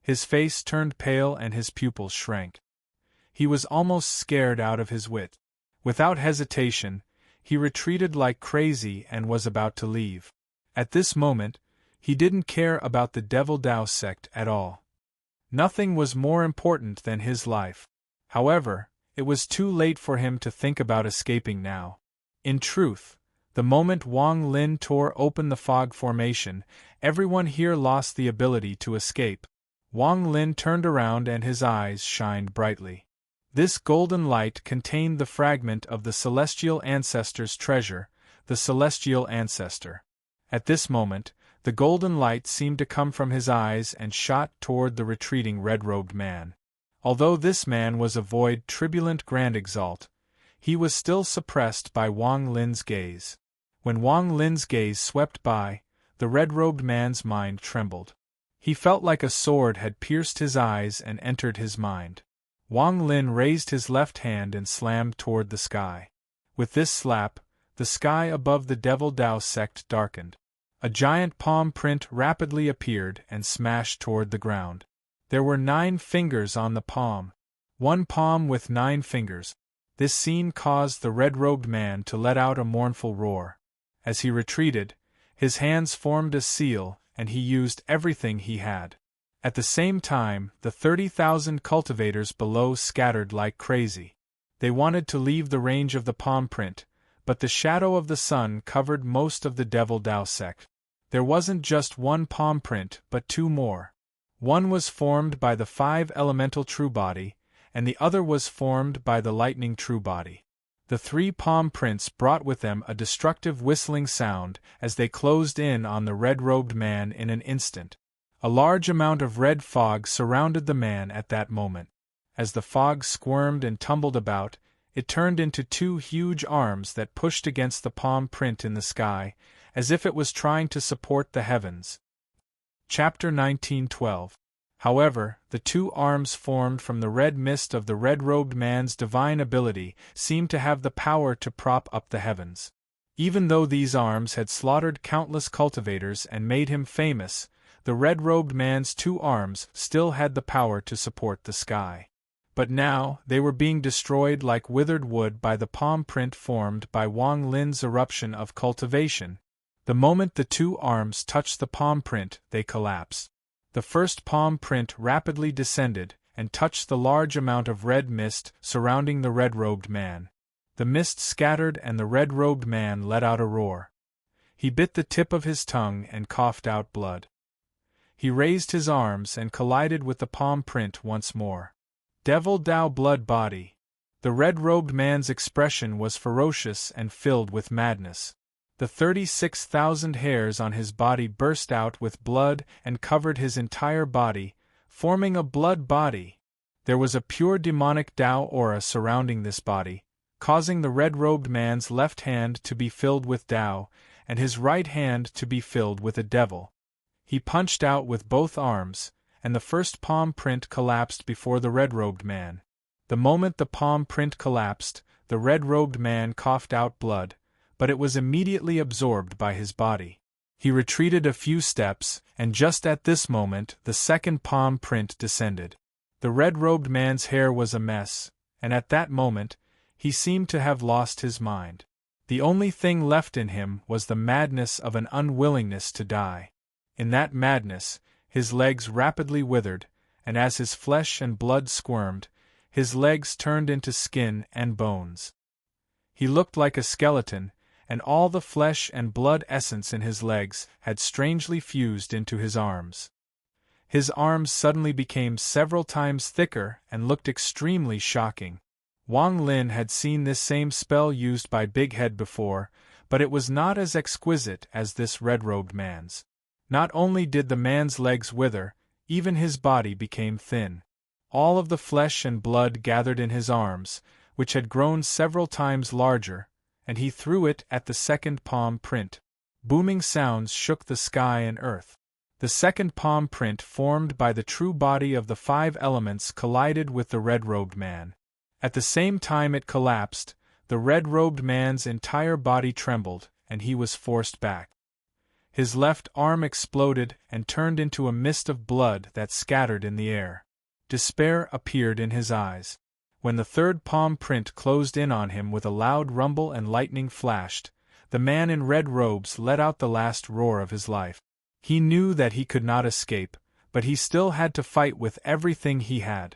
His face turned pale and his pupils shrank. He was almost scared out of his wit. Without hesitation, he retreated like crazy and was about to leave. At this moment, he didn't care about the Devil Dao sect at all. Nothing was more important than his life. However, it was too late for him to think about escaping now. In truth, the moment Wang Lin tore open the fog formation, everyone here lost the ability to escape. Wang Lin turned around and his eyes shined brightly. This golden light contained the fragment of the Celestial Ancestor's treasure, the Celestial Ancestor. At this moment, the golden light seemed to come from his eyes and shot toward the retreating red-robed man. Although this man was a void, turbulent Grand Exalt, he was still suppressed by Wang Lin's gaze. When Wang Lin's gaze swept by, the red-robed man's mind trembled. He felt like a sword had pierced his eyes and entered his mind. Wang Lin raised his left hand and slammed toward the sky. With this slap, the sky above the Devil Dao sect darkened. A giant palm print rapidly appeared and smashed toward the ground. There were 9 fingers on the palm. One palm with 9 fingers. This scene caused the red-robed man to let out a mournful roar. As he retreated, his hands formed a seal, and he used everything he had. At the same time, the 30,000 cultivators below scattered like crazy. They wanted to leave the range of the palm print, but the shadow of the sun covered most of the Devil Dao sect. There wasn't just one palm print, but 2 more. One was formed by the 5 elemental true body, and the other was formed by the lightning true body. The 3 palm prints brought with them a destructive whistling sound as they closed in on the red-robed man in an instant. A large amount of red fog surrounded the man at that moment. As the fog squirmed and tumbled about, it turned into two huge arms that pushed against the palm print in the sky, as if it was trying to support the heavens. Chapter 19:12. However, the two arms formed from the red mist of the red-robed man's divine ability seemed to have the power to prop up the heavens. Even though these arms had slaughtered countless cultivators and made him famous, the red-robed man's two arms still had the power to support the sky. But now, they were being destroyed like withered wood by the palm print formed by Wang Lin's eruption of cultivation. The moment the two arms touched the palm print, they collapsed. The first palm print rapidly descended and touched the large amount of red mist surrounding the red-robed man. The mist scattered and the red-robed man let out a roar. He bit the tip of his tongue and coughed out blood. He raised his arms and collided with the palm print once more. Devil Dao blood body. The red-robed man's expression was ferocious and filled with madness. The 36,000 hairs on his body burst out with blood and covered his entire body, forming a blood body. There was a pure demonic Dao aura surrounding this body, causing the red-robed man's left hand to be filled with Dao, and his right hand to be filled with a devil. He punched out with both arms, and the first palm print collapsed before the red-robed man. The moment the palm print collapsed, the red-robed man coughed out blood, but it was immediately absorbed by his body. He retreated a few steps, and just at this moment the second palm print descended. The red-robed man's hair was a mess, and at that moment, he seemed to have lost his mind. The only thing left in him was the madness of an unwillingness to die. In that madness, his legs rapidly withered, and as his flesh and blood squirmed, his legs turned into skin and bones. He looked like a skeleton, and all the flesh and blood essence in his legs had strangely fused into his arms. His arms suddenly became several times thicker and looked extremely shocking. Wang Lin had seen this same spell used by Big Head before, but it was not as exquisite as this red-robed man's. Not only did the man's legs wither, even his body became thin. All of the flesh and blood gathered in his arms, which had grown several times larger, and he threw it at the second palm print. Booming sounds shook the sky and earth. The second palm print formed by the true body of the five elements collided with the red-robed man. At the same time it collapsed, the red-robed man's entire body trembled, and he was forced back. His left arm exploded and turned into a mist of blood that scattered in the air. Despair appeared in his eyes. When the third palm print closed in on him with a loud rumble and lightning flashed, the man in red robes let out the last roar of his life. He knew that he could not escape, but he still had to fight with everything he had.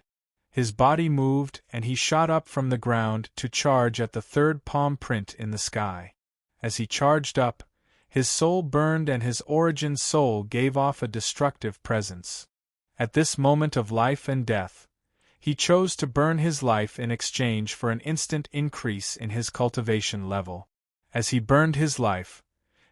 His body moved and he shot up from the ground to charge at the third palm print in the sky. As he charged up, his soul burned and his origin soul gave off a destructive presence. At this moment of life and death, he chose to burn his life in exchange for an instant increase in his cultivation level. As he burned his life,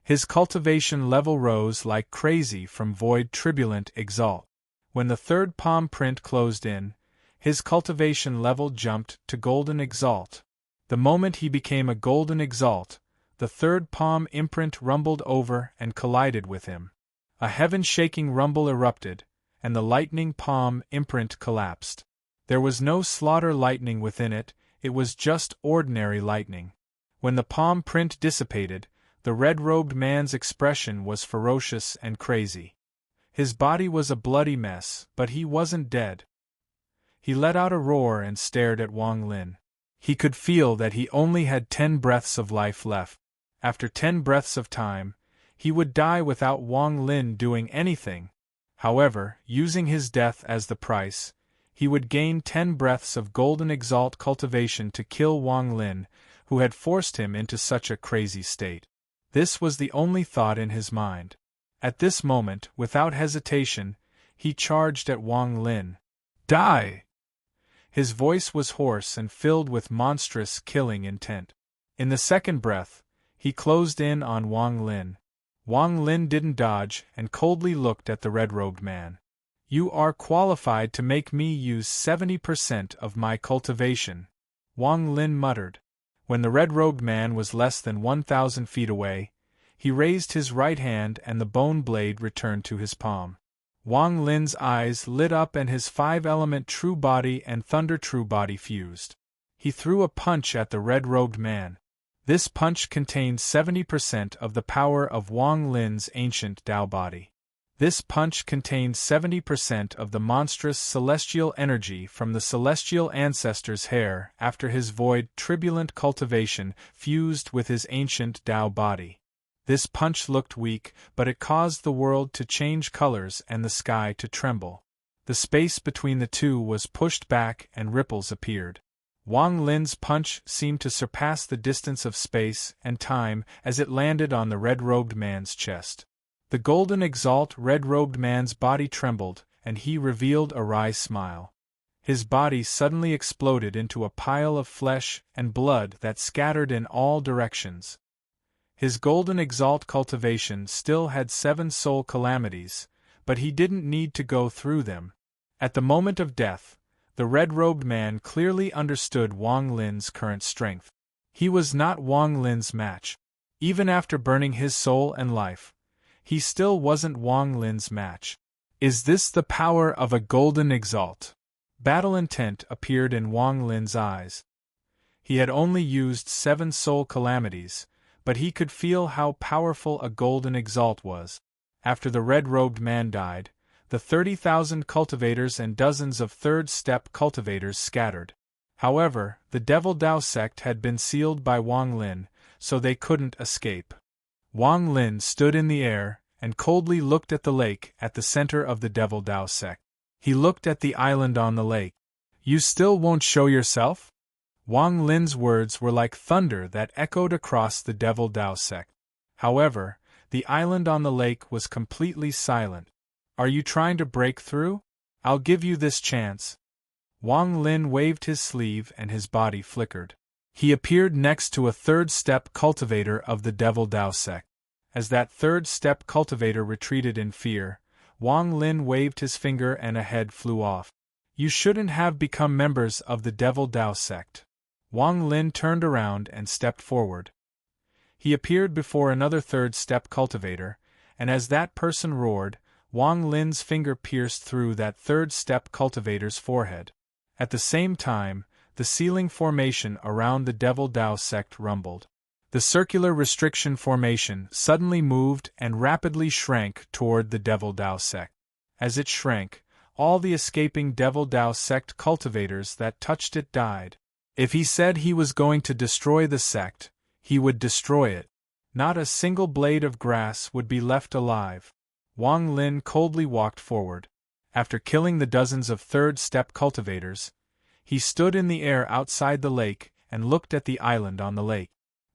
his cultivation level rose like crazy from void turbulent exalt. When the third palm print closed in, his cultivation level jumped to golden exalt. The moment he became a golden exalt, the third palm imprint rumbled over and collided with him. A heaven-shaking rumble erupted, and the lightning palm imprint collapsed. There was no slaughter lightning within it, it was just ordinary lightning. When the palm print dissipated, the red-robed man's expression was ferocious and crazy. His body was a bloody mess, but he wasn't dead. He let out a roar and stared at Wang Lin. He could feel that he only had 10 breaths of life left. After 10 breaths of time, he would die without Wang Lin doing anything. However, using his death as the price, he would gain 10 breaths of golden exalt cultivation to kill Wang Lin, who had forced him into such a crazy state. This was the only thought in his mind. At this moment, without hesitation, he charged at Wang Lin. Die! His voice was hoarse and filled with monstrous killing intent. In the second breath, he closed in on Wang Lin. Wang Lin didn't dodge and coldly looked at the red-robed man. You are qualified to make me use 70% of my cultivation. Wang Lin muttered. When the red-robed man was less than 1,000 feet away, he raised his right hand and the bone blade returned to his palm. Wang Lin's eyes lit up and his five-element true body and thunder true body fused. He threw a punch at the red-robed man. This punch contained 70% of the power of Wang Lin's ancient Tao body. This punch contained 70% of the monstrous celestial energy from the celestial ancestor's hair after his void turbulent cultivation fused with his ancient Tao body. This punch looked weak, but it caused the world to change colors and the sky to tremble. The space between the two was pushed back and ripples appeared. Wang Lin's punch seemed to surpass the distance of space and time as it landed on the red-robed man's chest. The golden exalt red-robed man's body trembled, and he revealed a wry smile. His body suddenly exploded into a pile of flesh and blood that scattered in all directions. His golden exalt cultivation still had 7 soul calamities, but he didn't need to go through them. At the moment of death, the red-robed man clearly understood Wang Lin's current strength. He was not Wang Lin's match. Even after burning his soul and life, he still wasn't Wang Lin's match. Is this the power of a golden exalt? Battle intent appeared in Wang Lin's eyes. He had only used 7 soul calamities, but he could feel how powerful a golden exalt was. After the red-robed man died, the 30,000 cultivators and dozens of third-step cultivators scattered. However, the Devil Dao sect had been sealed by Wang Lin, so they couldn't escape. Wang Lin stood in the air and coldly looked at the lake at the center of the Devil Dao sect. He looked at the island on the lake. "You still won't show yourself?" Wang Lin's words were like thunder that echoed across the Devil Dao sect. However, the island on the lake was completely silent. "Are you trying to break through? I'll give you this chance." Wang Lin waved his sleeve and his body flickered. He appeared next to a third-step cultivator of the Devil Dao sect. As that third-step cultivator retreated in fear, Wang Lin waved his finger and a head flew off. "You shouldn't have become members of the Devil Dao sect." Wang Lin turned around and stepped forward. He appeared before another third-step cultivator, and as that person roared, Wang Lin's finger pierced through that third-step cultivator's forehead. At the same time, the ceiling formation around the Devil Dao sect rumbled. The circular restriction formation suddenly moved and rapidly shrank toward the Devil Dao sect. As it shrank, all the escaping Devil Dao sect cultivators that touched it died. If he said he was going to destroy the sect, he would destroy it. Not a single blade of grass would be left alive. Wang Lin coldly walked forward. After killing the dozens of third-step cultivators, he stood in the air outside the lake and looked at the island on the lake.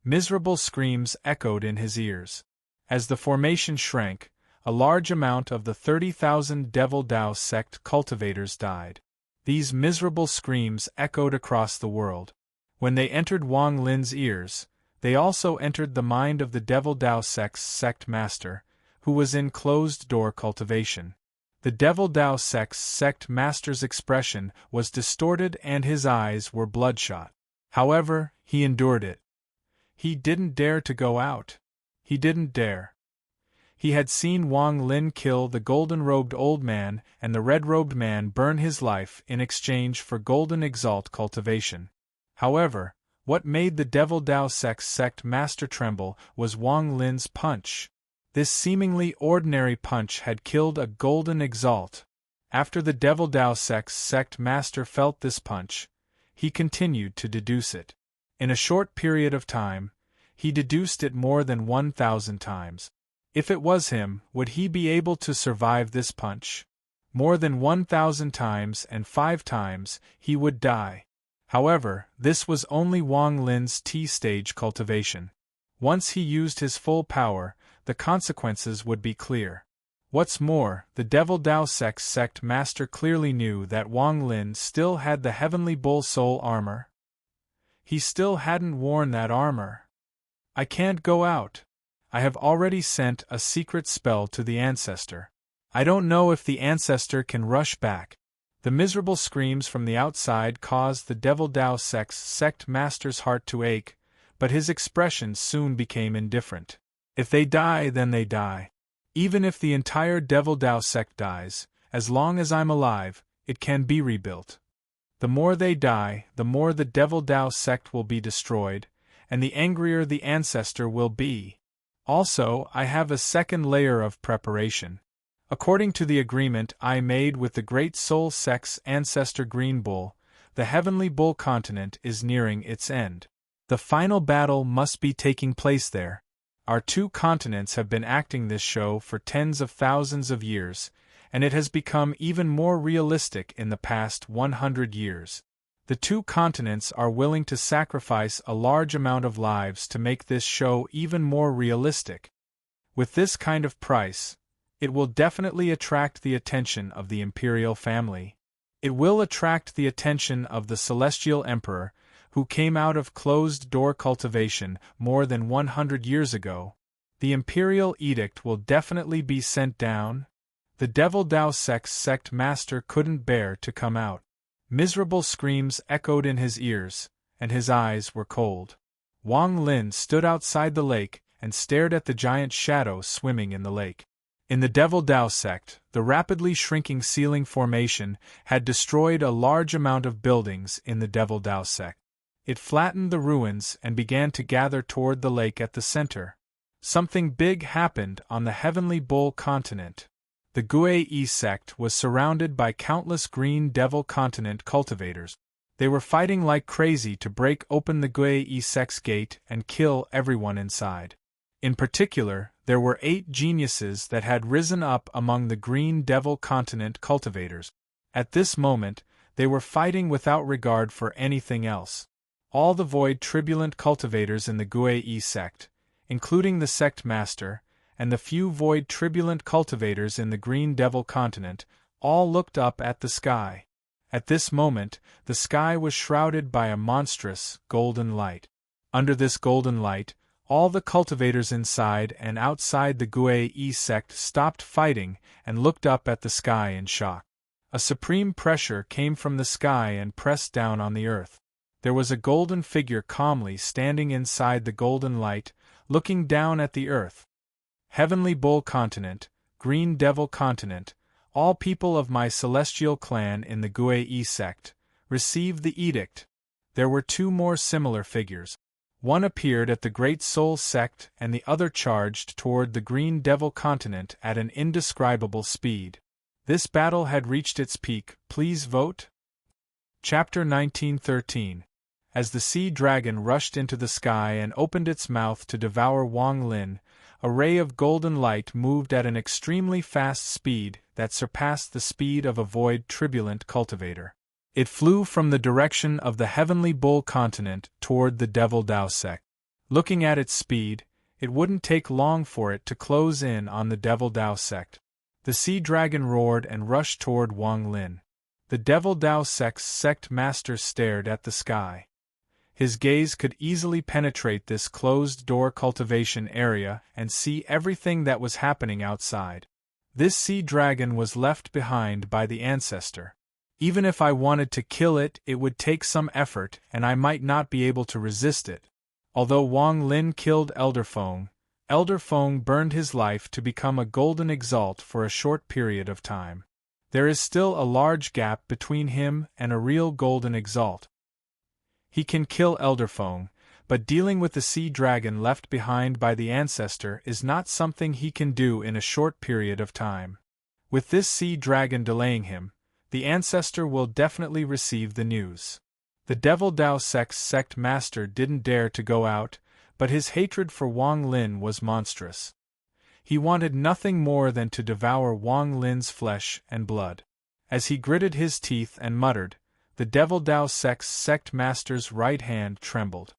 Miserable screams echoed in his ears. As the formation shrank, a large amount of the 30,000 Devil Dao sect cultivators died. These miserable screams echoed across the world. When they entered Wang Lin's ears, they also entered the mind of the Devil Dao sect's sect master, who was in closed-door cultivation. The Devil Dao sect's sect master's expression was distorted and his eyes were bloodshot. However, he endured it. He didn't dare to go out. He didn't dare. He had seen Wang Lin kill the golden-robed old man and the red-robed man burn his life in exchange for golden exalt cultivation. However, what made the Devil Dao sect's sect master tremble was Wang Lin's punch. This seemingly ordinary punch had killed a golden exalt. After the Devil Dao sect's sect master felt this punch, he continued to deduce it. In a short period of time, he deduced it more than 1,000 times. If it was him, would he be able to survive this punch? More than 1,000 times and 5 times, he would die. However, this was only Wang Lin's T-stage cultivation. Once he used his full power, the consequences would be clear. What's more, the Devil Dao sect's sect master clearly knew that Wang Lin still had the Heavenly Bull Soul armor. He still hadn't worn that armor. "I can't go out. I have already sent a secret spell to the ancestor. I don't know if the ancestor can rush back." The miserable screams from the outside caused the Devil Dao sect master's heart to ache, but his expression soon became indifferent. If they die, then they die. Even if the entire Devil Dao sect dies, as long as I'm alive, it can be rebuilt. The more they die, the more the Devil Dao sect will be destroyed, and the angrier the ancestor will be. Also, I have a second layer of preparation. According to the agreement I made with the Great Soul Sect's ancestor Green Bull, the Heavenly Bull continent is nearing its end. The final battle must be taking place there. Our two continents have been acting this show for tens of thousands of years, and it has become even more realistic in the past 100 years. The two continents are willing to sacrifice a large amount of lives to make this show even more realistic. With this kind of price, it will definitely attract the attention of the imperial family. It will attract the attention of the Celestial Emperor, who came out of closed-door cultivation more than 100 years ago. The imperial edict will definitely be sent down. The Devil Dao sect master couldn't bear to come out. Miserable screams echoed in his ears, and his eyes were cold. Wang Lin stood outside the lake and stared at the giant shadow swimming in the lake. In the Devil Dao sect, the rapidly shrinking ceiling formation had destroyed a large amount of buildings in the Devil Dao sect. It flattened the ruins and began to gather toward the lake at the center. Something big happened on the Heavenly Bull continent. The Guei sect was surrounded by countless Green Devil continent cultivators. They were fighting like crazy to break open the Guei sect's gate and kill everyone inside. In particular, there were 8 geniuses that had risen up among the Green Devil continent cultivators. At this moment, they were fighting without regard for anything else. All the void tribulent cultivators in the Guei sect, including the sect master, and the few void tribulent cultivators in the Green Devil continent, all looked up at the sky. At this moment, the sky was shrouded by a monstrous, golden light. Under this golden light, all the cultivators inside and outside the Guei sect stopped fighting and looked up at the sky in shock. A supreme pressure came from the sky and pressed down on the earth. There was a golden figure calmly standing inside the golden light, looking down at the earth. Heavenly Bull continent, Green Devil continent, all people of my celestial clan in the Guei sect, received the edict. There were 2 more similar figures. One appeared at the Great Soul sect and the other charged toward the Green Devil continent at an indescribable speed. This battle had reached its peak. Please vote. Chapter 1913. As the sea dragon rushed into the sky and opened its mouth to devour Wang Lin, a ray of golden light moved at an extremely fast speed that surpassed the speed of a void tribulent cultivator. It flew from the direction of the Heavenly Bull continent toward the Devil Dao sect. Looking at its speed, it wouldn't take long for it to close in on the Devil Dao sect. The sea dragon roared and rushed toward Wang Lin. The Devil Dao sect's sect master stared at the sky. His gaze could easily penetrate this closed-door cultivation area and see everything that was happening outside. This sea dragon was left behind by the ancestor. Even if I wanted to kill it, it would take some effort and I might not be able to resist it. Although Wang Lin killed Elder Feng burned his life to become a golden exalt for a short period of time. There is still a large gap between him and a real golden exalt. He can kill Elder Feng, but dealing with the sea dragon left behind by the ancestor is not something he can do in a short period of time. With this sea dragon delaying him, the ancestor will definitely receive the news. The Devil Dao sect's sect master didn't dare to go out, but his hatred for Wang Lin was monstrous. He wanted nothing more than to devour Wang Lin's flesh and blood. As he gritted his teeth and muttered, the Devil Dao sect's sect master's right hand trembled.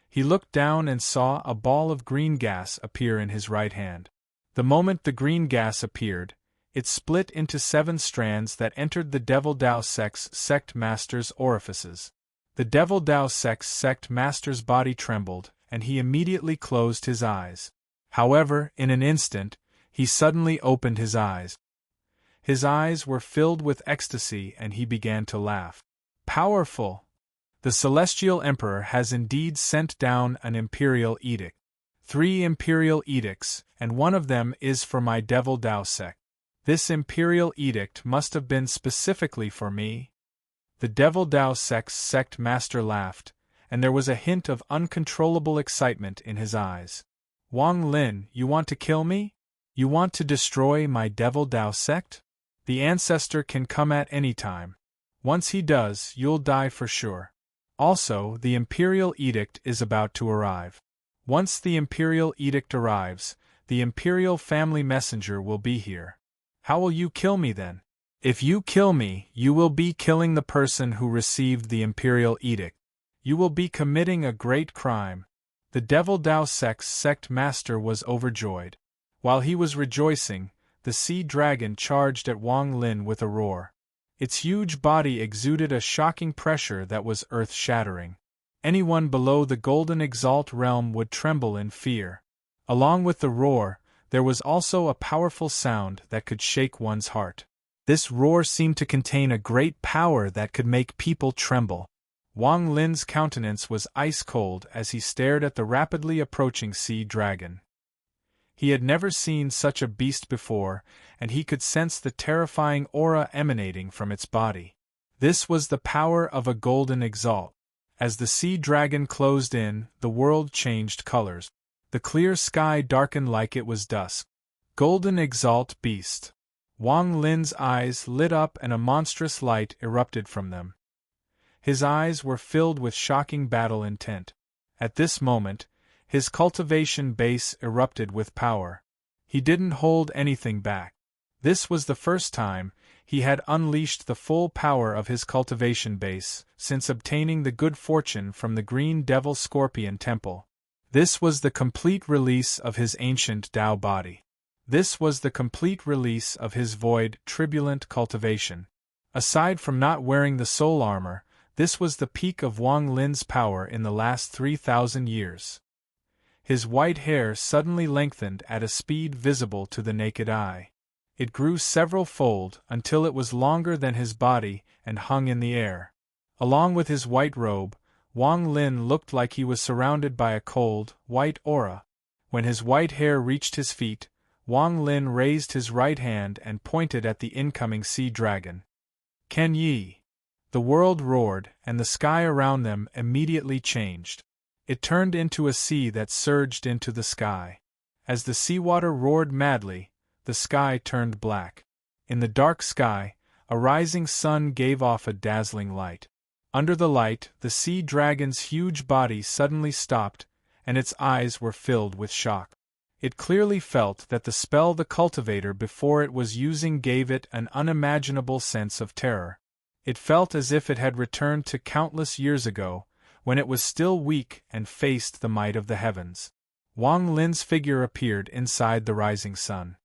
He looked down and saw a ball of green gas appear in his right hand. The moment the green gas appeared, it split into 7 strands that entered the Devil Dao sect's sect master's orifices. The Devil Dao sect's sect master's body trembled, and he immediately closed his eyes. However, in an instant, he suddenly opened his eyes. His eyes were filled with ecstasy and he began to laugh. Powerful! The Celestial Emperor has indeed sent down an imperial edict. 3 imperial edicts, and one of them is for my Devil Dao sect. This imperial edict must have been specifically for me. The Devil Dao sect's sect master laughed, and there was a hint of uncontrollable excitement in his eyes. Wang Lin, you want to kill me? You want to destroy my Devil Dao sect? The ancestor can come at any time. Once he does, you'll die for sure. Also, the imperial edict is about to arrive. Once the imperial edict arrives, the imperial family messenger will be here. How will you kill me then? If you kill me, you will be killing the person who received the imperial edict. You will be committing a great crime. The Devil Dao sect's sect master was overjoyed. While he was rejoicing, the sea dragon charged at Wang Lin with a roar. Its huge body exuded a shocking pressure that was earth-shattering. Anyone below the Golden Exalt realm would tremble in fear. Along with the roar, there was also a powerful sound that could shake one's heart. This roar seemed to contain a great power that could make people tremble. Wang Lin's countenance was ice-cold as he stared at the rapidly approaching sea dragon. He had never seen such a beast before, and he could sense the terrifying aura emanating from its body. This was the power of a Golden Exalt. As the sea dragon closed in, the world changed colors. The clear sky darkened like it was dusk. Golden Exalt Beast. Wang Lin's eyes lit up and a monstrous light erupted from them. His eyes were filled with shocking battle intent. At this moment, his cultivation base erupted with power. He didn't hold anything back. This was the first time he had unleashed the full power of his cultivation base since obtaining the good fortune from the Green Devil Scorpion Temple. This was the complete release of his ancient Tao body. This was the complete release of his void, turbulent cultivation. Aside from not wearing the soul armor, this was the peak of Wang Lin's power in the last 3,000 years. His white hair suddenly lengthened at a speed visible to the naked eye. It grew several-fold until it was longer than his body and hung in the air. Along with his white robe, Wang Lin looked like he was surrounded by a cold, white aura. When his white hair reached his feet, Wang Lin raised his right hand and pointed at the incoming sea dragon. Ken Yi! The world roared, and the sky around them immediately changed. It turned into a sea that surged into the sky. As the seawater roared madly, the sky turned black. In the dark sky, a rising sun gave off a dazzling light. Under the light, the sea dragon's huge body suddenly stopped, and its eyes were filled with shock. It clearly felt that the spell the cultivator before it was using gave it an unimaginable sense of terror. It felt as if it had returned to countless years ago, when it was still weak and faced the might of the heavens. Wang Lin's figure appeared inside the rising sun.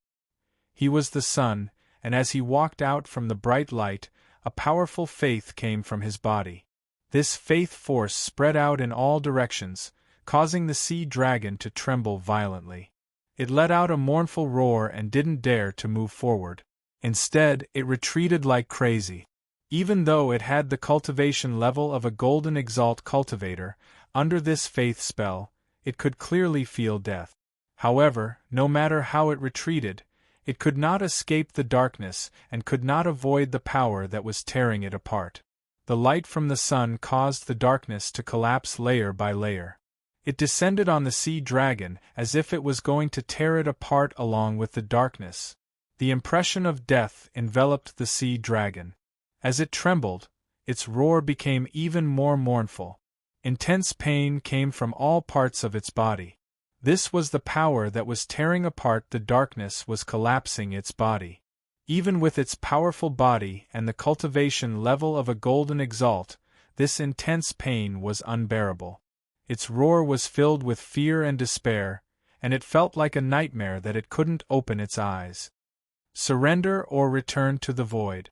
He was the sun, and as he walked out from the bright light, a powerful faith came from his body. This faith force spread out in all directions, causing the sea dragon to tremble violently. It let out a mournful roar and didn't dare to move forward. Instead, it retreated like crazy. Even though it had the cultivation level of a Golden Exalt cultivator, under this faith spell, it could clearly feel death. However, no matter how it retreated, it could not escape the darkness and could not avoid the power that was tearing it apart. The light from the sun caused the darkness to collapse layer by layer. It descended on the sea dragon as if it was going to tear it apart along with the darkness. The impression of death enveloped the sea dragon. As it trembled, its roar became even more mournful. Intense pain came from all parts of its body. This was the power that was tearing apart the darkness was collapsing its body. Even with its powerful body and the cultivation level of a Golden Exalt, this intense pain was unbearable. Its roar was filled with fear and despair, and it felt like a nightmare that it couldn't open its eyes. Surrender or return to the void.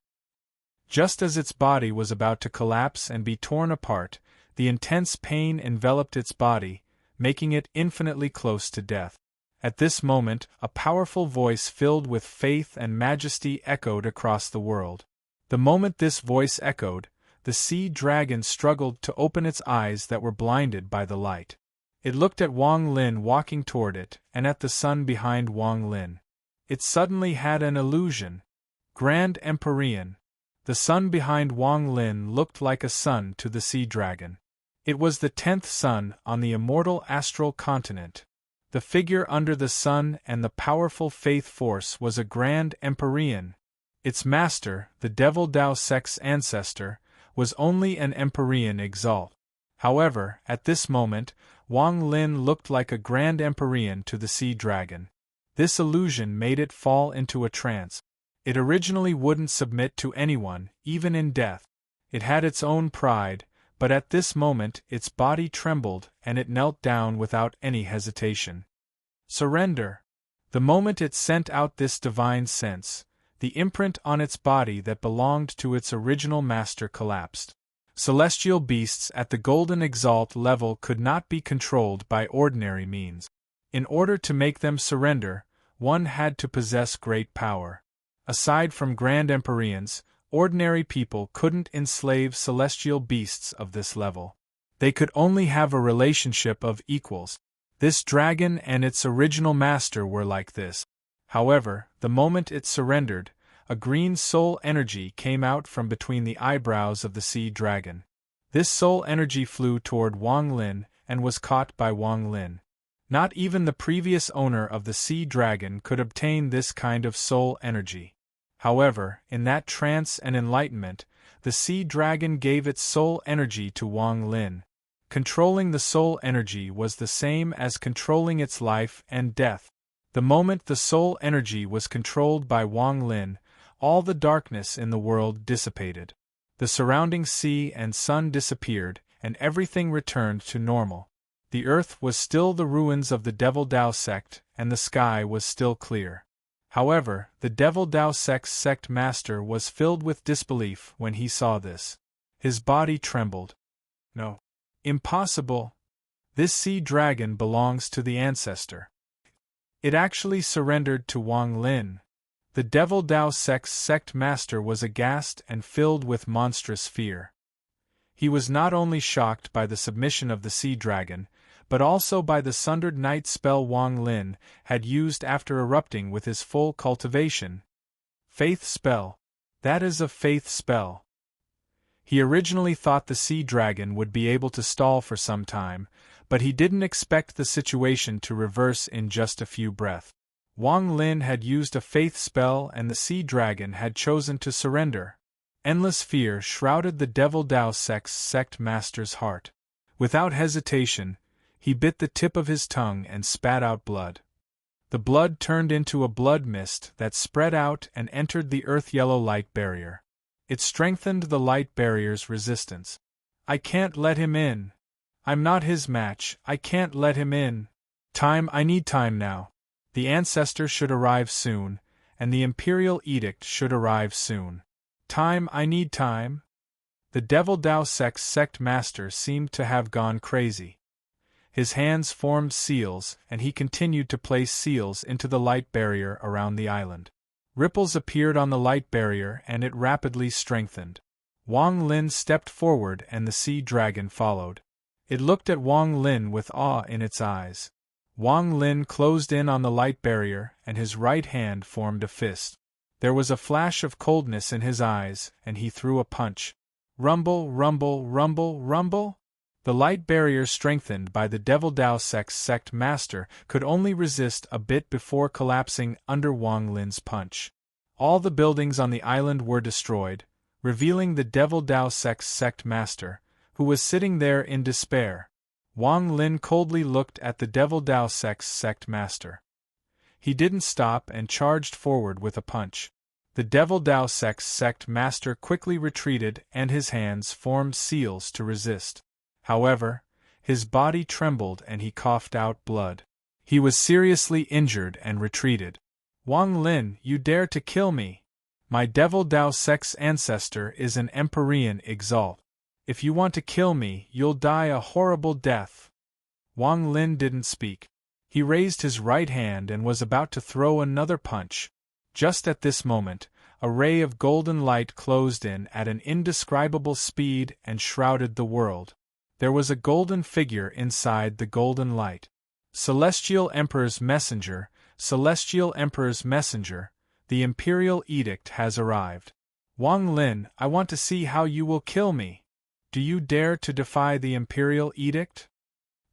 Just as its body was about to collapse and be torn apart, the intense pain enveloped its body, making it infinitely close to death. At this moment, a powerful voice filled with faith and majesty echoed across the world. The moment this voice echoed, the sea dragon struggled to open its eyes that were blinded by the light. It looked at Wang Lin walking toward it, and at the sun behind Wang Lin. It suddenly had an illusion. Grand Empyrean. The sun behind Wang Lin looked like a sun to the sea dragon. It was the 10th sun on the immortal astral continent. The figure under the sun and the powerful faith force was a Grand Empyrean. Its master, the Devil Dao Sect's ancestor, was only an Empyrean exalt. However, at this moment, Wang Lin looked like a Grand Empyrean to the sea dragon. This illusion made it fall into a trance. It originally wouldn't submit to anyone, even in death. It had its own pride, but at this moment its body trembled and it knelt down without any hesitation. Surrender. The moment it sent out this divine sense, the imprint on its body that belonged to its original master collapsed. Celestial beasts at the Golden Exalt level could not be controlled by ordinary means. In order to make them surrender, one had to possess great power. Aside from Grand Empyreans, ordinary people couldn't enslave celestial beasts of this level. They could only have a relationship of equals. This dragon and its original master were like this. However, the moment it surrendered, a green soul energy came out from between the eyebrows of the sea dragon. This soul energy flew toward Wang Lin and was caught by Wang Lin. Not even the previous owner of the sea dragon could obtain this kind of soul energy. However, in that trance and enlightenment, the sea dragon gave its soul energy to Wang Lin. Controlling the soul energy was the same as controlling its life and death. The moment the soul energy was controlled by Wang Lin, all the darkness in the world dissipated. The surrounding sea and sun disappeared, and everything returned to normal. The earth was still the ruins of the Devil Dao sect, and the sky was still clear. However, the Devil Dao sect's sect master was filled with disbelief when he saw this. His body trembled. No. Impossible. This sea dragon belongs to the ancestor. It actually surrendered to Wang Lin. The Devil Dao sect's sect master was aghast and filled with monstrous fear. He was not only shocked by the submission of the sea dragon, but also by the sundered night spell Wang Lin had used after erupting with his full cultivation. Faith spell. That is a faith spell. He originally thought the sea dragon would be able to stall for some time, but he didn't expect the situation to reverse in just a few breaths. Wang Lin had used a faith spell and the sea dragon had chosen to surrender. Endless fear shrouded the Devil Dao sect's sect master's heart. Without hesitation, he bit the tip of his tongue and spat out blood. The blood turned into a blood mist that spread out and entered the earth-yellow light barrier. It strengthened the light barrier's resistance. I can't let him in. I'm not his match. I can't let him in. I need time now. The ancestor should arrive soon, and the imperial edict should arrive soon. I need time. The Devil Dao sect's sect master seemed to have gone crazy. His hands formed seals, and he continued to place seals into the light barrier around the island. Ripples appeared on the light barrier and it rapidly strengthened. Wang Lin stepped forward and the sea dragon followed. It looked at Wang Lin with awe in its eyes. Wang Lin closed in on the light barrier and his right hand formed a fist. There was a flash of coldness in his eyes and he threw a punch. Rumble, rumble, rumble, rumble. The light barrier strengthened by the Devil Dao sect's sect master could only resist a bit before collapsing under Wang Lin's punch. All the buildings on the island were destroyed, revealing the Devil Dao sect's sect master, who was sitting there in despair. Wang Lin coldly looked at the Devil Dao sect's sect master. He didn't stop and charged forward with a punch. The Devil Dao sect's sect master quickly retreated and his hands formed seals to resist. However, his body trembled and he coughed out blood. He was seriously injured and retreated. Wang Lin, you dare to kill me? My Devil Dao sect's ancestor is an Empyrean exalt. If you want to kill me, you'll die a horrible death. Wang Lin didn't speak. He raised his right hand and was about to throw another punch. Just at this moment, a ray of golden light closed in at an indescribable speed and shrouded the world. There was a golden figure inside the golden light. Celestial Emperor's messenger, Celestial Emperor's messenger, the Imperial Edict has arrived. Wang Lin, I want to see how you will kill me. Do you dare to defy the Imperial Edict?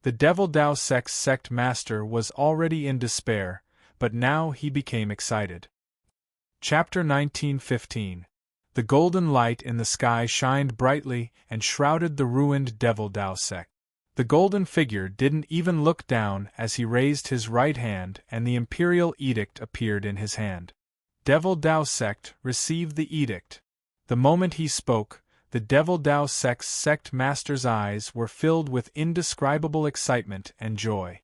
The Devil Dao sect master was already in despair, but now he became excited. Chapter 1915. The golden light in the sky shined brightly and shrouded the ruined Devil Dao sect. The golden figure didn't even look down as he raised his right hand and the Imperial Edict appeared in his hand. Devil Dao sect, receive the edict. The moment he spoke, the Devil Dao sect master's eyes were filled with indescribable excitement and joy.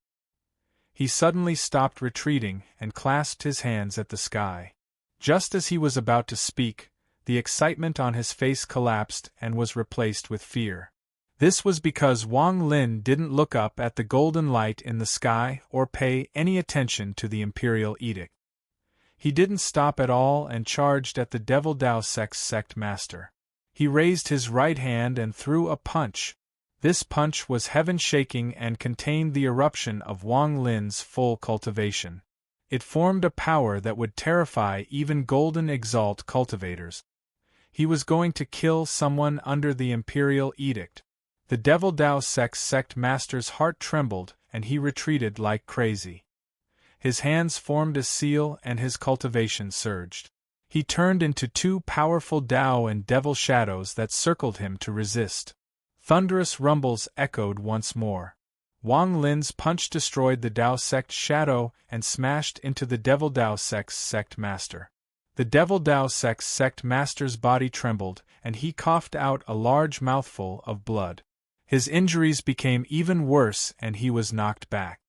He suddenly stopped retreating and clasped his hands at the sky. Just as he was about to speak, the excitement on his face collapsed and was replaced with fear. This was because Wang Lin didn't look up at the golden light in the sky or pay any attention to the Imperial Edict. He didn't stop at all and charged at the Devil Dao sect master. He raised his right hand and threw a punch. This punch was heaven-shaking and contained the eruption of Wang Lin's full cultivation. It formed a power that would terrify even Golden Exalt cultivators. He was going to kill someone under the Imperial Edict. The Devil Dao sect master's heart trembled and he retreated like crazy. His hands formed a seal and his cultivation surged. He turned into two powerful Dao and Devil shadows that circled him to resist. Thunderous rumbles echoed once more. Wang Lin's punch destroyed the Dao sect shadow and smashed into the Devil Dao sect master. The Devil Dao sect master's body trembled and he coughed out a large mouthful of blood. His injuries became even worse and he was knocked back.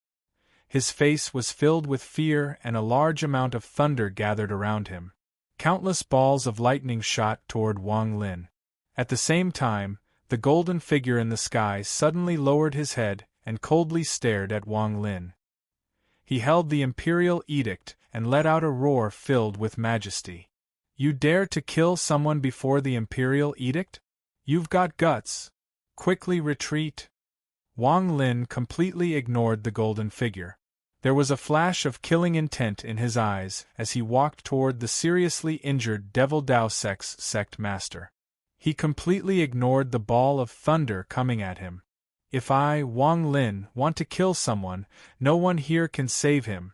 His face was filled with fear and a large amount of thunder gathered around him. Countless balls of lightning shot toward Wang Lin. At the same time, the golden figure in the sky suddenly lowered his head and coldly stared at Wang Lin. He held the Imperial Edict and let out a roar filled with majesty. You dare to kill someone before the Imperial Edict? You've got guts. Quickly retreat. Wang Lin completely ignored the golden figure. There was a flash of killing intent in his eyes as he walked toward the seriously injured Devil Dao sect master. He completely ignored the ball of thunder coming at him. If I, Wang Lin, want to kill someone, no one here can save him.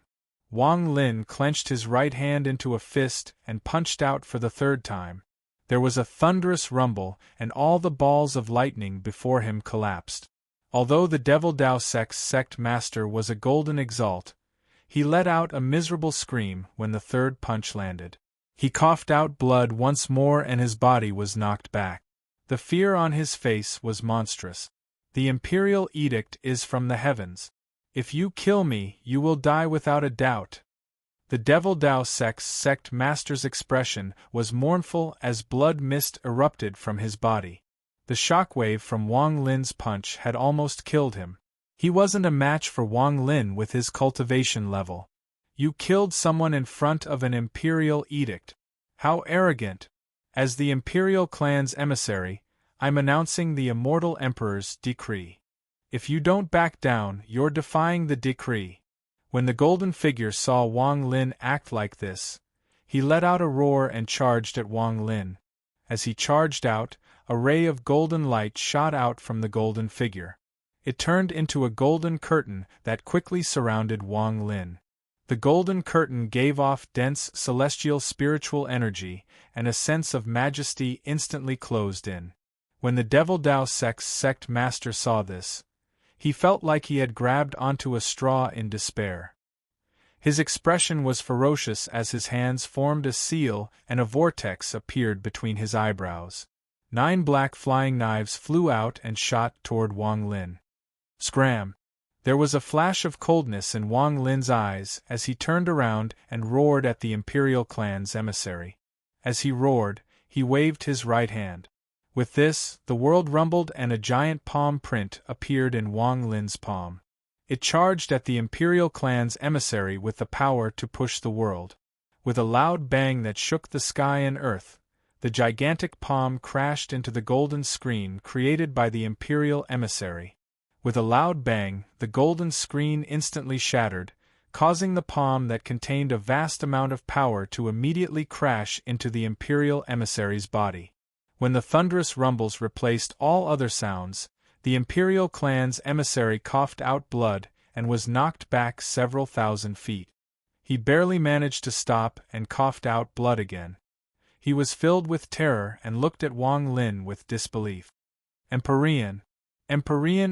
Wang Lin clenched his right hand into a fist and punched out for the third time. There was a thunderous rumble and all the balls of lightning before him collapsed. Although the Devil Dao sect master was a golden exalt, he let out a miserable scream when the third punch landed. He coughed out blood once more and his body was knocked back. The fear on his face was monstrous. The Imperial Edict is from the heavens. If you kill me, you will die without a doubt. The Devil Dao sect master's expression was mournful as blood mist erupted from his body. The shockwave from Wang Lin's punch had almost killed him. He wasn't a match for Wang Lin with his cultivation level. You killed someone in front of an Imperial Edict. How arrogant! As the Imperial clan's emissary, I'm announcing the Immortal Emperor's decree. If you don't back down, you're defying the decree. When the golden figure saw Wang Lin act like this, he let out a roar and charged at Wang Lin. As he charged out, a ray of golden light shot out from the golden figure. It turned into a golden curtain that quickly surrounded Wang Lin. The golden curtain gave off dense celestial spiritual energy, and a sense of majesty instantly closed in. When the Devil Dao sect master saw this, he felt like he had grabbed onto a straw in despair. His expression was ferocious as his hands formed a seal and a vortex appeared between his eyebrows. 9 black flying knives flew out and shot toward Wang Lin. Scram! There was a flash of coldness in Wang Lin's eyes as he turned around and roared at the Imperial clan's emissary. As he roared, he waved his right hand. With this, the world rumbled and a giant palm print appeared in Wang Lin's palm. It charged at the Imperial clan's emissary with the power to push the world. With a loud bang that shook the sky and earth, the gigantic palm crashed into the golden screen created by the Imperial emissary. With a loud bang, the golden screen instantly shattered, causing the palm that contained a vast amount of power to immediately crash into the Imperial emissary's body. When the thunderous rumbles replaced all other sounds, the Imperial clan's emissary coughed out blood and was knocked back several thousand feet. He barely managed to stop and coughed out blood again. He was filled with terror and looked at Wang Lin with disbelief. Empyrean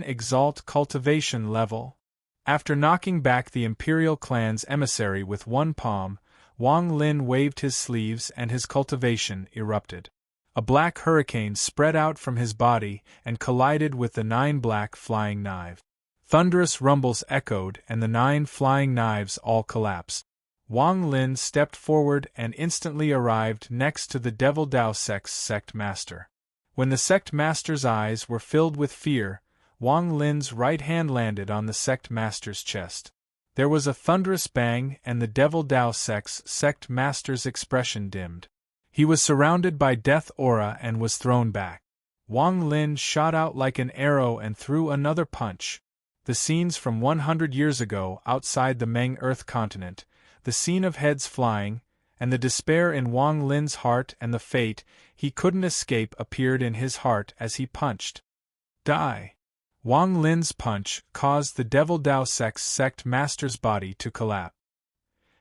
exalt cultivation level. After knocking back the Imperial clan's emissary with one palm, Wang Lin waved his sleeves and his cultivation erupted. A black hurricane spread out from his body and collided with the 9 black flying knives. Thunderous rumbles echoed and the 9 flying knives all collapsed. Wang Lin stepped forward and instantly arrived next to the Devil Dao Sect's sect master. When the sect master's eyes were filled with fear, Wang Lin's right hand landed on the sect master's chest. There was a thunderous bang and the Devil Dao Sect's sect master's expression dimmed. He was surrounded by death aura and was thrown back. Wang Lin shot out like an arrow and threw another punch. The scenes from 100 years ago outside the Meng Earth continent, the scene of heads flying, and the despair in Wang Lin's heart and the fate he couldn't escape appeared in his heart as he punched. Die! Wang Lin's punch caused the Devil Dao Sect's sect master's body to collapse.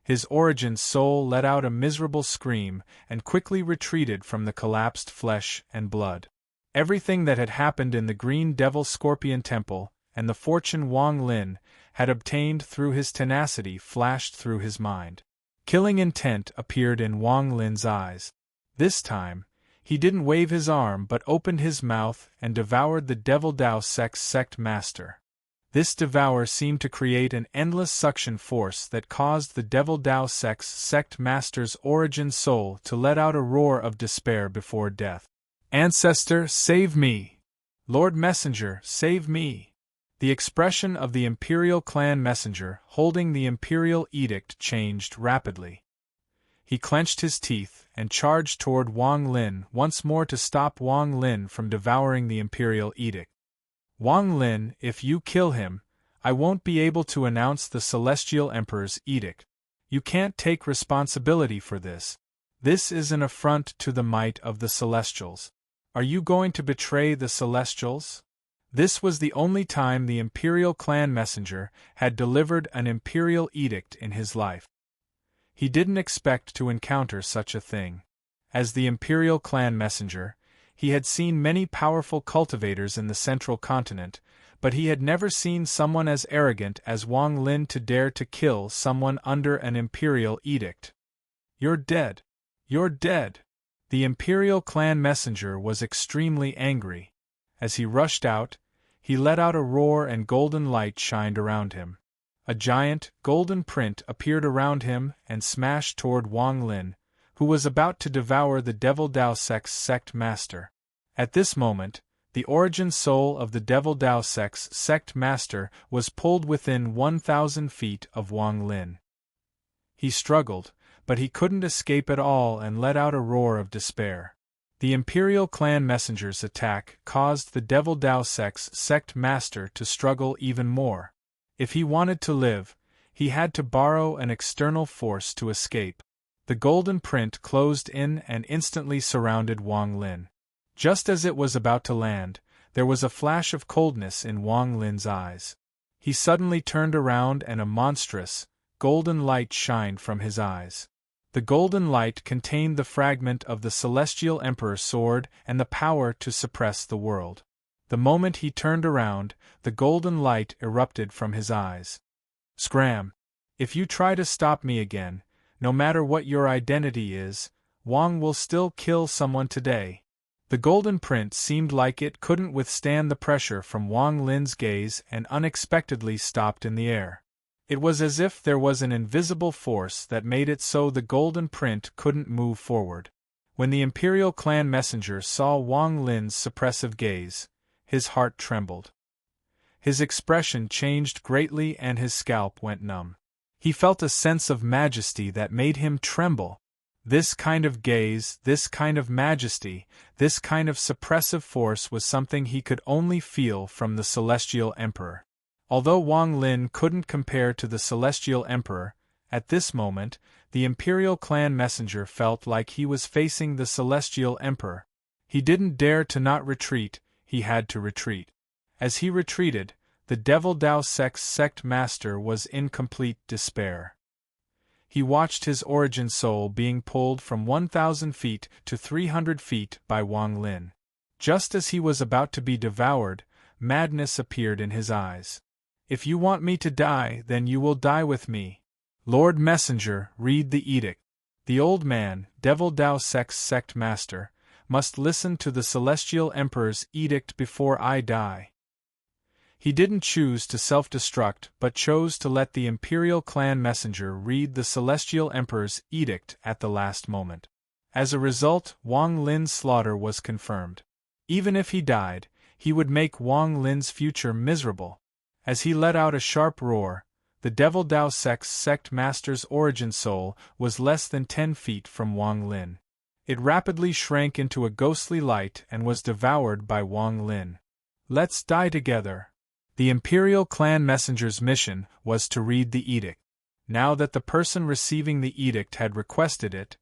His origin soul let out a miserable scream and quickly retreated from the collapsed flesh and blood. Everything that had happened in the Green Devil Scorpion Temple, and the fortune Wang Lin had obtained through his tenacity flashed through his mind. Killing intent appeared in Wang Lin's eyes. This time, he didn't wave his arm but opened his mouth and devoured the Devil Dao Sect's sect master. This devour seemed to create an endless suction force that caused the Devil Dao Sect's sect master's origin soul to let out a roar of despair before death. Ancestor, save me! Lord Messenger, save me! The expression of the Imperial clan messenger holding the Imperial edict changed rapidly. He clenched his teeth and charged toward Wang Lin once more to stop Wang Lin from devouring the Imperial edict. Wang Lin, if you kill him, I won't be able to announce the Celestial Emperor's edict. You can't take responsibility for this. This is an affront to the might of the Celestials. Are you going to betray the Celestials? This was the only time the Imperial clan messenger had delivered an Imperial edict in his life. He didn't expect to encounter such a thing. As the Imperial clan messenger, he had seen many powerful cultivators in the central continent, but he had never seen someone as arrogant as Wang Lin to dare to kill someone under an Imperial edict. You're dead. You're dead. The Imperial clan messenger was extremely angry. As he rushed out, he let out a roar and golden light shined around him. A giant, golden print appeared around him and smashed toward Wang Lin, who was about to devour the Devil Dao Sect's sect master. At this moment, the origin soul of the Devil Dao Sect's sect master was pulled within 1,000 feet of Wang Lin. He struggled, but he couldn't escape at all and let out a roar of despair. The Imperial clan messenger's attack caused the Devil Dao Sect's sect master to struggle even more. If he wanted to live, he had to borrow an external force to escape. The golden print closed in and instantly surrounded Wang Lin. Just as it was about to land, there was a flash of coldness in Wang Lin's eyes. He suddenly turned around and a monstrous, golden light shined from his eyes. The golden light contained the fragment of the Celestial Emperor's sword and the power to suppress the world. The moment he turned around, the golden light erupted from his eyes. Scram! If you try to stop me again, no matter what your identity is, Wang will still kill someone today. The golden print seemed like it couldn't withstand the pressure from Wang Lin's gaze and unexpectedly stopped in the air. It was as if there was an invisible force that made it so the golden print couldn't move forward. When the Imperial clan messenger saw Wang Lin's suppressive gaze, his heart trembled. His expression changed greatly and his scalp went numb. He felt a sense of majesty that made him tremble. This kind of gaze, this kind of majesty, this kind of suppressive force was something he could only feel from the Celestial Emperor. Although Wang Lin couldn't compare to the Celestial Emperor, at this moment, the Imperial Clan messenger felt like he was facing the Celestial Emperor. He didn't dare to not retreat, he had to retreat. As he retreated, the Devil Dao sect master was in complete despair. He watched his origin soul being pulled from 1,000 feet to 300 feet by Wang Lin. Just as he was about to be devoured, madness appeared in his eyes. "If you want me to die, then you will die with me. Lord Messenger, read the edict. The old man, Devil Dao sect master, must listen to the Celestial Emperor's edict before I die." He didn't choose to self-destruct but chose to let the Imperial Clan messenger read the Celestial Emperor's edict at the last moment. As a result, Wang Lin's slaughter was confirmed. Even if he died, he would make Wang Lin's future miserable. As he let out a sharp roar, the Devil Dao sect master's origin soul was less than 10 feet from Wang Lin. It rapidly shrank into a ghostly light and was devoured by Wang Lin. "Let's die together." The Imperial Clan messenger's mission was to read the edict. Now that the person receiving the edict had requested it,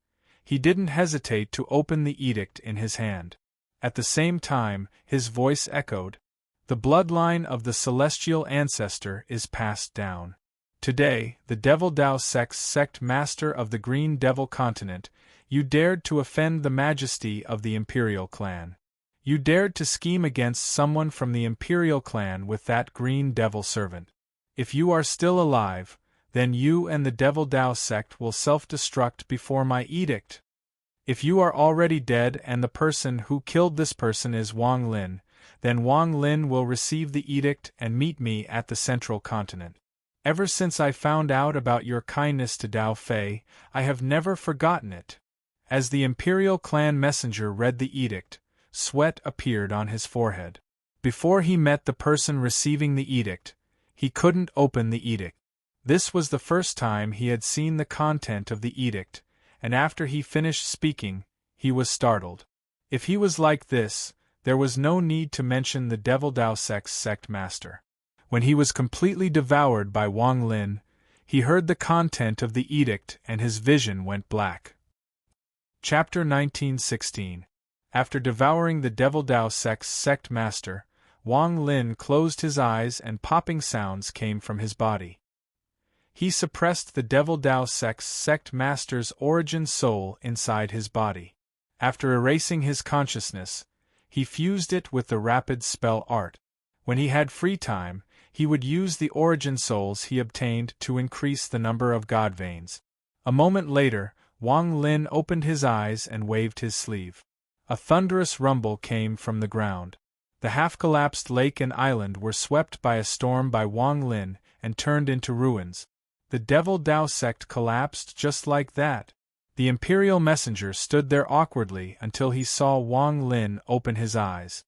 he didn't hesitate to open the edict in his hand. At the same time, his voice echoed, "The bloodline of the celestial ancestor is passed down. Today, the Devil Dao sect master of the Green Devil continent, you dared to offend the majesty of the Imperial Clan. You dared to scheme against someone from the Imperial Clan with that Green Devil servant. If you are still alive, then you and the Devil Dao sect will self-destruct before my edict. If you are already dead and the person who killed this person is Wang Lin, then Wang Lin will receive the edict and meet me at the Central Continent. Ever since I found out about your kindness to Dao Fei, I have never forgotten it." As the Imperial Clan messenger read the edict, sweat appeared on his forehead. Before he met the person receiving the edict, he couldn't open the edict. This was the first time he had seen the content of the edict, and after he finished speaking, he was startled. If he was like this, there was no need to mention the Devil Dao sect master. When he was completely devoured by Wang Lin, he heard the content of the edict and his vision went black. Chapter 1916. After devouring the Devil Dao sect master, Wang Lin closed his eyes and popping sounds came from his body. He suppressed the Devil Dao sect master's origin soul inside his body. After erasing his consciousness, he fused it with the rapid spell art. When he had free time, he would use the origin souls he obtained to increase the number of god veins. A moment later, Wang Lin opened his eyes and waved his sleeve. A thunderous rumble came from the ground. The half-collapsed lake and island were swept by a storm by Wang Lin and turned into ruins. The Devil Dao sect collapsed just like that. The Imperial messenger stood there awkwardly until he saw Wang Lin open his eyes.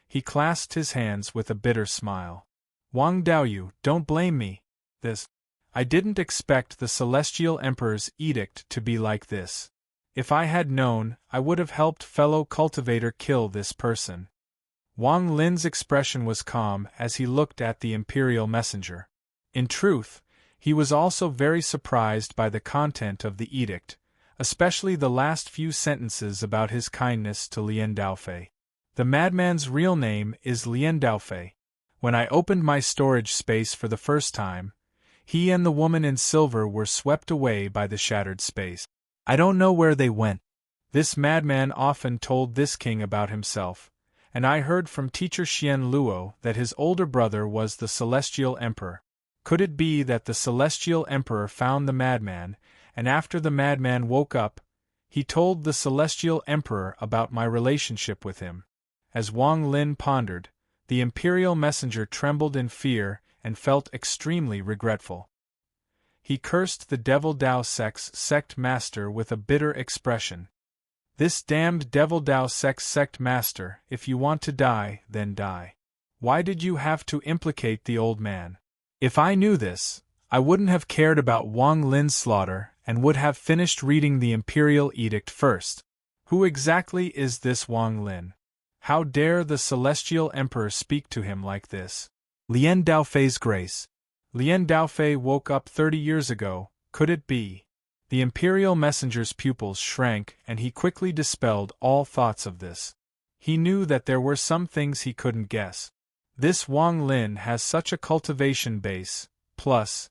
He clasped his hands with a bitter smile. "Wang Daoyu, don't blame me. I didn't expect the Celestial Emperor's edict to be like this. If I had known, I would have helped fellow cultivator kill this person." Wang Lin's expression was calm as he looked at the Imperial messenger. In truth, he was also very surprised by the content of the edict, especially the last few sentences about his kindness to Lian Daofei. The madman's real name is Lian Daofei. When I opened my storage space for the first time, he and the woman in silver were swept away by the shattered space. I don't know where they went. This madman often told this king about himself, and I heard from teacher Xian Luo that his older brother was the Celestial Emperor. Could it be that the Celestial Emperor found the madman, and after the madman woke up, he told the Celestial Emperor about my relationship with him? As Wang Lin pondered, the Imperial messenger trembled in fear and felt extremely regretful. He cursed the Devil Dao sect master with a bitter expression. "This damned Devil Dao sect master, if you want to die, then die. Why did you have to implicate the old man? If I knew this, I wouldn't have cared about Wang Lin's slaughter and would have finished reading the imperial edict first. Who exactly is this Wang Lin? How dare the celestial emperor speak to him like this? Lien Daofei's grace. Lien Daofei woke up 30 years ago, could it be? The imperial messenger's pupils shrank and he quickly dispelled all thoughts of this. He knew that there were some things he couldn't guess. This Wang Lin has such a cultivation base, plus,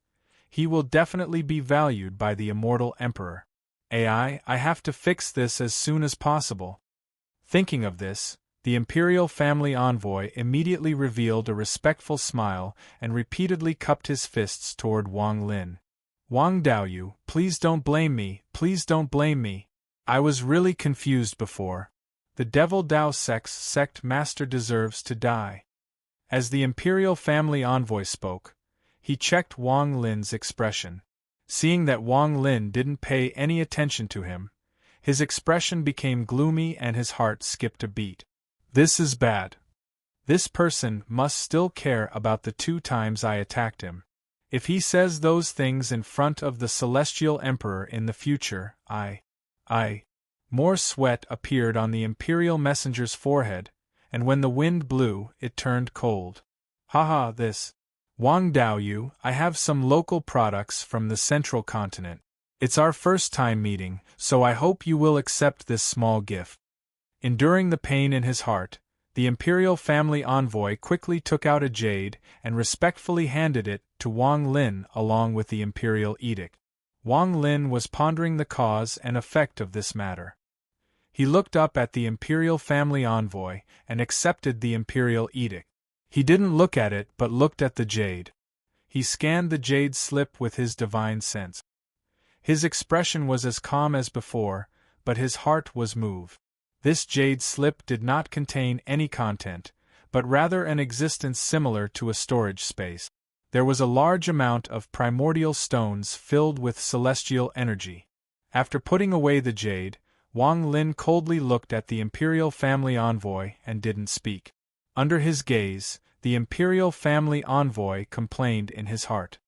he will definitely be valued by the immortal emperor. I have to fix this as soon as possible. Thinking of this, the imperial family envoy immediately revealed a respectful smile and repeatedly cupped his fists toward Wang Lin. Wang Daoyu, please don't blame me, please don't blame me. I was really confused before. The Devil Dao sect master deserves to die. As the imperial family envoy spoke, he checked Wang Lin's expression. Seeing that Wang Lin didn't pay any attention to him, his expression became gloomy and his heart skipped a beat. This is bad. This person must still care about the 2 times I attacked him. If he says those things in front of the celestial emperor in the future, More sweat appeared on the imperial messenger's forehead, and when the wind blew, it turned cold. Haha, this. Wang Daoyu, I have some local products from the central continent. It's our first time meeting, so I hope you will accept this small gift. Enduring the pain in his heart, the imperial family envoy quickly took out a jade and respectfully handed it to Wang Lin along with the imperial edict. Wang Lin was pondering the cause and effect of this matter. He looked up at the imperial family envoy and accepted the imperial edict. He didn't look at it but looked at the jade. He scanned the jade slip with his divine sense. His expression was as calm as before, but his heart was moved. This jade slip did not contain any content, but rather an existence similar to a storage space. There was a large amount of primordial stones filled with celestial energy. After putting away the jade, Wang Lin coldly looked at the imperial family envoy and didn't speak. Under his gaze, the imperial family envoy complained in his heart.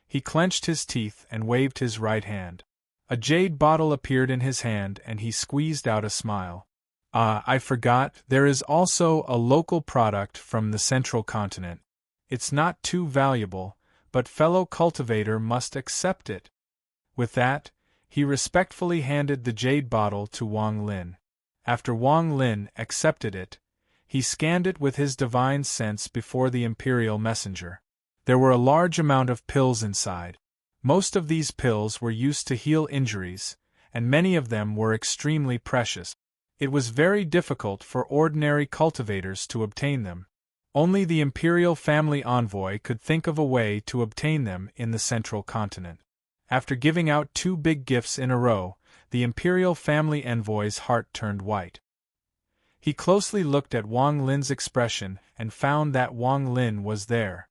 He clenched his teeth and waved his right hand. A jade bottle appeared in his hand and he squeezed out a smile. I forgot, there is also a local product from the central continent. It's not too valuable, but fellow cultivator must accept it. With that, he respectfully handed the jade bottle to Wang Lin. After Wang Lin accepted it, he scanned it with his divine sense before the imperial messenger. There were a large amount of pills inside. Most of these pills were used to heal injuries, and many of them were extremely precious. It was very difficult for ordinary cultivators to obtain them. Only the imperial family envoy could think of a way to obtain them in the central continent. After giving out 2 big gifts in a row, the imperial family envoy's heart turned white. He closely looked at Wang Lin's expression and found that Wang Lin was there.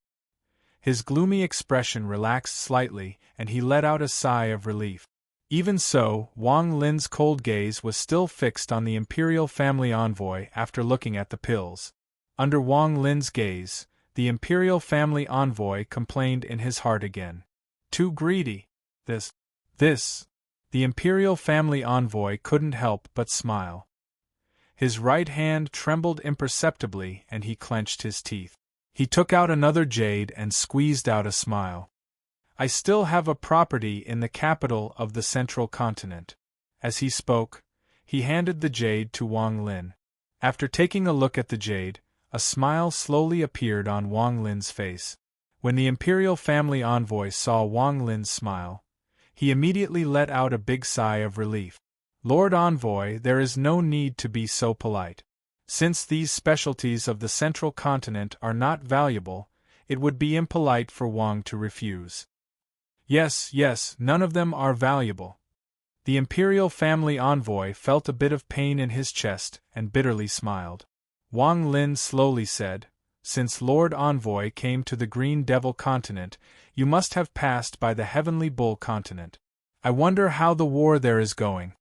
His gloomy expression relaxed slightly, and he let out a sigh of relief. Even so, Wang Lin's cold gaze was still fixed on the imperial family envoy after looking at the pills. Under Wang Lin's gaze, the imperial family envoy complained in his heart again. Too greedy. This. The imperial family envoy couldn't help but smile. His right hand trembled imperceptibly and he clenched his teeth. He took out another jade and squeezed out a smile. I still have a property in the capital of the central continent. As he spoke, he handed the jade to Wang Lin. After taking a look at the jade, a smile slowly appeared on Wang Lin's face. When the imperial family envoy saw Wang Lin's smile, he immediately let out a big sigh of relief. Lord Envoy, there is no need to be so polite. Since these specialties of the central continent are not valuable, it would be impolite for Wang to refuse. Yes, none of them are valuable. The imperial family envoy felt a bit of pain in his chest and bitterly smiled. Wang Lin slowly said, Since Lord Envoy came to the Green Devil continent, you must have passed by the Heavenly Bull continent. I wonder how the war there is going.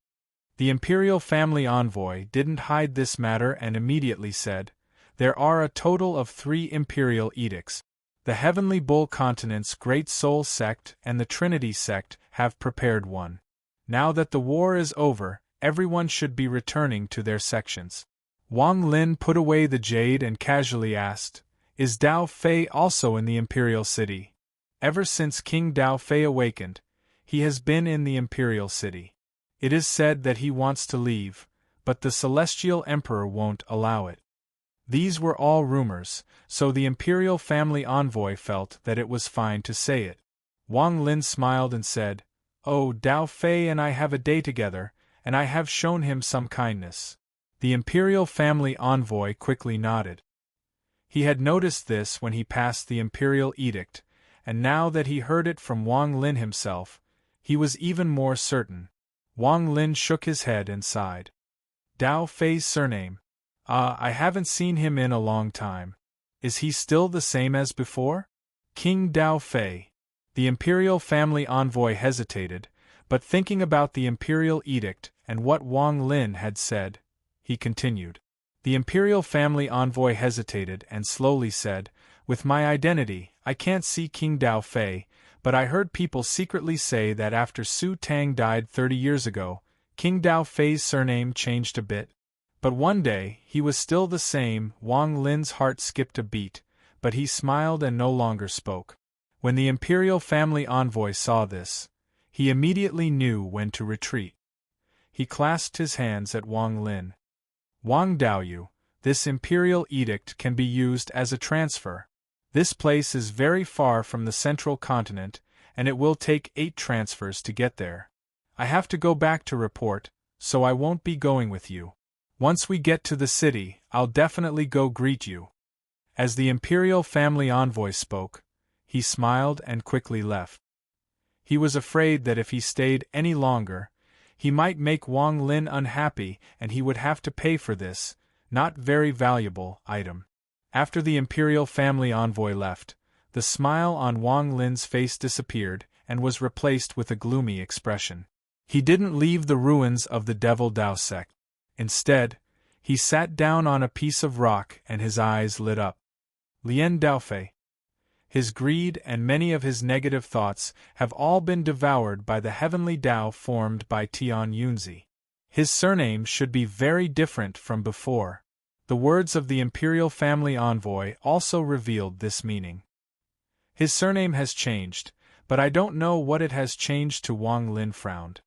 The imperial family envoy didn't hide this matter and immediately said, There are a total of 3 imperial edicts. The Heavenly Bull Continent's Great Soul Sect and the Trinity Sect have prepared one. Now that the war is over, everyone should be returning to their sections. Wang Lin put away the jade and casually asked, "Is Dao Fei also in the Imperial City?" Ever since King Dao Fei awakened, he has been in the Imperial City. It is said that he wants to leave, but the Celestial Emperor won't allow it. These were all rumors, so the Imperial Family Envoy felt that it was fine to say it. Wang Lin smiled and said, "Oh, Dao Fei and I have a day together, and I have shown him some kindness." The Imperial Family Envoy quickly nodded. He had noticed this when he passed the Imperial Edict, and now that he heard it from Wang Lin himself, he was even more certain. Wang Lin shook his head and sighed. Dao Fei's surname? I haven't seen him in a long time. Is he still the same as before? King Dao Fei. The Imperial Family Envoy hesitated, but thinking about the Imperial Edict and what Wang Lin had said, he continued. The Imperial Family Envoy hesitated and slowly said, "With my identity, I can't see King Dao Fei, but I heard people secretly say that after Su Tang died 30 years ago, King Dao Fei's surname changed a bit. But one day, he was still the same." Wang Lin's heart skipped a beat, but he smiled and no longer spoke. When the Imperial Family Envoy saw this, he immediately knew when to retreat. He clasped his hands at Wang Lin. "Wang Daoyu, this Imperial Edict can be used as a transfer. This place is very far from the central continent, and it will take 8 transfers to get there. I have to go back to report, so I won't be going with you. Once we get to the city, I'll definitely go greet you." As the Imperial Family Envoy spoke, he smiled and quickly left. He was afraid that if he stayed any longer, he might make Wang Lin unhappy and he would have to pay for this, not very valuable, item. After the Imperial Family Envoy left, the smile on Wang Lin's face disappeared and was replaced with a gloomy expression. He didn't leave the ruins of the Devil Dao sect. Instead, he sat down on a piece of rock and his eyes lit up. Lien Daofei. His greed and many of his negative thoughts have all been devoured by the heavenly Tao formed by Tian Yunzi. His surname should be very different from before. The words of the Imperial Family Envoy also revealed this meaning. His surname has changed, but I don't know what it has changed to. Wang Lin frowned.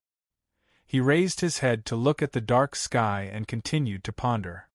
He raised his head to look at the dark sky and continued to ponder.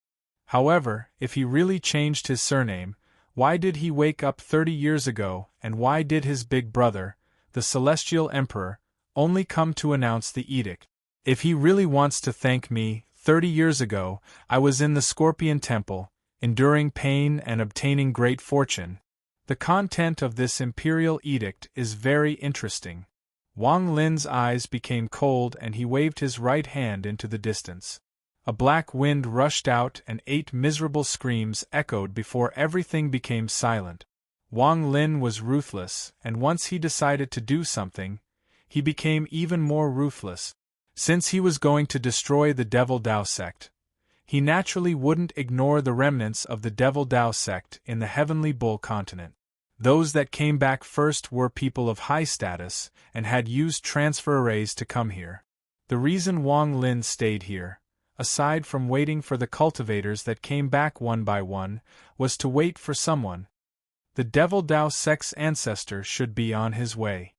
However, if he really changed his surname, why did he wake up 30 years ago, and why did his big brother, the Celestial Emperor, only come to announce the edict? If he really wants to thank me, 30 years ago, I was in the Scorpion Temple, enduring pain and obtaining great fortune. The content of this imperial edict is very interesting. Wang Lin's eyes became cold and he waved his right hand into the distance. A black wind rushed out and 8 miserable screams echoed before everything became silent. Wang Lin was ruthless, and once he decided to do something, he became even more ruthless. Since he was going to destroy the Devil Dao sect, he naturally wouldn't ignore the remnants of the Devil Dao sect in the Heavenly Bull Continent. Those that came back first were people of high status and had used transfer arrays to come here. The reason Wang Lin stayed here, aside from waiting for the cultivators that came back one by one, was to wait for someone. The Devil Dao sect's ancestor should be on his way.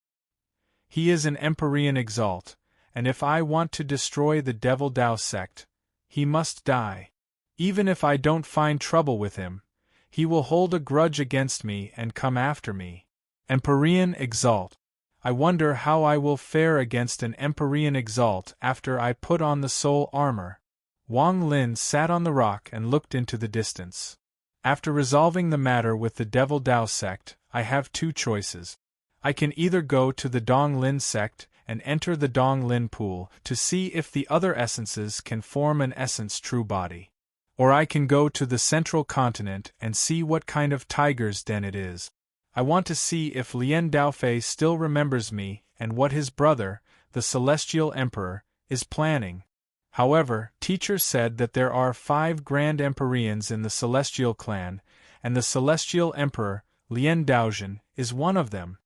He is an Empyrean Exalt, and if I want to destroy the Devil Dao sect, he must die. Even if I don't find trouble with him, he will hold a grudge against me and come after me. Empyrean Exalt. I wonder how I will fare against an Empyrean Exalt after I put on the soul armor. Wang Lin sat on the rock and looked into the distance. After resolving the matter with the Devil Dao sect, I have 2 choices. I can either go to the Dong Lin sect and enter the Dong Lin pool to see if the other essences can form an essence true body. Or I can go to the central continent and see what kind of tiger's den it is. I want to see if Lien Daofei still remembers me and what his brother, the Celestial Emperor, is planning. However, teachers said that there are 5 Grand Empyreans in the Celestial clan, and the Celestial Emperor, Lien Daozhen, is one of them.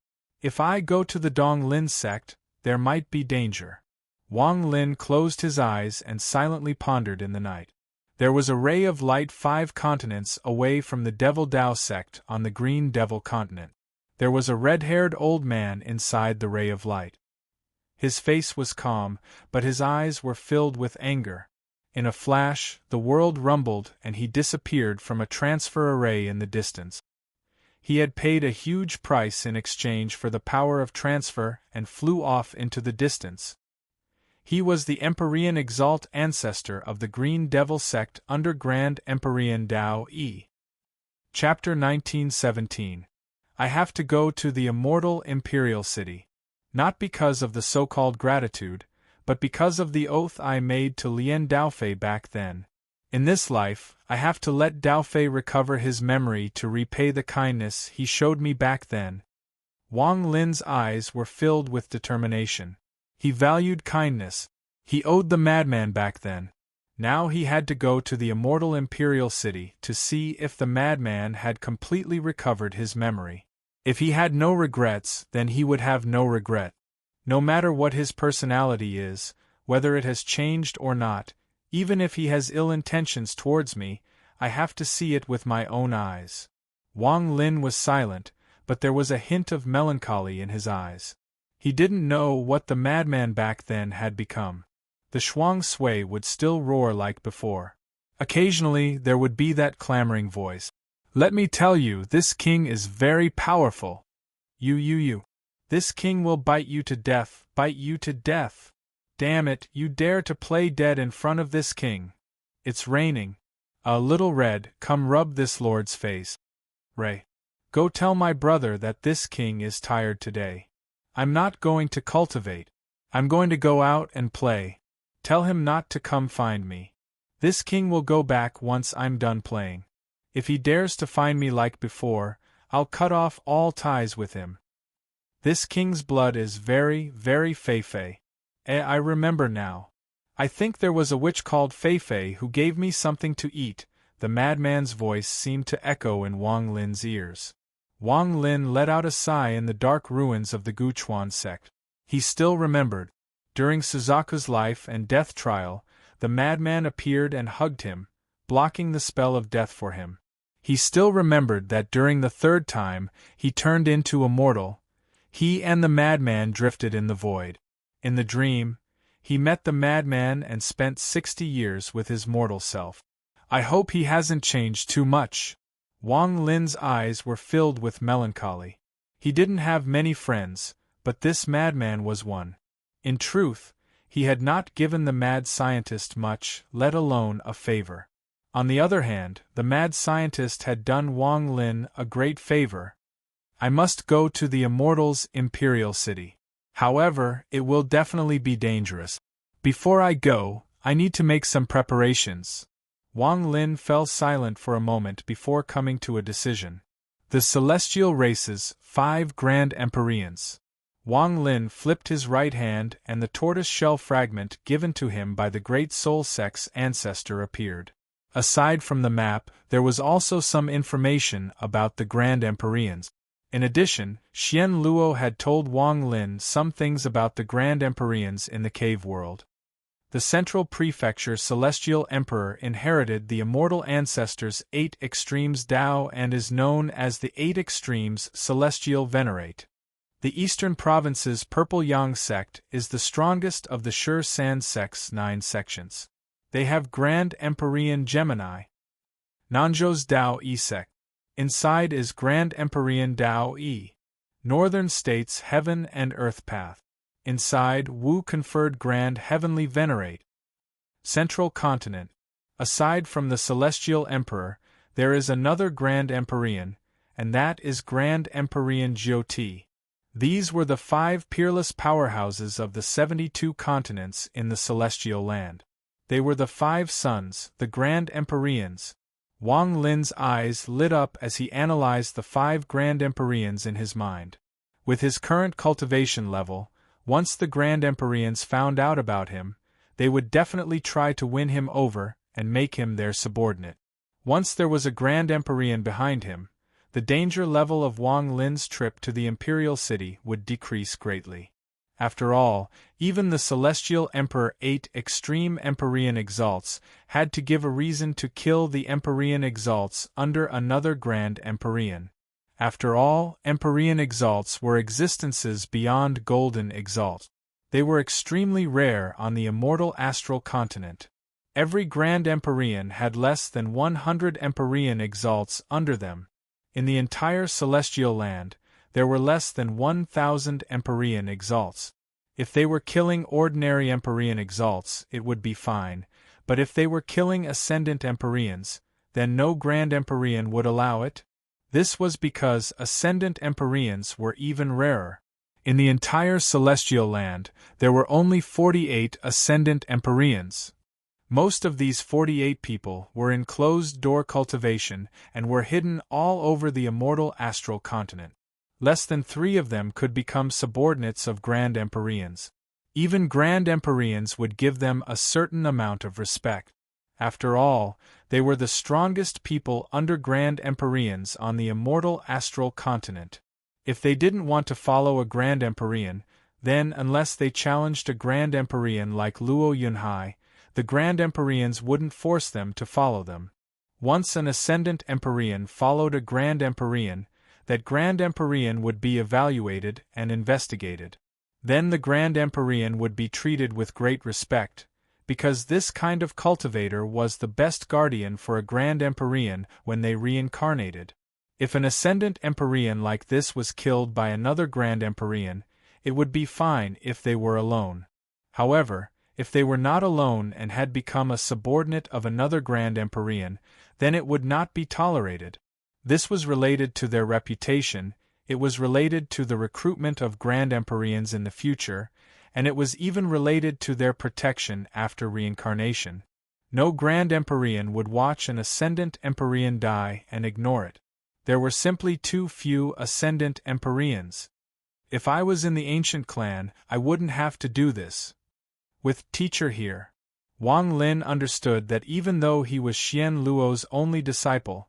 If I go to the Dong Lin sect, there might be danger. Wang Lin closed his eyes and silently pondered in the night. There was a ray of light 5 continents away from the Devil Dao sect on the Green Devil continent. There was a red-haired old man inside the ray of light. His face was calm, but his eyes were filled with anger. In a flash, the world rumbled and he disappeared from a transfer array in the distance. He had paid a huge price in exchange for the power of transfer and flew off into the distance. He was the Empyrean Exalt ancestor of the Green Devil sect under Grand Empyrean Dao E. Chapter 1917. I have to go to the immortal Imperial City. Not because of the so-called gratitude, but because of the oath I made to Lien Daofei back then. In this life, I have to let Daofei recover his memory to repay the kindness he showed me back then. Wang Lin's eyes were filled with determination. He valued kindness. He owed the madman back then. Now he had to go to the immortal Imperial City to see if the madman had completely recovered his memory. If he had no regrets, then he would have no regret. No matter what his personality is, whether it has changed or not, even if he has ill intentions towards me, I have to see it with my own eyes. Wang Lin was silent, but there was a hint of melancholy in his eyes. He didn't know what the madman back then had become. The Shuang Sui would still roar like before. Occasionally there would be that clamoring voice. Let me tell you, this king is very powerful. You. This king will bite you to death, bite you to death. Damn it, you dare to play dead in front of this king. It's raining. A little red, come rub this lord's face. Ray. Go tell my brother that this king is tired today. I'm not going to cultivate. I'm going to go out and play. Tell him not to come find me. This king will go back once I'm done playing. If he dares to find me like before, I'll cut off all ties with him. This king's blood is very, very Fei-Fei. I remember now. I think there was a witch called Fei-Fei who gave me something to eat. The madman's voice seemed to echo in Wang Lin's ears. Wang Lin let out a sigh in the dark ruins of the Guchuan sect. He still remembered. During Suzaku's life and death trial, the madman appeared and hugged him, blocking the spell of death for him. He still remembered that during the 3rd time, he turned into a mortal. He and the madman drifted in the void. In the dream, he met the madman and spent 60 years with his mortal self. I hope he hasn't changed too much. Wang Lin's eyes were filled with melancholy. He didn't have many friends, but this madman was one. In truth, he had not given the mad scientist much, let alone a favor. On the other hand, the mad scientist had done Wang Lin a great favor. I must go to the Immortals' Imperial City. However, it will definitely be dangerous. Before I go, I need to make some preparations. Wang Lin fell silent for a moment before coming to a decision. The Celestial Races, 5 Grand Empyreans. Wang Lin flipped his right hand and the tortoise-shell fragment given to him by the Great Soul Sect's ancestor appeared. Aside from the map, there was also some information about the Grand Empyreans. In addition, Xian Luo had told Wang Lin some things about the Grand Empyreans in the cave world. The Central Prefecture Celestial Emperor inherited the immortal ancestors' 8 Extremes Dao and is known as the 8 Extremes Celestial Venerate. The Eastern Province's Purple Yang sect is the strongest of the Sure Sand sect's 9 sections. They have Grand Empyrean Gemini. Nanzhou's Dao E sect. Inside is Grand Empyrean Dao E. Northern States Heaven and Earth Path. Inside, Wu conferred Grand Heavenly Venerate. Central Continent. Aside from the Celestial Emperor, there is another Grand Empyrean, and that is Grand Empyrean Jioti. These were the 5 peerless powerhouses of the 72 continents in the Celestial Land. They were the 5 sons, the Grand Empyreans. Wang Lin's eyes lit up as he analyzed the 5 Grand Empyreans in his mind. With his current cultivation level, once the Grand Empyreans found out about him, they would definitely try to win him over and make him their subordinate. Once there was a Grand Empyrean behind him, the danger level of Wang Lin's trip to the Imperial City would decrease greatly. After all, even the Celestial Emperor 8 Extreme Empyrean Exalts had to give a reason to kill the Empyrean Exalts under another Grand Empyrean. After all, Empyrean Exalts were existences beyond Golden Exalt. They were extremely rare on the immortal astral continent. Every Grand Empyrean had less than 100 Empyrean Exalts under them. In the entire Celestial Land, there were less than 1,000 Empyrean Exalts. If they were killing ordinary Empyrean Exalts, it would be fine, but if they were killing Ascendant Empyreans, then no Grand Empyrean would allow it. This was because Ascendant Empyreans were even rarer. In the entire Celestial Land, there were only 48 Ascendant Empyreans. Most of these 48 people were in closed-door cultivation and were hidden all over the immortal astral continent. Less than 3 of them could become subordinates of Grand Empyreans. Even Grand Empyreans would give them a certain amount of respect. After all, they were the strongest people under Grand Empyreans on the immortal astral continent. If they didn't want to follow a Grand Empyrean, then unless they challenged a Grand Empyrean like Luo Yunhai, the Grand Empyreans wouldn't force them to follow them. Once an Ascendant Empyrean followed a Grand Empyrean, that Grand Empyrean would be evaluated and investigated. Then the Grand Empyrean would be treated with great respect, because this kind of cultivator was the best guardian for a Grand Empyrean when they reincarnated. If an Ascendant Empyrean like this was killed by another Grand Empyrean, it would be fine if they were alone. However, if they were not alone and had become a subordinate of another Grand Empyrean, then it would not be tolerated. This was related to their reputation, it was related to the recruitment of Grand Empyreans in the future, and it was even related to their protection after reincarnation. No Grand Empyrean would watch an Ascendant Empyrean die and ignore it. There were simply too few Ascendant Empyreans. If I was in the ancient clan, I wouldn't have to do this. With teacher here, Wang Lin understood that even though he was Xian Luo's only disciple,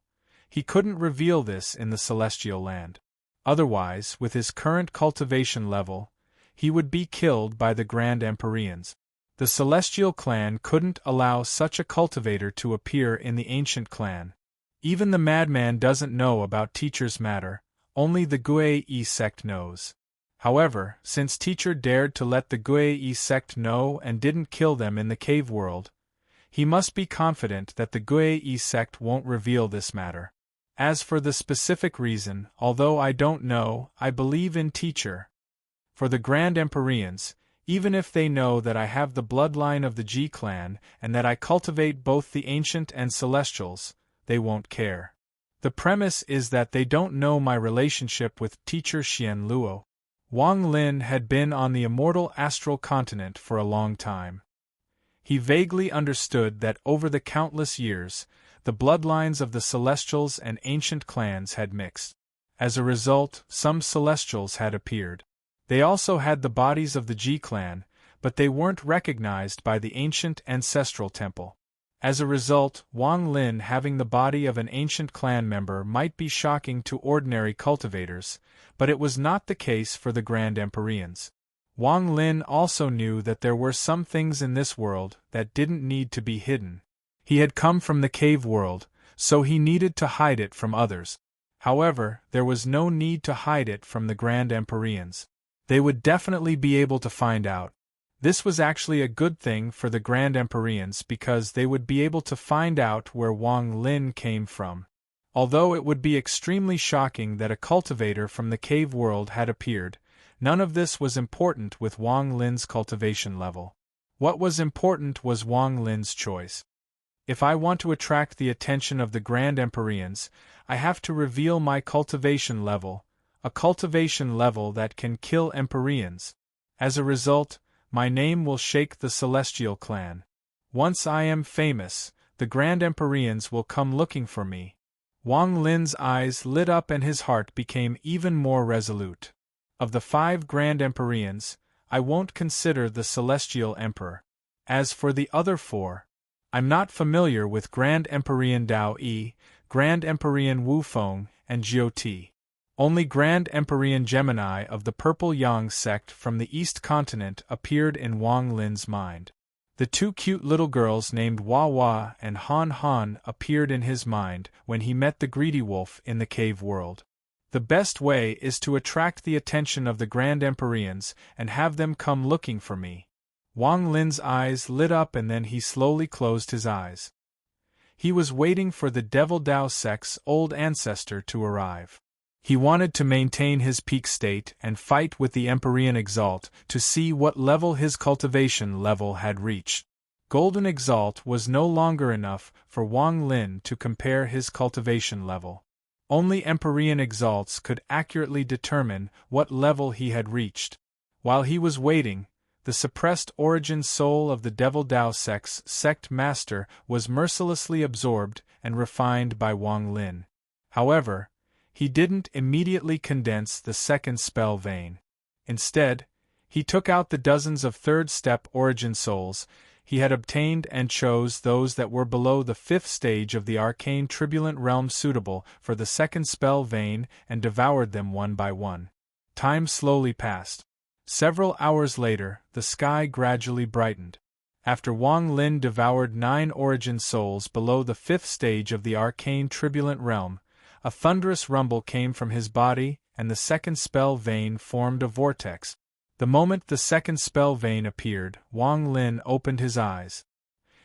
he couldn't reveal this in the Celestial Land. Otherwise, with his current cultivation level, he would be killed by the Grand Empyreans. The Celestial Clan couldn't allow such a cultivator to appear in the ancient clan. Even the madman doesn't know about teacher's matter, only the Guei sect knows. However, since teacher dared to let the Guei sect know and didn't kill them in the cave world, he must be confident that the Guei sect won't reveal this matter. As for the specific reason, although I don't know, I believe in teacher. For the Grand Empyreans, even if they know that I have the bloodline of the Ji clan and that I cultivate both the ancient and celestials, they won't care. The premise is that they don't know my relationship with teacher Xian Luo. Wang Lin had been on the immortal astral continent for a long time. He vaguely understood that over the countless years, the bloodlines of the Celestials and ancient clans had mixed. As a result, some Celestials had appeared. They also had the bodies of the Ji clan, but they weren't recognized by the ancient ancestral temple. As a result, Wang Lin having the body of an ancient clan member might be shocking to ordinary cultivators, but it was not the case for the Grand Empyreans. Wang Lin also knew that there were some things in this world that didn't need to be hidden. He had come from the cave world, so he needed to hide it from others. However, there was no need to hide it from the Grand Empyreans. They would definitely be able to find out. This was actually a good thing for the Grand Empyreans because they would be able to find out where Wang Lin came from. Although it would be extremely shocking that a cultivator from the cave world had appeared, none of this was important with Wang Lin's cultivation level. What was important was Wang Lin's choice. If I want to attract the attention of the Grand Empyreans, I have to reveal my cultivation level, a cultivation level that can kill Empyreans. As a result, my name will shake the Celestial Clan. Once I am famous, the Grand Empyreans will come looking for me. Wang Lin's eyes lit up and his heart became even more resolute. Of the 5 Grand Empyreans, I won't consider the Celestial Emperor. As for the other four, I'm not familiar with Grand Empyrean Dao Yi, Grand Empyrean Wu Feng, and Jiu Ti. Only Grand Empyrean Gemini of the Purple Yang sect from the East Continent appeared in Wang Lin's mind. The two cute little girls named Hua Hua and Han Han appeared in his mind when he met the greedy wolf in the cave world. The best way is to attract the attention of the Grand Empyreans and have them come looking for me. Wang Lin's eyes lit up and then he slowly closed his eyes. He was waiting for the Devil Dao sect's old ancestor to arrive. He wanted to maintain his peak state and fight with the Empyrean Exalt to see what level his cultivation level had reached. Golden Exalt was no longer enough for Wang Lin to compare his cultivation level. Only Empyrean Exalts could accurately determine what level he had reached. While he was waiting, the suppressed origin soul of the Devil Dao sect's sect master was mercilessly absorbed and refined by Wang Lin. However, he didn't immediately condense the second spell vein. Instead, he took out the dozens of third-step origin souls he had obtained and chose those that were below the fifth stage of the arcane turbulent realm suitable for the second spell vein and devoured them one by one. Time slowly passed. Several hours later, the sky gradually brightened. After Wang Lin devoured 9 origin souls below the fifth stage of the arcane turbulent realm, a thunderous rumble came from his body, and the second spell vein formed a vortex. The moment the second spell vein appeared, Wang Lin opened his eyes.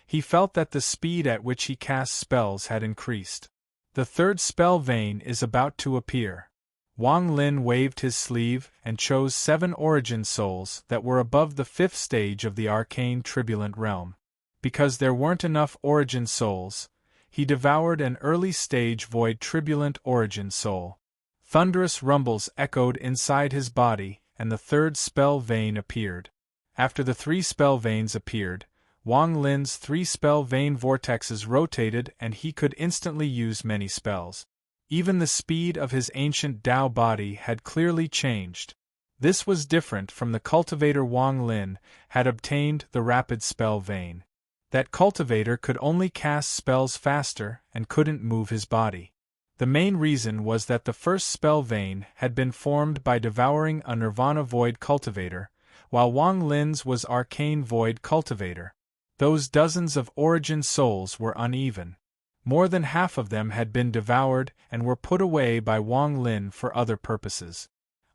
He felt that the speed at which he cast spells had increased. The third spell vein is about to appear. Wang Lin waved his sleeve and chose 7 origin souls that were above the fifth stage of the arcane turbulent realm. Because there weren't enough origin souls, he devoured an early-stage void turbulent origin soul. Thunderous rumbles echoed inside his body, and the third spell vein appeared. After the 3 spell veins appeared, Wang Lin's 3 spell vein vortexes rotated and he could instantly use many spells. Even the speed of his ancient Dao body had clearly changed. This was different from the cultivator Wang Lin had obtained the rapid spell vein. That cultivator could only cast spells faster and couldn't move his body. The main reason was that the first spell vein had been formed by devouring a Nirvana Void cultivator, while Wang Lin's was Arcane Void cultivator. Those dozens of origin souls were uneven. More than half of them had been devoured and were put away by Wang Lin for other purposes.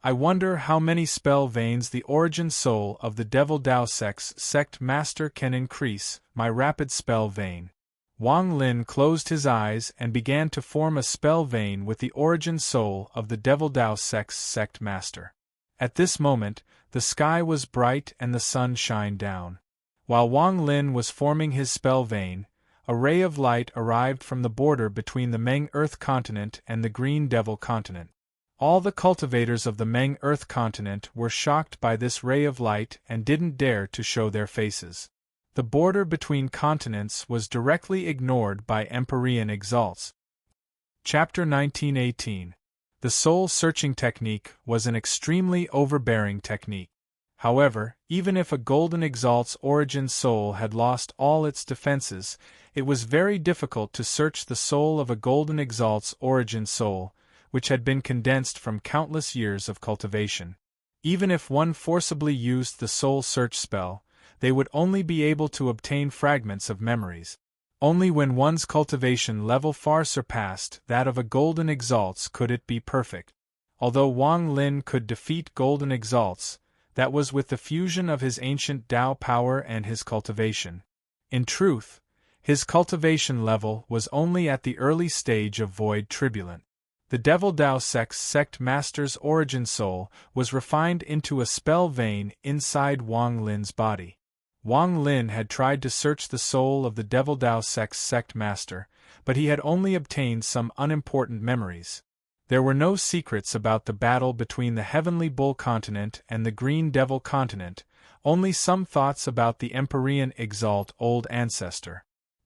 I wonder how many spell veins the origin soul of the Devil Dao sect's sect master can increase my rapid spell vein. Wang Lin closed his eyes and began to form a spell vein with the origin soul of the Devil Dao sect's sect master. At this moment, the sky was bright and the sun shined down. While Wang Lin was forming his spell vein, a ray of light arrived from the border between the Meng Earth continent and the Green Devil continent. All the cultivators of the Meng Earth continent were shocked by this ray of light and didn't dare to show their faces. The border between continents was directly ignored by Empyrean Exalts. Chapter 1918. The soul-searching technique was an extremely overbearing technique. However, even if a Golden Exalt's origin soul had lost all its defenses, it was very difficult to search the soul of a Golden Exalt's origin soul, which had been condensed from countless years of cultivation. Even if one forcibly used the soul search spell, they would only be able to obtain fragments of memories. Only when one's cultivation level far surpassed that of a Golden Exalt's could it be perfect. Although Wang Lin could defeat Golden Exalt's, that was with the fusion of his ancient Dao power and his cultivation. In truth, his cultivation level was only at the early stage of Void Turbulent. The Devil Dao sect's sect master's origin soul was refined into a spell vein inside Wang Lin's body. Wang Lin had tried to search the soul of the Devil Dao sect's sect master, but he had only obtained some unimportant memories. There were no secrets about the battle between the Heavenly Bull continent and the Green Devil continent, only some thoughts about the Empyrean Exalt Old Ancestor.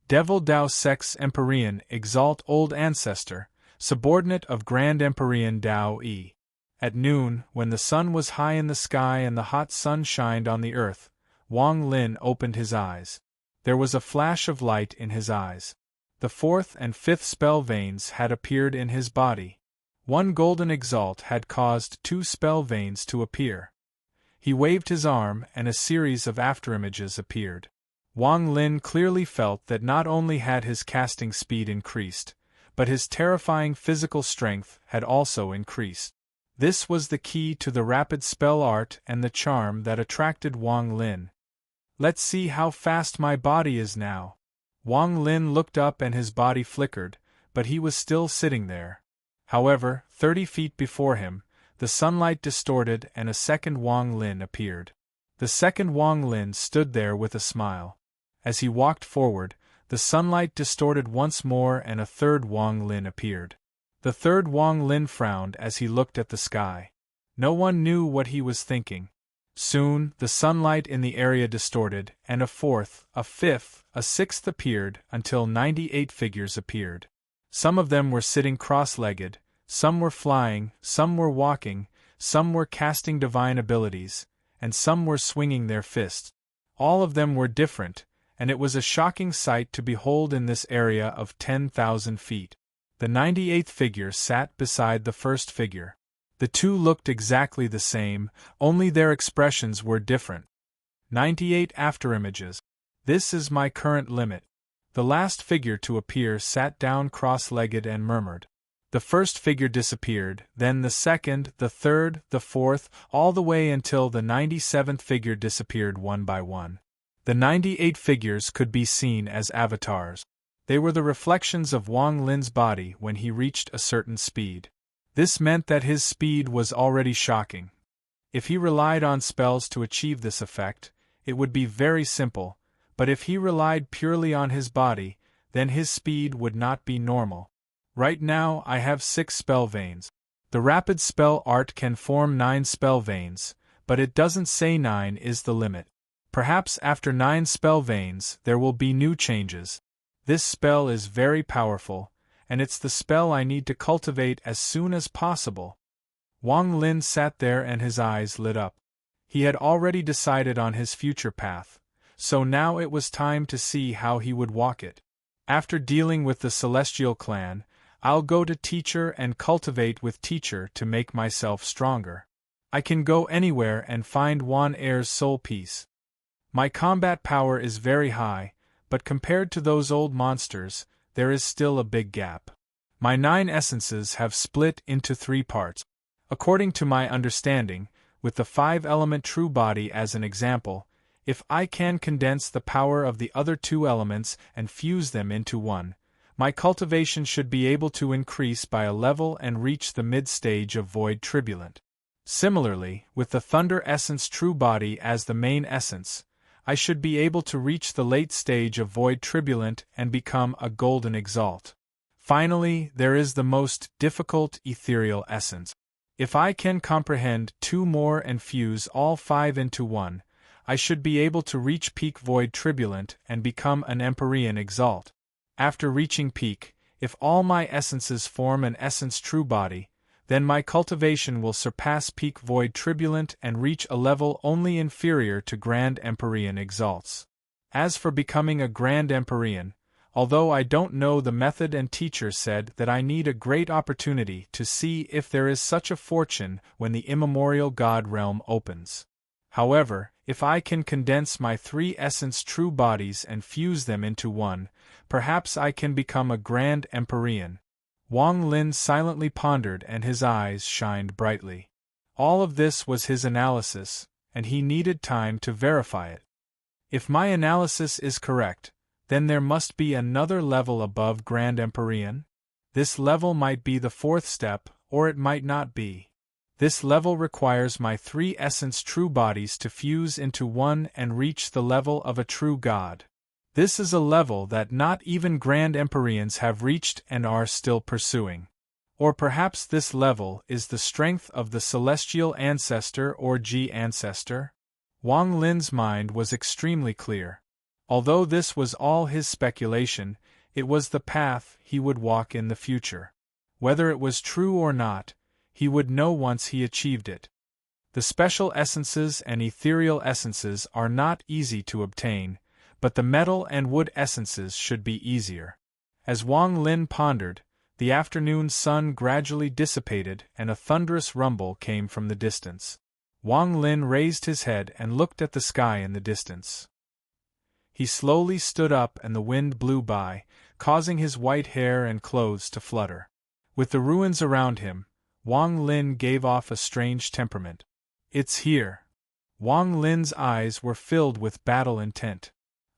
Devil Dao sect's Empyrean Exalt Old Ancestor, subordinate of Grand Empyrean Dao Yi. At noon, when the sun was high in the sky and the hot sun shined on the earth, Wang Lin opened his eyes. There was a flash of light in his eyes. The fourth and fifth spell veins had appeared in his body. One golden exalt had caused 2 spell veins to appear. He waved his arm and a series of afterimages appeared. Wang Lin clearly felt that not only had his casting speed increased, but his terrifying physical strength had also increased. This was the key to the rapid spell art and the charm that attracted Wang Lin. Let's see how fast my body is now. Wang Lin looked up and his body flickered, but he was still sitting there. However, 30 feet before him, the sunlight distorted and a second Wang Lin appeared. The second Wang Lin stood there with a smile. As he walked forward, the sunlight distorted once more and a third Wang Lin appeared. The third Wang Lin frowned as he looked at the sky. No one knew what he was thinking. Soon, the sunlight in the area distorted, and a fourth, a fifth, a sixth appeared until 98 figures appeared. Some of them were sitting cross-legged, some were flying, some were walking, some were casting divine abilities, and some were swinging their fists. All of them were different, and it was a shocking sight to behold in this area of 10,000 feet. The 98th figure sat beside the first figure. The two looked exactly the same, only their expressions were different. 98 afterimages. This is my current limit. The last figure to appear sat down cross-legged and murmured. The first figure disappeared, then the second, the third, the fourth, all the way until the 97th figure disappeared one by one. The 98 figures could be seen as avatars. They were the reflections of Wang Lin's body when he reached a certain speed. This meant that his speed was already shocking. If he relied on spells to achieve this effect, it would be very simple, but if he relied purely on his body, then his speed would not be normal. Right now I have 6 spell veins. The rapid spell art can form 9 spell veins, but it doesn't say 9 is the limit. Perhaps after 9 spell veins there will be new changes. This spell is very powerful, and it's the spell I need to cultivate as soon as possible. Wang Lin sat there and his eyes lit up. He had already decided on his future path, so now it was time to see how he would walk it. After dealing with the Celestial Clan, I'll go to Teacher and cultivate with Teacher to make myself stronger. I can go anywhere and find Wan Er's soul piece. My combat power is very high, but compared to those old monsters, there is still a big gap. My 9 essences have split into 3 parts. According to my understanding, with the 5-element true body as an example, if I can condense the power of the other 2 elements and fuse them into one, my cultivation should be able to increase by a level and reach the mid-stage of Void Turbulent. Similarly, with the Thunder Essence true body as the main essence, I should be able to reach the late stage of Void Turbulent and become a Golden Exalt. Finally, there is the most difficult Ethereal Essence. If I can comprehend 2 more and fuse all 5 into one, I should be able to reach peak Void Turbulent and become an Empyrean Exalt. After reaching peak, if all my essences form an essence true body, then my cultivation will surpass peak Void Turbulent and reach a level only inferior to Grand Empyrean Exalts. As for becoming a Grand Empyrean, although I don't know the method and Teacher said that I need a great opportunity to see if there is such a fortune when the immemorial God realm opens. However, if I can condense my 3 essence true bodies and fuse them into one, perhaps I can become a Grand Empyrean. Wang Lin silently pondered and his eyes shined brightly. All of this was his analysis, and he needed time to verify it. If my analysis is correct, then there must be another level above Grand Empyrean. This level might be the 4th step, or it might not be. This level requires my 3 essence true bodies to fuse into one and reach the level of a true god. This is a level that not even Grand Empyreans have reached and are still pursuing. Or perhaps this level is the strength of the Celestial Ancestor or G Ancestor? Wang Lin's mind was extremely clear. Although this was all his speculation, it was the path he would walk in the future. Whether it was true or not, he would know once he achieved it. The special essences and ethereal essences are not easy to obtain, but the metal and wood essences should be easier. As Wang Lin pondered, the afternoon sun gradually dissipated and a thunderous rumble came from the distance. Wang Lin raised his head and looked at the sky in the distance. He slowly stood up and the wind blew by, causing his white hair and clothes to flutter. With the ruins around him, Wang Lin gave off a strange temperament. It's here. Wang Lin's eyes were filled with battle intent.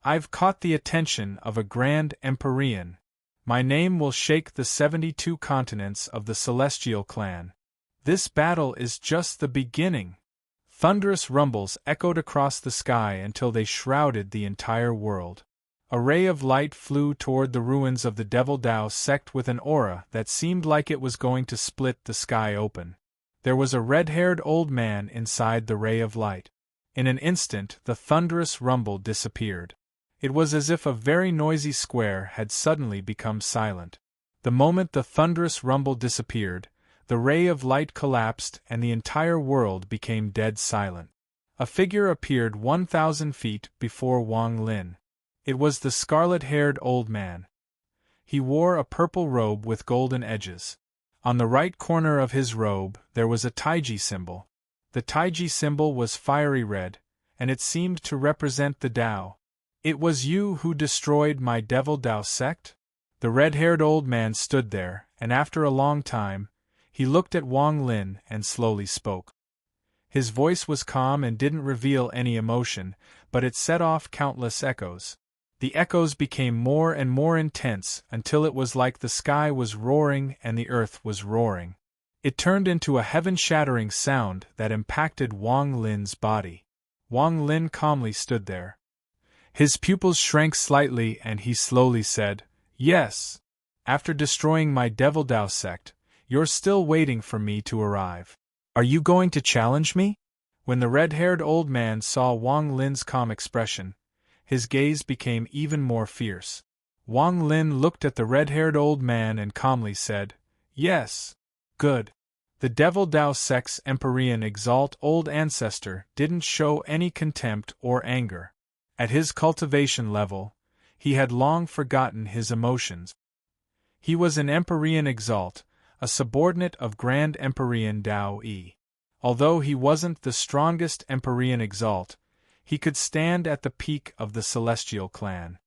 I've caught the attention of a grand Empyrean. My name will shake the 72 continents of the Celestial clan. This battle is just the beginning. Thunderous rumbles echoed across the sky until they shrouded the entire world. A ray of light flew toward the ruins of the Devil Dao sect with an aura that seemed like it was going to split the sky open. There was a red-haired old man inside the ray of light. In an instant, the thunderous rumble disappeared. It was as if a very noisy square had suddenly become silent. The moment the thunderous rumble disappeared, the ray of light collapsed and the entire world became dead silent. A figure appeared 1,000 feet before Wang Lin. It was the scarlet-haired old man. He wore a purple robe with golden edges. On the right corner of his robe there was a Taiji symbol. The Taiji symbol was fiery red, and it seemed to represent the Tao. It was you who destroyed my Devil Dao sect? The red-haired old man stood there, and after a long time, he looked at Wang Lin and slowly spoke. His voice was calm and didn't reveal any emotion, but it set off countless echoes. The echoes became more and more intense until it was like the sky was roaring and the earth was roaring. It turned into a heaven-shattering sound that impacted Wang Lin's body. Wang Lin calmly stood there. His pupils shrank slightly and he slowly said, "Yes. After destroying my Devil Dao sect, you're still waiting for me to arrive. Are you going to challenge me?" When the red-haired old man saw Wang Lin's calm expression, his gaze became even more fierce. Wang Lin looked at the red-haired old man and calmly said, "Yes. Good." The Devil Dao sect's Empyrean Exalt old ancestor didn't show any contempt or anger. At his cultivation level, he had long forgotten his emotions. He was an Empyrean Exalt, a subordinate of Grand Empyrean Dao Yi. Although he wasn't the strongest Empyrean Exalt, he could stand at the peak of the Celestial clan.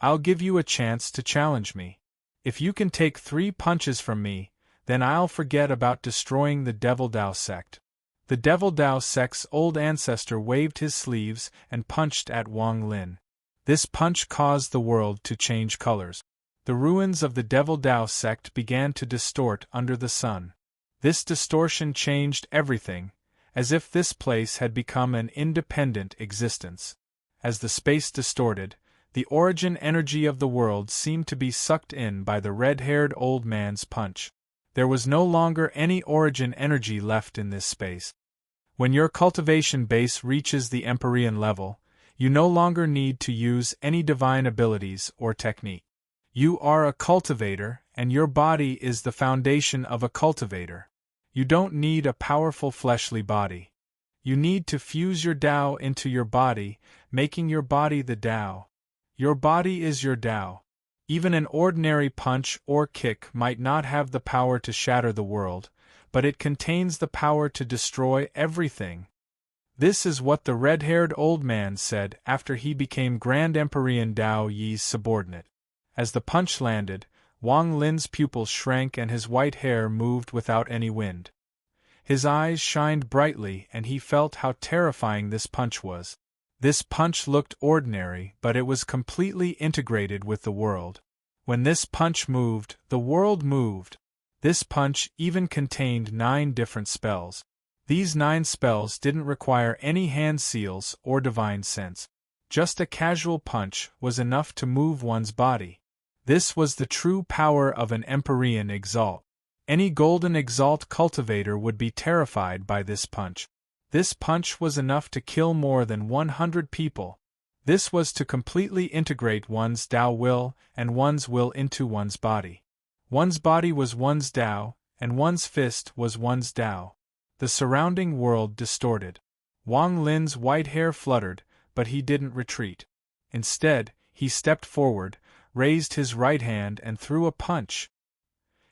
"I'll give you a chance to challenge me. If you can take 3 punches from me, then I'll forget about destroying the Devil Dao sect." The Devil Dao sect's old ancestor waved his sleeves and punched at Wang Lin. This punch caused the world to change colors. The ruins of the Devil Dao sect began to distort under the sun. This distortion changed everything, as if this place had become an independent existence. As the space distorted, the origin energy of the world seemed to be sucked in by the red-haired old man's punch. There was no longer any origin energy left in this space. When your cultivation base reaches the Empyrean level, you no longer need to use any divine abilities or technique. You are a cultivator, and your body is the foundation of a cultivator. You don't need a powerful fleshly body. You need to fuse your Tao into your body, making your body the Tao. Your body is your Tao. Even an ordinary punch or kick might not have the power to shatter the world, but it contains the power to destroy everything. This is what the red-haired old man said after he became Grand Empyrean Dao Yi's subordinate. As the punch landed, Wang Lin's pupils shrank and his white hair moved without any wind. His eyes shined brightly and he felt how terrifying this punch was. This punch looked ordinary, but it was completely integrated with the world. When this punch moved, the world moved. This punch even contained 9 different spells. These 9 spells didn't require any hand seals or divine sense. Just a casual punch was enough to move one's body. This was the true power of an Empyrean Exalt. Any golden Exalt cultivator would be terrified by this punch. This punch was enough to kill more than 100 people. This was to completely integrate one's Tao will and one's will into one's body. One's body was one's Tao, and one's fist was one's Tao. The surrounding world distorted. Wang Lin's white hair fluttered, but he didn't retreat. Instead, he stepped forward, raised his right hand and threw a punch.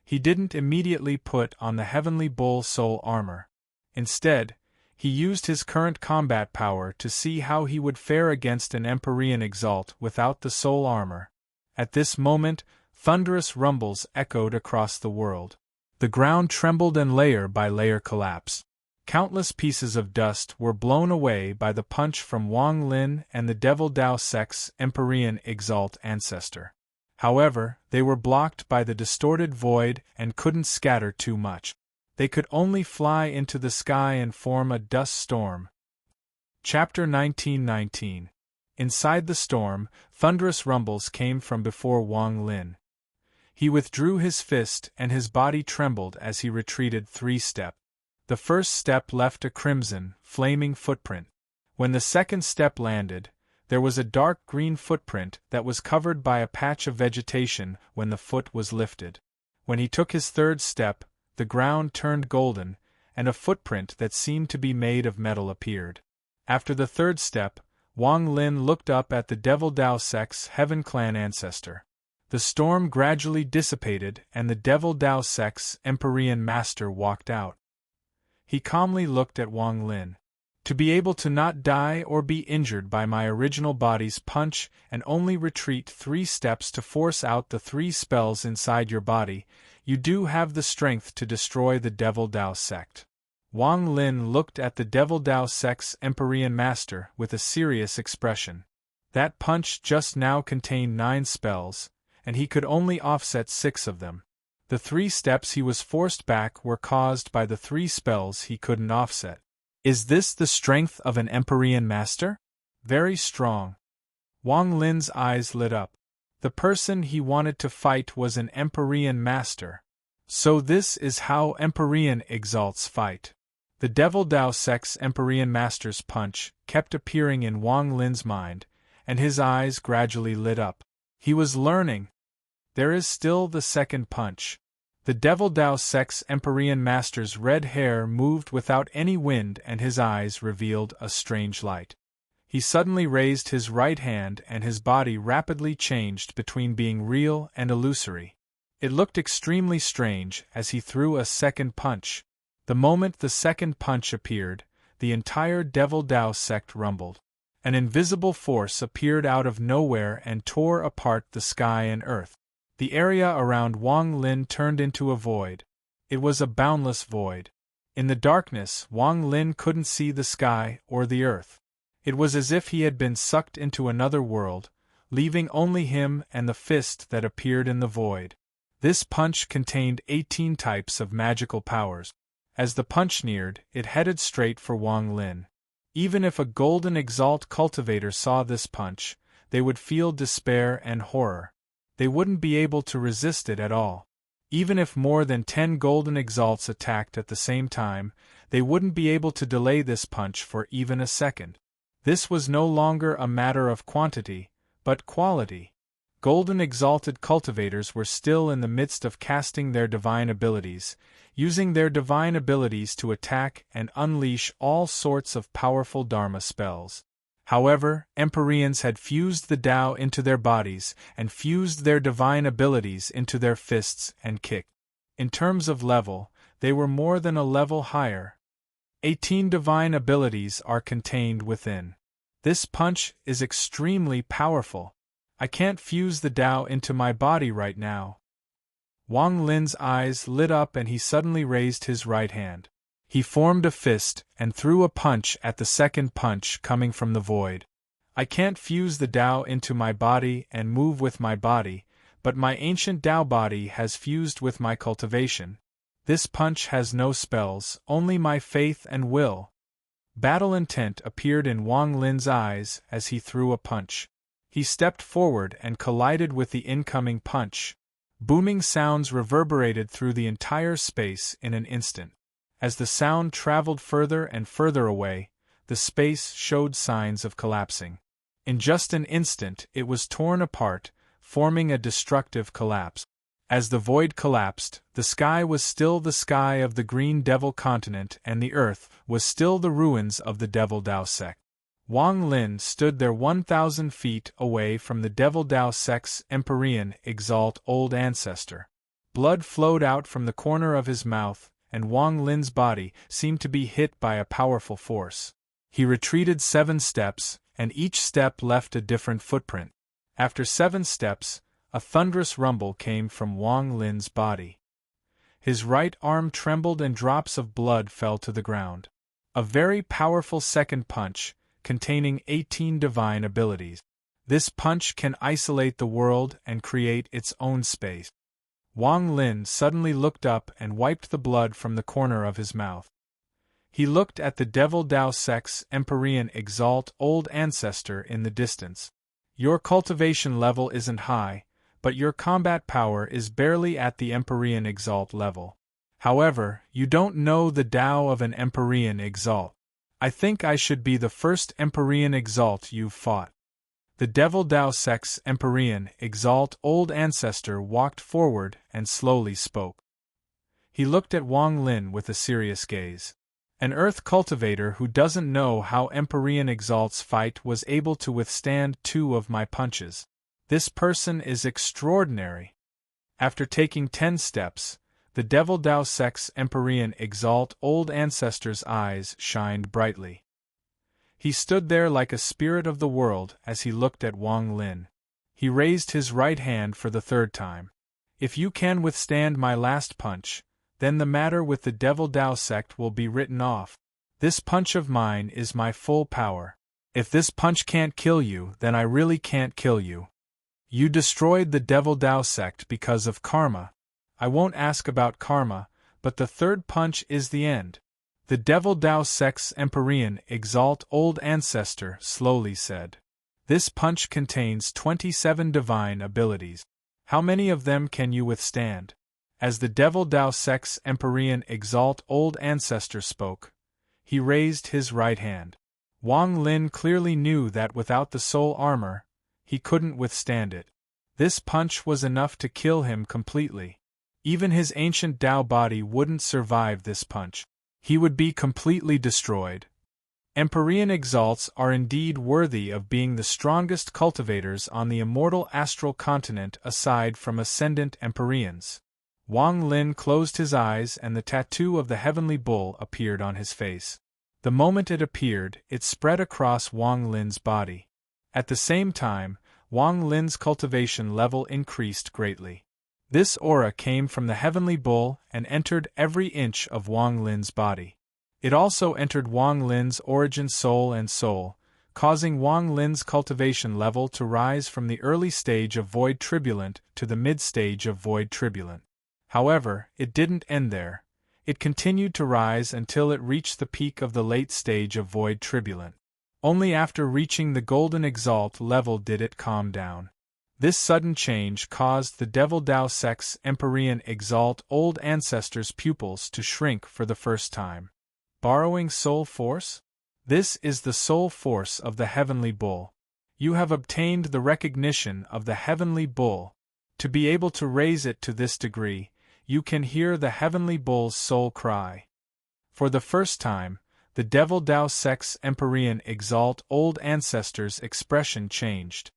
He didn't immediately put on the Heavenly Bull soul armor. Instead, he used his current combat power to see how he would fare against an Empyrean Exalt without the soul armor. At this moment, thunderous rumbles echoed across the world. The ground trembled and layer by layer collapsed. Countless pieces of dust were blown away by the punch from Wang Lin and the Devil Dao Sect's Empyrean Exalt ancestor. However, they were blocked by the distorted void and couldn't scatter too much. They could only fly into the sky and form a dust storm. Chapter 1919. Inside the storm, thunderous rumbles came from before Wang Lin. He withdrew his fist and his body trembled as he retreated 3 steps. The first step left a crimson, flaming footprint. When the second step landed, there was a dark green footprint that was covered by a patch of vegetation when the foot was lifted. When he took his third step, the ground turned golden, and a footprint that seemed to be made of metal appeared. After the third step, Wang Lin looked up at the Devil Dao Sect's Heaven Clan ancestor. The storm gradually dissipated and the Devil Dao Sect's Empyrean master walked out. He calmly looked at Wang Lin. To be able to not die or be injured by my original body's punch and only retreat 3 steps to force out the 3 spells inside your body, you do have the strength to destroy the Devil Dao Sect. Wang Lin looked at the Devil Dao Sect's Empyrean master with a serious expression. That punch just now contained 9 spells, and he could only offset 6 of them. The 3 steps he was forced back were caused by the 3 spells he couldn't offset. Is this the strength of an Empyrean master? Very strong. Wang Lin's eyes lit up. The person he wanted to fight was an Empyrean master. So this is how Empyrean exalts fight. The Devil Dao Sect's Empyrean master's punch kept appearing in Wang Lin's mind, and his eyes gradually lit up. He was learning. There is still the second punch. The Devil Dao Sect's Empyrean master's red hair moved without any wind and his eyes revealed a strange light. He suddenly raised his right hand and his body rapidly changed between being real and illusory. It looked extremely strange as he threw a second punch. The moment the second punch appeared, the entire Devil Dao Sect rumbled. An invisible force appeared out of nowhere and tore apart the sky and earth. The area around Wang Lin turned into a void. It was a boundless void. In the darkness, Wang Lin couldn't see the sky or the earth. It was as if he had been sucked into another world, leaving only him and the fist that appeared in the void. This punch contained 18 types of magical powers. As the punch neared, it headed straight for Wang Lin. Even if a Golden Exalt cultivator saw this punch, they would feel despair and horror. They wouldn't be able to resist it at all. Even if more than 10 Golden Exalts attacked at the same time, they wouldn't be able to delay this punch for even a second. This was no longer a matter of quantity, but quality. Golden Exalted cultivators were still in the midst of casting their divine abilities, using their divine abilities to attack and unleash all sorts of powerful Dharma spells. However, Empyreans had fused the Tao into their bodies and fused their divine abilities into their fists and kicked. In terms of level, they were more than a level higher. 18 divine abilities are contained within. This punch is extremely powerful. I can't fuse the Tao into my body right now. Wang Lin's eyes lit up and he suddenly raised his right hand. He formed a fist and threw a punch at the second punch coming from the void. I can't fuse the Tao into my body and move with my body, but my ancient Tao body has fused with my cultivation. This punch has no spells, only my faith and will. Battle intent appeared in Wang Lin's eyes as he threw a punch. He stepped forward and collided with the incoming punch. Booming sounds reverberated through the entire space in an instant. As the sound traveled further and further away, the space showed signs of collapsing. In just an instant it was torn apart, forming a destructive collapse. As the void collapsed, the sky was still the sky of the Green Devil continent and the earth was still the ruins of the Devil Dao sect. Wang Lin stood there 1,000 feet away from the Devil Dao sect's Empyrean Exalt Old Ancestor. Blood flowed out from the corner of his mouth, and Wang Lin's body seemed to be hit by a powerful force. He retreated 7 steps, and each step left a different footprint. After 7 steps, a thunderous rumble came from Wang Lin's body. His right arm trembled and drops of blood fell to the ground. A very powerful second punch, containing 18 divine abilities. This punch can isolate the world and create its own space. Wang Lin suddenly looked up and wiped the blood from the corner of his mouth. He looked at the Devil Dao sect's Empyrean Exalt Old Ancestor in the distance. Your cultivation level isn't high, but your combat power is barely at the Empyrean Exalt level. However, you don't know the Tao of an Empyrean Exalt. I think I should be the first Empyrean Exalt you've fought. The Devil Dao sect's Empyrean Exalt Old Ancestor walked forward and slowly spoke. He looked at Wang Lin with a serious gaze. An earth cultivator who doesn't know how Empyrean Exalts fight was able to withstand 2 of my punches. This person is extraordinary. After taking 10 steps, the Devil Dao sect's Empyrean Exalt Old Ancestor's eyes shined brightly. He stood there like a spirit of the world as he looked at Wang Lin. He raised his right hand for the 3rd time. If you can withstand my last punch, then the matter with the Devil Dao sect will be written off. This punch of mine is my full power. If this punch can't kill you, then I really can't kill you. You destroyed the Devil Dao sect because of karma. I won't ask about karma, but the 3rd punch is the end. The Devil Dao sect's Empyrean Exalt Old Ancestor slowly said. This punch contains 27 divine abilities. How many of them can you withstand? As the Devil Dao sect's Empyrean Exalt Old Ancestor spoke, he raised his right hand. Wang Lin clearly knew that without the soul armor, he couldn't withstand it. This punch was enough to kill him completely. Even his ancient Dao body wouldn't survive this punch. He would be completely destroyed. Empyrean Exalts are indeed worthy of being the strongest cultivators on the immortal astral continent aside from ascendant Empyreans. Wang Lin closed his eyes and the tattoo of the heavenly bull appeared on his face. The moment it appeared, it spread across Wang Lin's body. At the same time, Wang Lin's cultivation level increased greatly. This aura came from the heavenly bull and entered every inch of Wang Lin's body. It also entered Wang Lin's origin soul and soul, causing Wang Lin's cultivation level to rise from the early stage of void turbulent to the mid-stage of void turbulent. However, it didn't end there. It continued to rise until it reached the peak of the late stage of void turbulent. Only after reaching the golden exalt level did it calm down. This sudden change caused the Devil Dao sect's Empyrean Exalt Old Ancestor's pupils to shrink for the first time. Borrowing soul force? This is the soul force of the Heavenly Bull. You have obtained the recognition of the Heavenly Bull. To be able to raise it to this degree, you can hear the Heavenly Bull's soul cry. For the first time, the Devil Dao sect's Empyrean Exalt Old Ancestor's expression changed.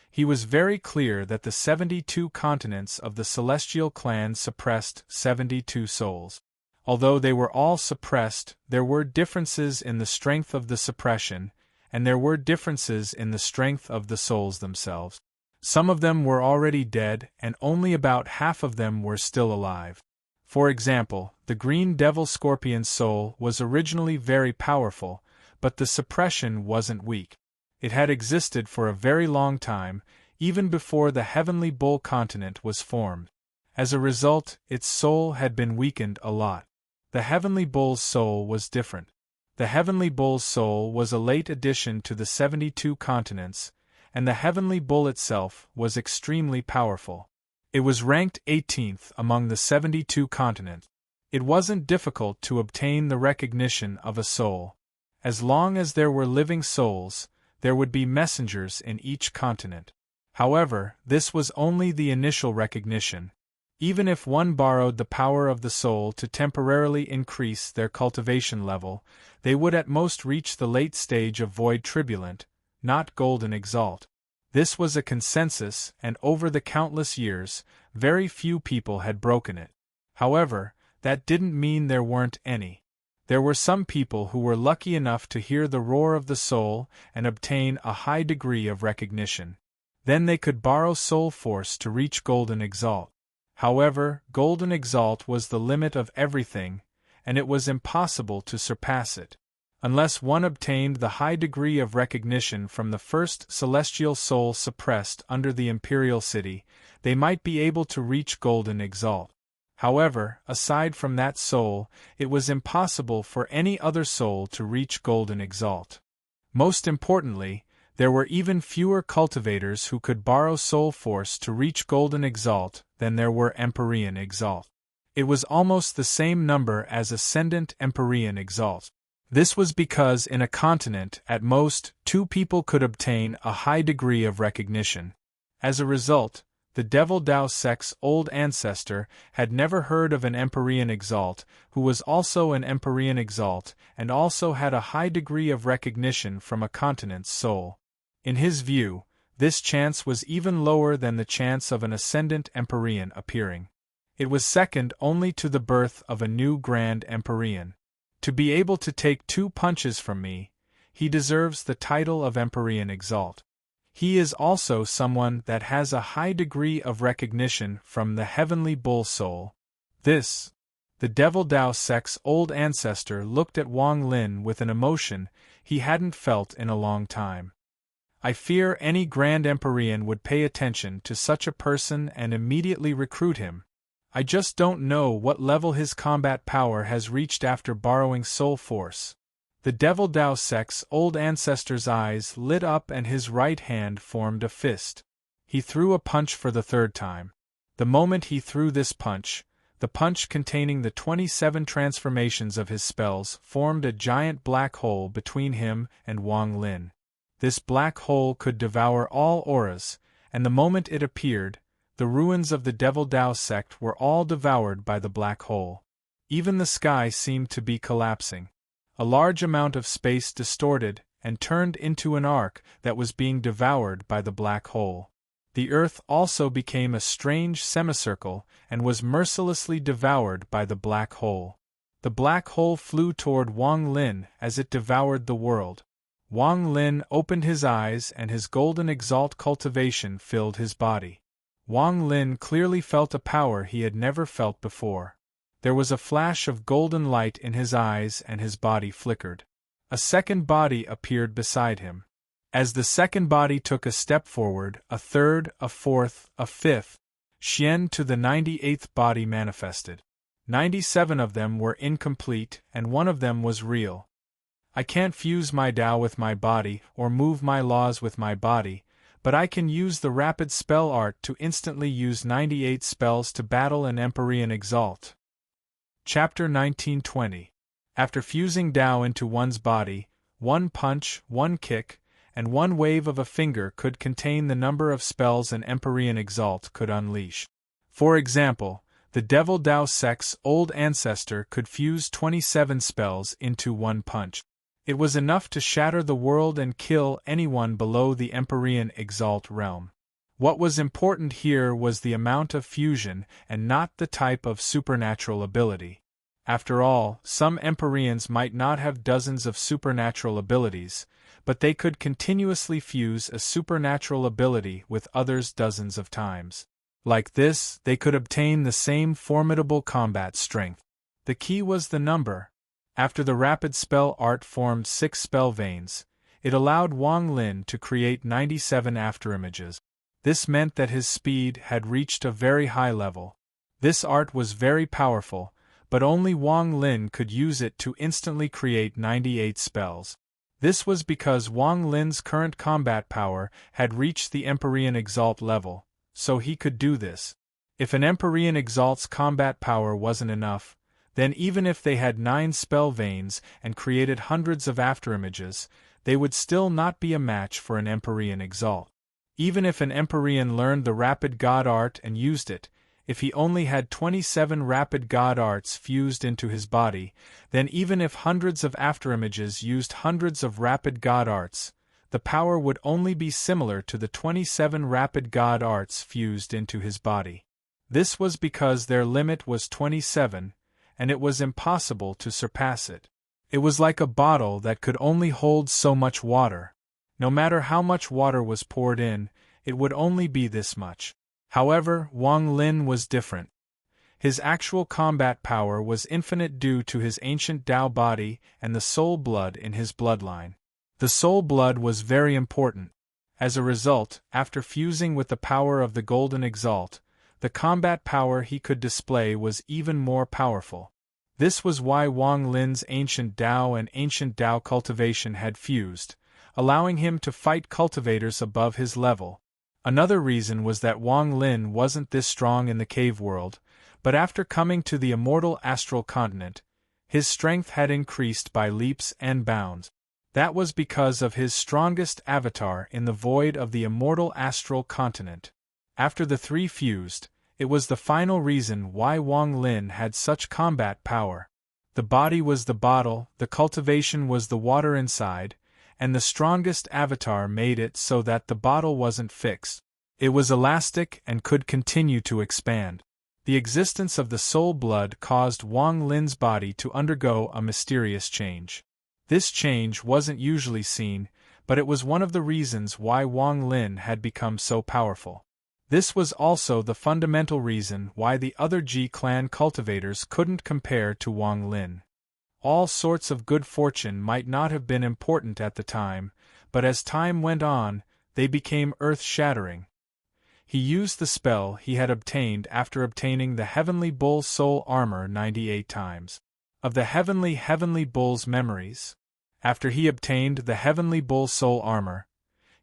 He was very clear that the 72 continents of the celestial clan suppressed 72 souls. Although they were all suppressed, there were differences in the strength of the suppression, and there were differences in the strength of the souls themselves. Some of them were already dead, and only about half of them were still alive. For example, the Green Devil Scorpion's soul was originally very powerful, but the suppression wasn't weak. It had existed for a very long time, even before the Heavenly Bull continent was formed. As a result, its soul had been weakened a lot. The Heavenly Bull's soul was different. The Heavenly Bull's soul was a late addition to the 72 continents, and the Heavenly Bull itself was extremely powerful. It was ranked 18th among the 72 continents. It wasn't difficult to obtain the recognition of a soul. As long as there were living souls, there would be messengers in each continent. However, this was only the initial recognition. Even if one borrowed the power of the soul to temporarily increase their cultivation level, they would at most reach the late stage of void tribulant, not golden exalt. This was a consensus, and over the countless years, very few people had broken it. However, that didn't mean there weren't any. There were some people who were lucky enough to hear the roar of the soul and obtain a high degree of recognition. Then they could borrow soul force to reach golden exalt. However, golden exalt was the limit of everything, and it was impossible to surpass it. Unless one obtained the high degree of recognition from the first celestial soul suppressed under the imperial city, they might be able to reach golden exalt. However, aside from that soul, it was impossible for any other soul to reach golden exalt. Most importantly, there were even fewer cultivators who could borrow soul force to reach golden exalt than there were empyrean exalt. It was almost the same number as ascendant empyrean exalt. This was because in a continent, at most, 2 people could obtain a high degree of recognition. As a result, the Devil Dao sect's old ancestor had never heard of an empyrean exalt who was also an empyrean exalt and also had a high degree of recognition from a continent's soul. In his view, this chance was even lower than the chance of an ascendant empyrean appearing. It was second only to the birth of a new grand empyrean. To be able to take 2 punches from me, he deserves the title of empyrean exalt. He is also someone that has a high degree of recognition from the heavenly bull soul. The Devil Dao sect's old ancestor looked at Wang Lin with an emotion he hadn't felt in a long time. I fear any Grand Empyrean would pay attention to such a person and immediately recruit him. I just don't know what level his combat power has reached after borrowing soul force. The Devil Dao sect's old ancestor's eyes lit up and his right hand formed a fist. He threw a punch for the 3rd time. The moment he threw this punch, the punch containing the 27 transformations of his spells formed a giant black hole between him and Wang Lin. This black hole could devour all auras, and the moment it appeared, the ruins of the Devil Dao sect were all devoured by the black hole. Even the sky seemed to be collapsing. A large amount of space distorted and turned into an arc that was being devoured by the black hole. The earth also became a strange semicircle and was mercilessly devoured by the black hole. The black hole flew toward Wang Lin as it devoured the world. Wang Lin opened his eyes and his golden exalt cultivation filled his body. Wang Lin clearly felt a power he had never felt before. There was a flash of golden light in his eyes and his body flickered. A second body appeared beside him. As the second body took a step forward, a third, a fourth, a fifth, Xian to the 98th body manifested. 97 of them were incomplete and one of them was real. I can't fuse my Tao with my body or move my laws with my body, but I can use the rapid spell art to instantly use 98 spells to battle an empyrean exalt. Chapter 1920. After fusing Tao into one's body, one punch, one kick, and one wave of a finger could contain the number of spells an empyrean exalt could unleash. For example, the Devil Dao sect's old ancestor could fuse 27 spells into one punch. It was enough to shatter the world and kill anyone below the empyrean exalt realm. What was important here was the amount of fusion and not the type of supernatural ability. After all, some empyreans might not have dozens of supernatural abilities, but they could continuously fuse a supernatural ability with others dozens of times. Like this, they could obtain the same formidable combat strength. The key was the number. After the rapid spell art formed 6 spell veins, it allowed Wang Lin to create 97 afterimages. This meant that his speed had reached a very high level. This art was very powerful, but only Wang Lin could use it to instantly create 98 spells. This was because Wang Lin's current combat power had reached the Empyrean Exalt level, so he could do this. If an Empyrean Exalt's combat power wasn't enough, then even if they had 9 spell veins and created hundreds of afterimages, they would still not be a match for an Empyrean Exalt. Even if an Empyrean learned the rapid god art and used it, if he only had 27 rapid God arts fused into his body, then even if hundreds of afterimages used hundreds of rapid God arts, the power would only be similar to the 27 rapid God arts fused into his body. This was because their limit was 27, and it was impossible to surpass it. It was like a bottle that could only hold so much water. No matter how much water was poured in, it would only be this much. However, Wang Lin was different. His actual combat power was infinite due to his ancient Tao body and the soul blood in his bloodline. The soul blood was very important. As a result, after fusing with the power of the Golden Exalt, the combat power he could display was even more powerful. This was why Wang Lin's ancient Tao and ancient Tao cultivation had fused, allowing him to fight cultivators above his level. Another reason was that Wang Lin wasn't this strong in the cave world, but after coming to the immortal astral continent, his strength had increased by leaps and bounds. That was because of his strongest avatar in the void of the immortal astral continent. After the three fused, it was the final reason why Wang Lin had such combat power. The body was the bottle, the cultivation was the water inside, and the strongest avatar made it so that the bottle wasn't fixed. It was elastic and could continue to expand. The existence of the soul blood caused Wang Lin's body to undergo a mysterious change. This change wasn't usually seen, but it was one of the reasons why Wang Lin had become so powerful. This was also the fundamental reason why the other Ji clan cultivators couldn't compare to Wang Lin. All sorts of good fortune might not have been important at the time, but as time went on, they became earth-shattering. He used the spell he had obtained after obtaining the Heavenly Bull soul armor 98 times. Of the Heavenly Bull's memories, after he obtained the Heavenly Bull soul armor,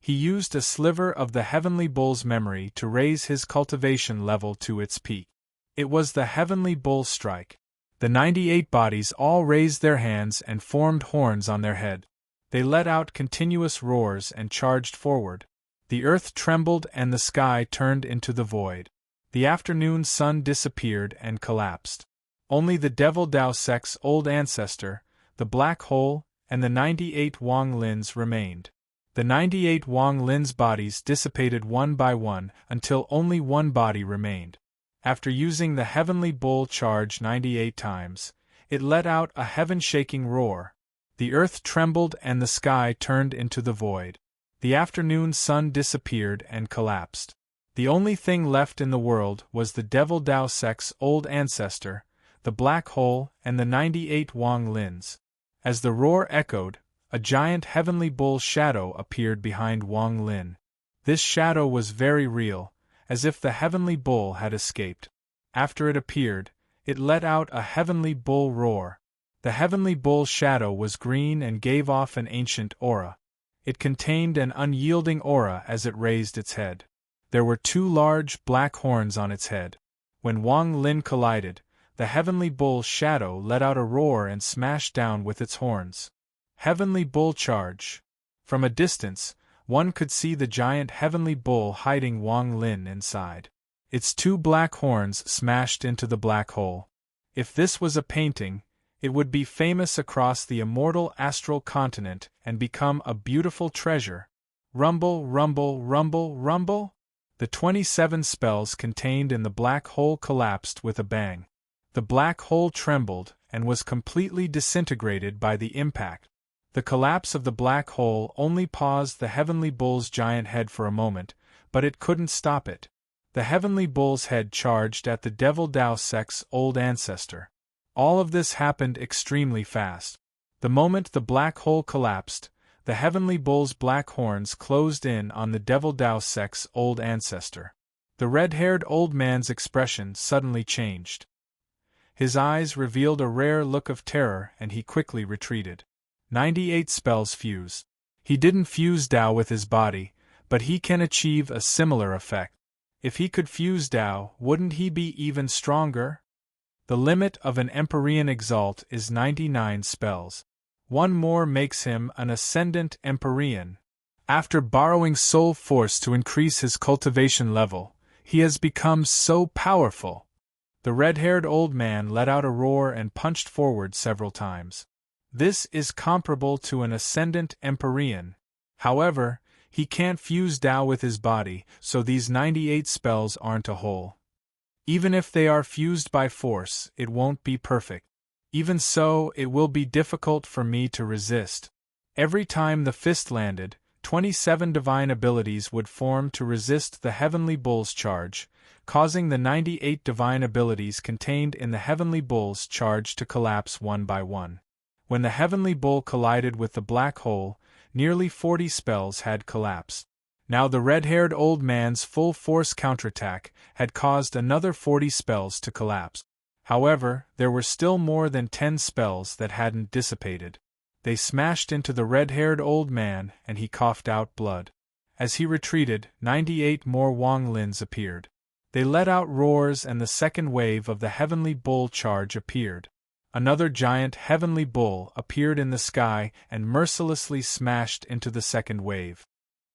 he used a sliver of the Heavenly Bull's memory to raise his cultivation level to its peak. It was the Heavenly Bull strike. The 98 bodies all raised their hands and formed horns on their head. They let out continuous roars and charged forward. The earth trembled and the sky turned into the void. The afternoon sun disappeared and collapsed. Only the Devil Dao Sect's old ancestor, the black hole, and the 98 Wang Lins remained. The 98 Wang Lin's bodies dissipated one by one until only one body remained. After using the Heavenly Bull charge 98 times, it let out a heaven-shaking roar. The earth trembled and the sky turned into the void. The afternoon sun disappeared and collapsed. The only thing left in the world was the Devil Dao Sect's old ancestor, the black hole, and the 98 Wang Lins. As the roar echoed, a giant Heavenly Bull shadow appeared behind Wang Lin. This shadow was very real, as if the Heavenly Bull had escaped. After it appeared, it let out a Heavenly Bull roar. The Heavenly Bull shadow was green and gave off an ancient aura. It contained an unyielding aura as it raised its head. There were two large black horns on its head. When Wang Lin collided, the Heavenly Bull shadow let out a roar and smashed down with its horns. Heavenly Bull charge. From a distance, one could see the giant Heavenly Bull hiding Wang Lin inside. Its two black horns smashed into the black hole. If this was a painting, it would be famous across the immortal astral continent and become a beautiful treasure. Rumble, rumble, rumble, rumble. The 27 spells contained in the black hole collapsed with a bang. The black hole trembled and was completely disintegrated by the impact. The collapse of the black hole only paused the Heavenly Bull's giant head for a moment, but it couldn't stop it. The Heavenly Bull's head charged at the Devil Dao Sect's old ancestor. All of this happened extremely fast. The moment the black hole collapsed, the Heavenly Bull's black horns closed in on the Devil Dao Sect's old ancestor. The red-haired old man's expression suddenly changed. His eyes revealed a rare look of terror and he quickly retreated. 98 spells fuse. He didn't fuse Tao with his body, but he can achieve a similar effect. If he could fuse Tao, wouldn't he be even stronger? The limit of an Empyrean Exalt is 99 spells. One more makes him an Ascendant Empyrean. After borrowing soul force to increase his cultivation level, He has become so powerful. The red-haired old man let out a roar and punched forward several times. This is comparable to an ascendant Empyrean. However, he can't fuse Tao with his body, so these 98 spells aren't a whole. Even if they are fused by force, it won't be perfect. Even so, it will be difficult for me to resist. Every time the fist landed, 27 divine abilities would form to resist the Heavenly Bull's charge, causing the 98 divine abilities contained in the Heavenly Bull's charge to collapse one by one. When the Heavenly Bull collided with the black hole, nearly 40 spells had collapsed. Now the red-haired old man's full-force counterattack had caused another 40 spells to collapse. However, there were still more than 10 spells that hadn't dissipated. They smashed into the red-haired old man and he coughed out blood. As he retreated, 98 more Wang Lins appeared. They let out roars and the second wave of the Heavenly Bull charge appeared. Another giant Heavenly Bull appeared in the sky and mercilessly smashed into the second wave.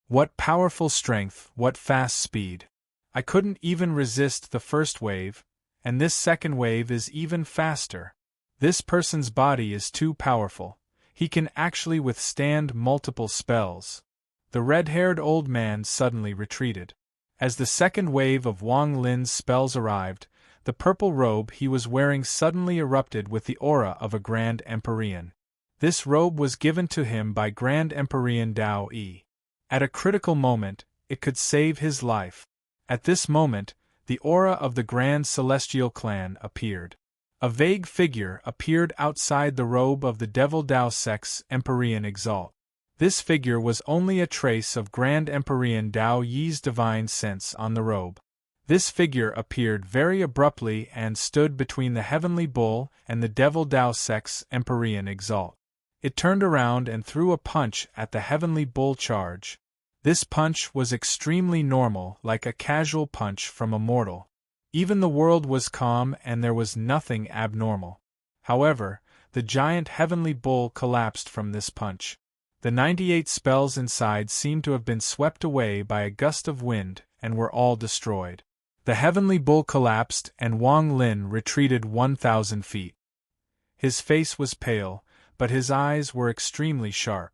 What powerful strength, what fast speed. I couldn't even resist the first wave, and this second wave is even faster. This person's body is too powerful. He can actually withstand multiple spells. The red-haired old man suddenly retreated. As the second wave of Wang Lin's spells arrived, the purple robe he was wearing suddenly erupted with the aura of a Grand Empyrean. This robe was given to him by Grand Empyrean Dao Yi. At a critical moment, it could save his life. At this moment, the aura of the Grand Celestial Clan appeared. A vague figure appeared outside the robe of the Devil Dao Sect's Empyrean Exalt. This figure was only a trace of Grand Empyrean Dao Yi's divine sense on the robe. This figure appeared very abruptly and stood between the Heavenly Bull and the Devil Dao Sect's Empyrean Exalt. It turned around and threw a punch at the Heavenly Bull charge. This punch was extremely normal, like a casual punch from a mortal. Even the world was calm and there was nothing abnormal. However, the giant Heavenly Bull collapsed from this punch. The 98 spells inside seemed to have been swept away by a gust of wind and were all destroyed. The Heavenly Bull collapsed and Wang Lin retreated 1,000 feet. His face was pale, but his eyes were extremely sharp.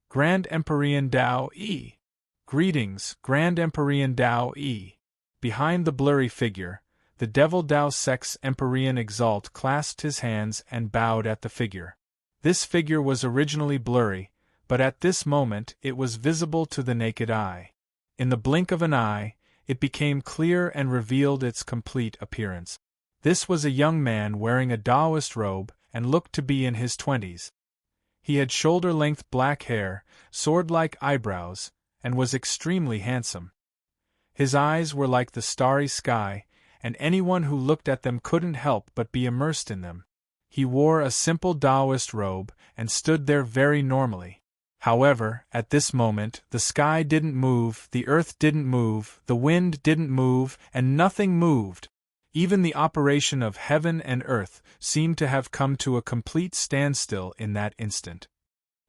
Grand Empyrean Dao Yi. Greetings, Grand Empyrean Dao Yi. Behind the blurry figure, the Devil Dao Sect's Empyrean Exalt clasped his hands and bowed at the figure. This figure was originally blurry, but at this moment it was visible to the naked eye. In the blink of an eye, it became clear and revealed its complete appearance. This was a young man wearing a Taoist robe and looked to be in his 20s. He had shoulder-length black hair, sword-like eyebrows, and was extremely handsome. His eyes were like the starry sky, and anyone who looked at them couldn't help but be immersed in them. He wore a simple Taoist robe and stood there very normally. However, at this moment, the sky didn't move, the earth didn't move, the wind didn't move, and nothing moved. Even the operation of heaven and earth seemed to have come to a complete standstill in that instant.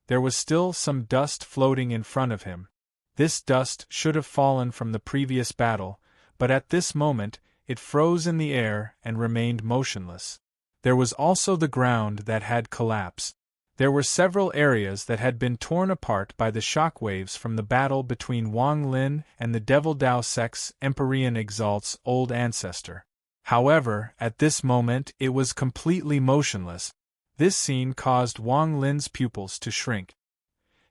There was still some dust floating in front of him. This dust should have fallen from the previous battle, but at this moment, it froze in the air and remained motionless. There was also the ground that had collapsed. There were several areas that had been torn apart by the shockwaves from the battle between Wang Lin and the Devil Dao Sect's Empyrean Exalt's old ancestor. However, at this moment it was completely motionless. This scene caused Wang Lin's pupils to shrink.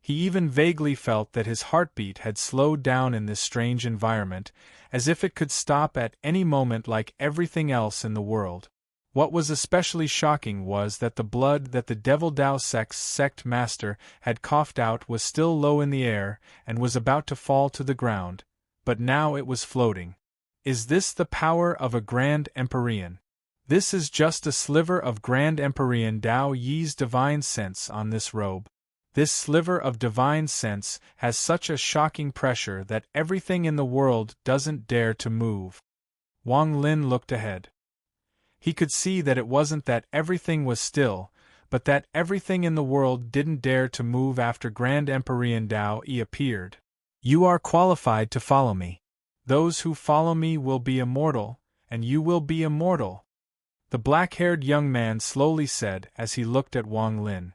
He even vaguely felt that his heartbeat had slowed down in this strange environment, as if it could stop at any moment like everything else in the world. What was especially shocking was that the blood that the Devil Dao Sect's sect master had coughed out was still low in the air and was about to fall to the ground, but now it was floating. Is this the power of a Grand Empyrean? This is just a sliver of Grand Empyrean Dao Yi's divine sense on this robe. This sliver of divine sense has such a shocking pressure that everything in the world doesn't dare to move. Wang Lin looked ahead. He could see that it wasn't that everything was still, but that everything in the world didn't dare to move after Grand Empyrean Dao Yi appeared. You are qualified to follow me. Those who follow me will be immortal, and you will be immortal," the black-haired young man slowly said as he looked at Wang Lin.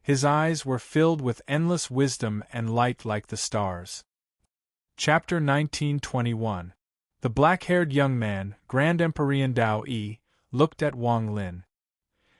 His eyes were filled with endless wisdom and light like the stars. Chapter 1921. The black-haired young man, Grand Emperor Dao Yi, looked at Wang Lin.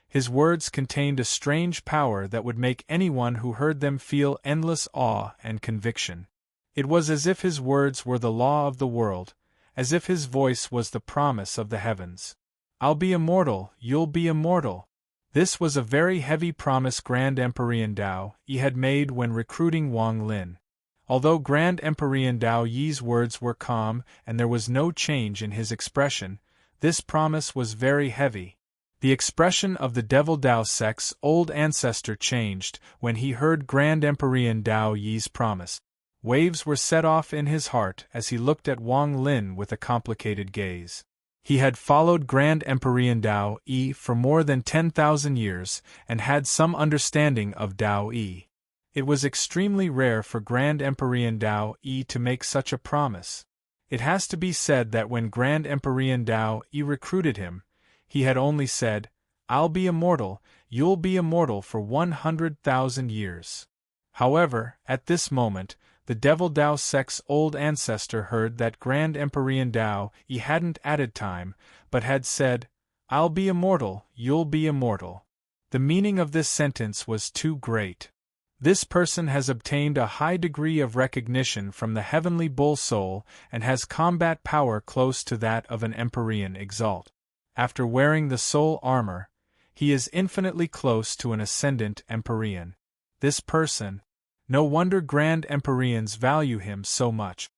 His words contained a strange power that would make anyone who heard them feel endless awe and conviction. It was as if his words were the law of the world, as if his voice was the promise of the heavens. "I'll be immortal, you'll be immortal." This was a very heavy promise Grand Emperor Dao Yi had made when recruiting Wang Lin. Although Grand Emperor Dao Yi's words were calm and there was no change in his expression, this promise was very heavy. The expression of the Devil Dao sect's old ancestor changed when he heard Grand Emperor Dao Yi's promise. Waves were set off in his heart as he looked at Wang Lin with a complicated gaze. He had followed Grand Emperor Dao Yi for more than 10,000 years and had some understanding of Dao Yi. It was extremely rare for Grand Emperor Dao Yi to make such a promise. It has to be said that when Grand Emperor Dao Yi recruited him, he had only said, "I'll be immortal, you'll be immortal for 100,000 years." However, at this moment, the Devil Dao sect's old ancestor heard that Grand Emperor Dao Yi hadn't added time, but had said, "I'll be immortal, you'll be immortal." The meaning of this sentence was too great. This person has obtained a high degree of recognition from the heavenly bull soul and has combat power close to that of an Empyrean exalt. After wearing the soul armor, he is infinitely close to an ascendant Empyrean. This person, no wonder Grand Empyreans value him so much.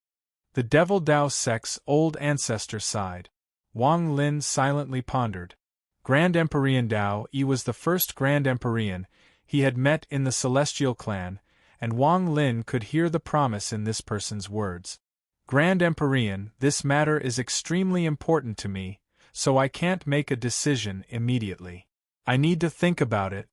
The Devil Dao sect's old ancestor sighed. Wang Lin silently pondered. Grand Emperor Dao Yi was the first Grand Empyrean he had met in the Celestial Clan, and Wang Lin could hear the promise in this person's words. "Grand Empyrean, this matter is extremely important to me, so I can't make a decision immediately. I need to think about it."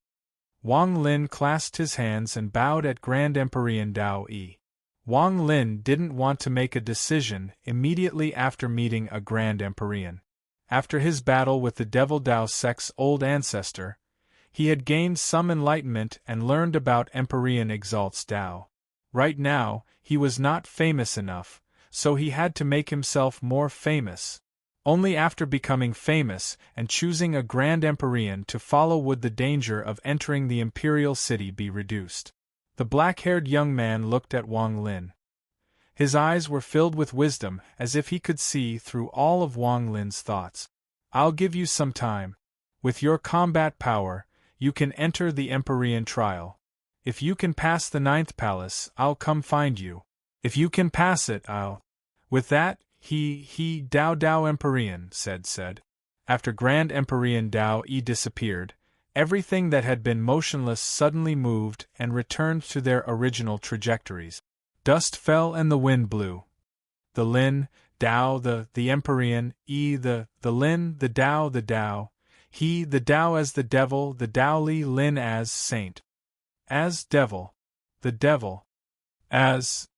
Wang Lin clasped his hands and bowed at Grand Emperor Dao Yi. Wang Lin didn't want to make a decision immediately after meeting a Grand Empyrean. After his battle with the Devil Dao sect's old ancestor, he had gained some enlightenment and learned about Empyrean Exalt's Dao. Right now, he was not famous enough, so he had to make himself more famous. Only after becoming famous and choosing a Grand Empyrean to follow would the danger of entering the imperial city be reduced. The black-haired young man looked at Wang Lin. His eyes were filled with wisdom, as if he could see through all of Wang Lin's thoughts. "I'll give you some time. With your combat power, you can enter the Empyrean trial. If you can pass the 9th palace, I'll come find you. If you can pass it, I'll—" With that, Dao Empyrean, said. After Grand Emperor Dao Yi disappeared, everything that had been motionless suddenly moved and returned to their original trajectories. Dust fell and the wind blew. The Lin, Dao, the Empyrean, Yi, the Lin, the Dao, he, the Dao as the Devil, the Dao Li Lin as Saint. As Devil. The Devil. As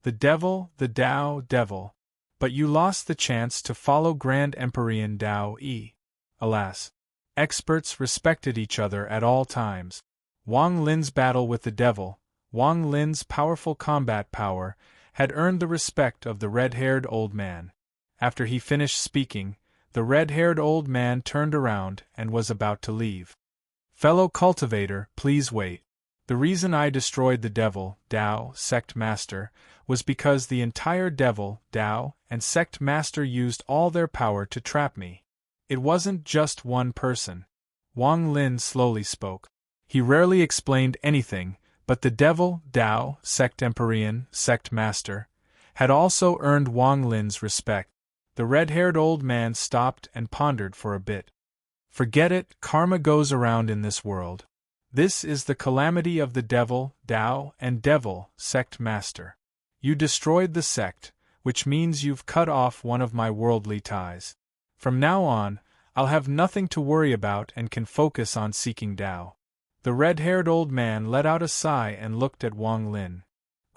the Devil, the Dao, Devil. But you lost the chance to follow Grand Emperor Dao Yi. Alas. Experts respected each other at all times. Wang Lin's battle with the Devil, Wang Lin's powerful combat power, had earned the respect of the red-haired old man. After he finished speaking, the red-haired old man turned around and was about to leave. "Fellow cultivator, please wait. The reason I destroyed the Devil, Dao, sect master, was because the entire Devil, Dao, and sect master used all their power to trap me. It wasn't just one person." Wang Lin slowly spoke. He rarely explained anything, but the Devil, Dao, sect Empyrean, sect master, had also earned Wang Lin's respect. The red-haired old man stopped and pondered for a bit. "Forget it, karma goes around in this world. This is the calamity of the Devil, Dao, and Devil, sect master. You destroyed the sect, which means you've cut off one of my worldly ties. From now on, I'll have nothing to worry about and can focus on seeking Dao." The red-haired old man let out a sigh and looked at Wang Lin.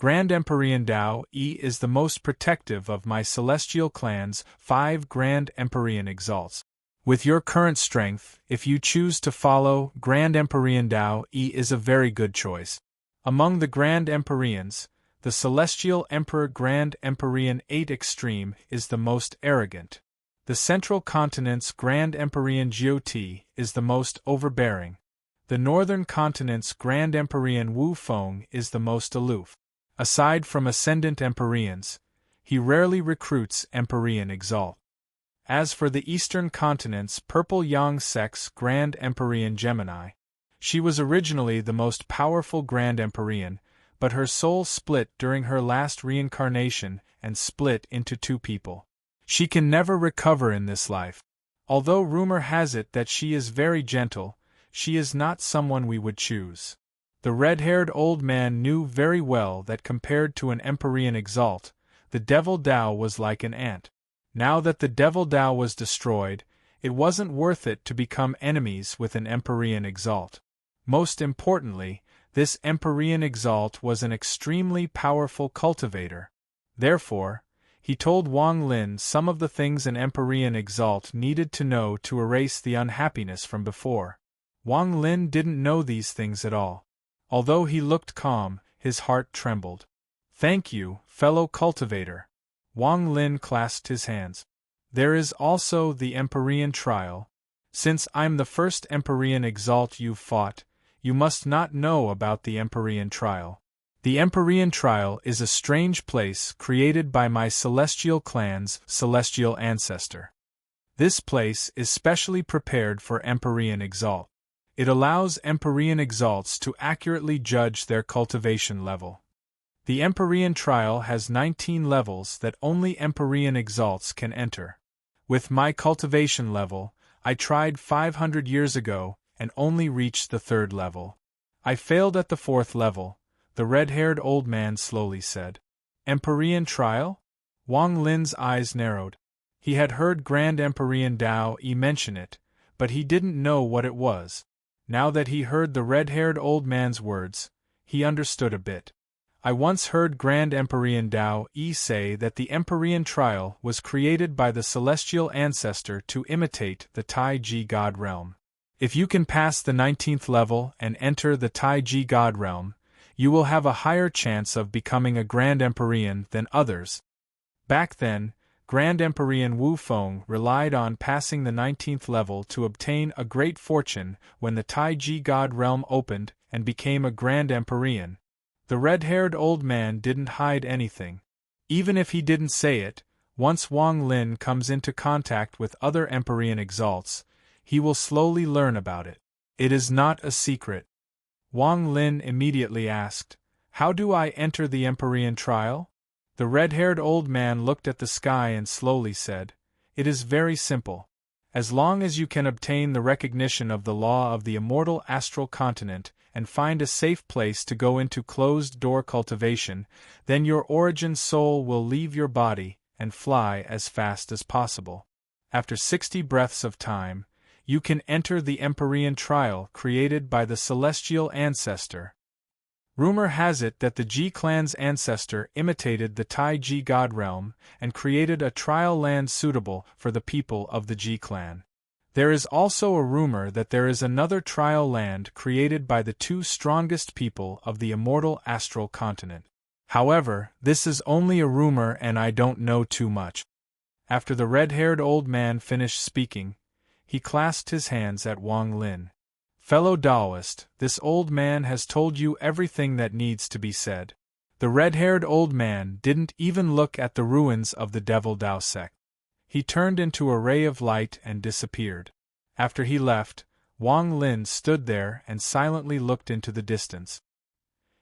Grand Empyrean Tao E is the most protective of my celestial clans. 5 Grand Empyrean Exalts. With your current strength, if you choose to follow, Grand Empyrean Tao E is a very good choice. Among the Grand Empyreans, the Celestial Emperor Grand Empyrean 8 Extreme is the most arrogant. The Central Continent's Grand Empyrean GOT is the most overbearing. The Northern Continent's Grand Empyrean Wu Feng is the most aloof. Aside from Ascendant Empyreans, he rarely recruits Empyrean Exalt. As for the Eastern Continent's Purple Yang Sex Grand Empyrean Gemini, she was originally the most powerful Grand Empyrean, but her soul split during her last reincarnation and split into 2 people. She can never recover in this life. Although rumor has it that she is very gentle, she is not someone we would choose. The red-haired old man knew very well that compared to an Empyrean Exalt, the Devil Tao was like an ant. Now that the Devil Tao was destroyed, it wasn't worth it to become enemies with an Empyrean Exalt. Most importantly, this Empyrean Exalt was an extremely powerful cultivator. Therefore, he told Wang Lin some of the things an Empyrean Exalt needed to know to erase the unhappiness from before. Wang Lin didn't know these things at all. Although he looked calm, his heart trembled. "Thank you, fellow cultivator." Wang Lin clasped his hands. "There is also the Empyrean trial. Since I'm the first Empyrean Exalt you've fought, you must not know about the Empyrean trial. The Empyrean trial is a strange place created by my celestial clan's celestial ancestor. This place is specially prepared for Empyrean Exalt. It allows Empyrean Exalts to accurately judge their cultivation level. The Empyrean trial has 19 levels that only Empyrean Exalts can enter. With my cultivation level, I tried 500 years ago and only reached the 3rd level. I failed at the 4th level," the red-haired old man slowly said. "Empyrean trial?" Wang Lin's eyes narrowed. He had heard Grand Empyrean Tao E mention it, but he didn't know what it was. Now that he heard the red-haired old man's words, he understood a bit. "I once heard Grand Empyrean Tao E say that the Empyrean trial was created by the celestial ancestor to imitate the Taiji God realm. If you can pass the 19th level and enter the Taiji God realm, you will have a higher chance of becoming a Grand Empyrean than others." Back then, Grand Empyrean Wu Feng relied on passing the 19th level to obtain a great fortune. When the Taiji God realm opened and became a Grand Empyrean, the red-haired old man didn't hide anything. Even if he didn't say it, once Wang Lin comes into contact with other Empyrean Exalts, he will slowly learn about it. It is not a secret. Wang Lin immediately asked, "How do I enter the Empyrean trial?" The red-haired old man looked at the sky and slowly said, "It is very simple. As long as you can obtain the recognition of the law of the immortal astral continent and find a safe place to go into closed-door cultivation, then your origin soul will leave your body and fly as fast as possible. After 60 breaths of time, you can enter the Empyrean trial created by the celestial ancestor." Rumor has it that the Ji clan's ancestor imitated the Taiji God realm and created a trial land suitable for the people of the Ji clan. There is also a rumor that there is another trial land created by the 2 strongest people of the immortal astral continent. However, this is only a rumor and I don't know too much. After the red-haired old man finished speaking, he clasped his hands at Wang Lin. "Fellow Taoist, this old man has told you everything that needs to be said." The red-haired old man didn't even look at the ruins of the Devil Tao sect. He turned into a ray of light and disappeared. After he left, Wang Lin stood there and silently looked into the distance.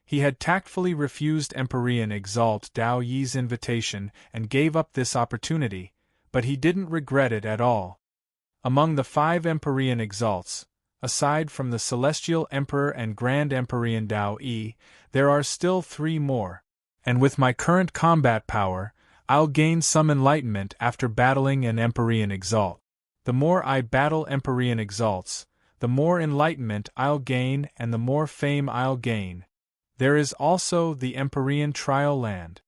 He had tactfully refused Empyrean Exalt Dao Yi's invitation and gave up this opportunity, but he didn't regret it at all. Among the 5 Empyrean Exalts, aside from the Celestial Emperor and Grand Empyrean Tao E, there are still 3 more. And with my current combat power, I'll gain some enlightenment after battling an Empyrean Exalt. The more I battle Empyrean Exalts, the more enlightenment I'll gain and the more fame I'll gain. There is also the Empyrean Trial Land.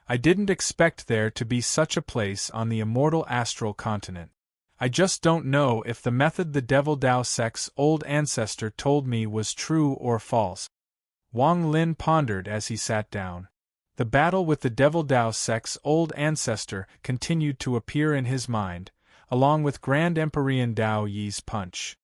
I didn't expect there to be such a place on the immortal astral continent. I just don't know if the method the Devil Dao Sect's old ancestor told me was true or false. Wang Lin pondered as he sat down. The battle with the Devil Dao Sect's old ancestor continued to appear in his mind, along with Grand Empyrean Dao Yi's punch.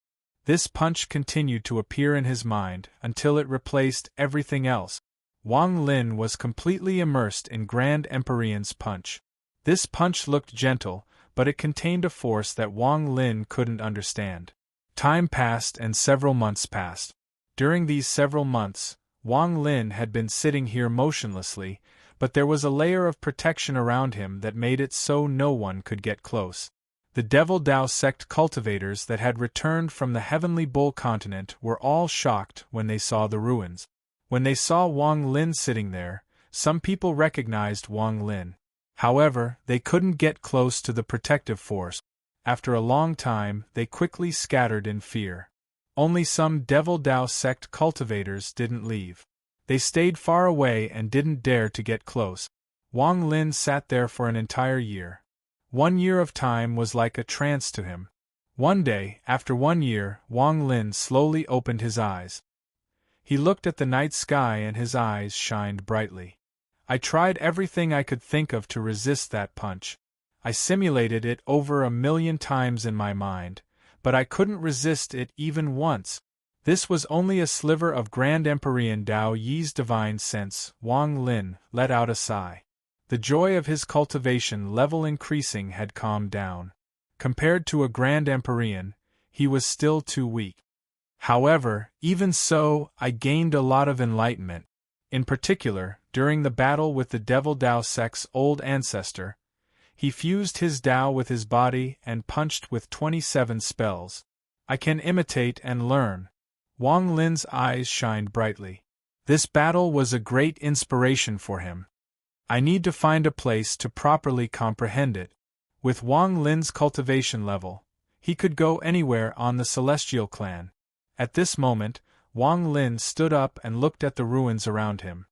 This punch continued to appear in his mind until it replaced everything else. Wang Lin was completely immersed in Grand Empyrean's punch. This punch looked gentle, but it contained a force that Wang Lin couldn't understand. Time passed and several months passed. During these several months, Wang Lin had been sitting here motionlessly, but there was a layer of protection around him that made it so no one could get close. The Devil Dao Sect cultivators that had returned from the Heavenly Bull continent were all shocked when they saw the ruins. When they saw Wang Lin sitting there, some people recognized Wang Lin. However, they couldn't get close to the protective force. After a long time, they quickly scattered in fear. Only some Devil Dao Sect cultivators didn't leave. They stayed far away and didn't dare to get close. Wang Lin sat there for an entire year. 1 year of time was like a trance to him. One day, after 1 year, Wang Lin slowly opened his eyes. He looked at the night sky and his eyes shined brightly. I tried everything I could think of to resist that punch. I simulated it over 1,000,000 times in my mind, but I couldn't resist it even once. This was only a sliver of Grand Empyrean Dao Yi's divine sense. Wang Lin let out a sigh. The joy of his cultivation level increasing had calmed down. Compared to a Grand Empyrean, he was still too weak. However, even so, I gained a lot of enlightenment. In particular, during the battle with the Devil Dao Sect's old ancestor, he fused his Dao with his body and punched with 27 spells. I can imitate and learn. Wang Lin's eyes shined brightly. This battle was a great inspiration for him. I need to find a place to properly comprehend it. With Wang Lin's cultivation level, he could go anywhere on the Celestial Clan. At this moment, Wang Lin stood up and looked at the ruins around him.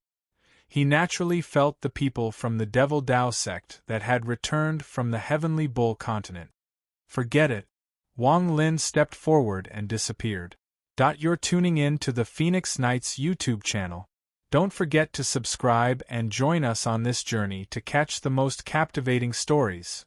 He naturally felt the people from the Devil Dao Sect that had returned from the Heavenly Bull continent. Forget it. Wang Lin stepped forward and disappeared. You're tuning in to the Phoenix Knights YouTube channel. Don't forget to subscribe and join us on this journey to catch the most captivating stories.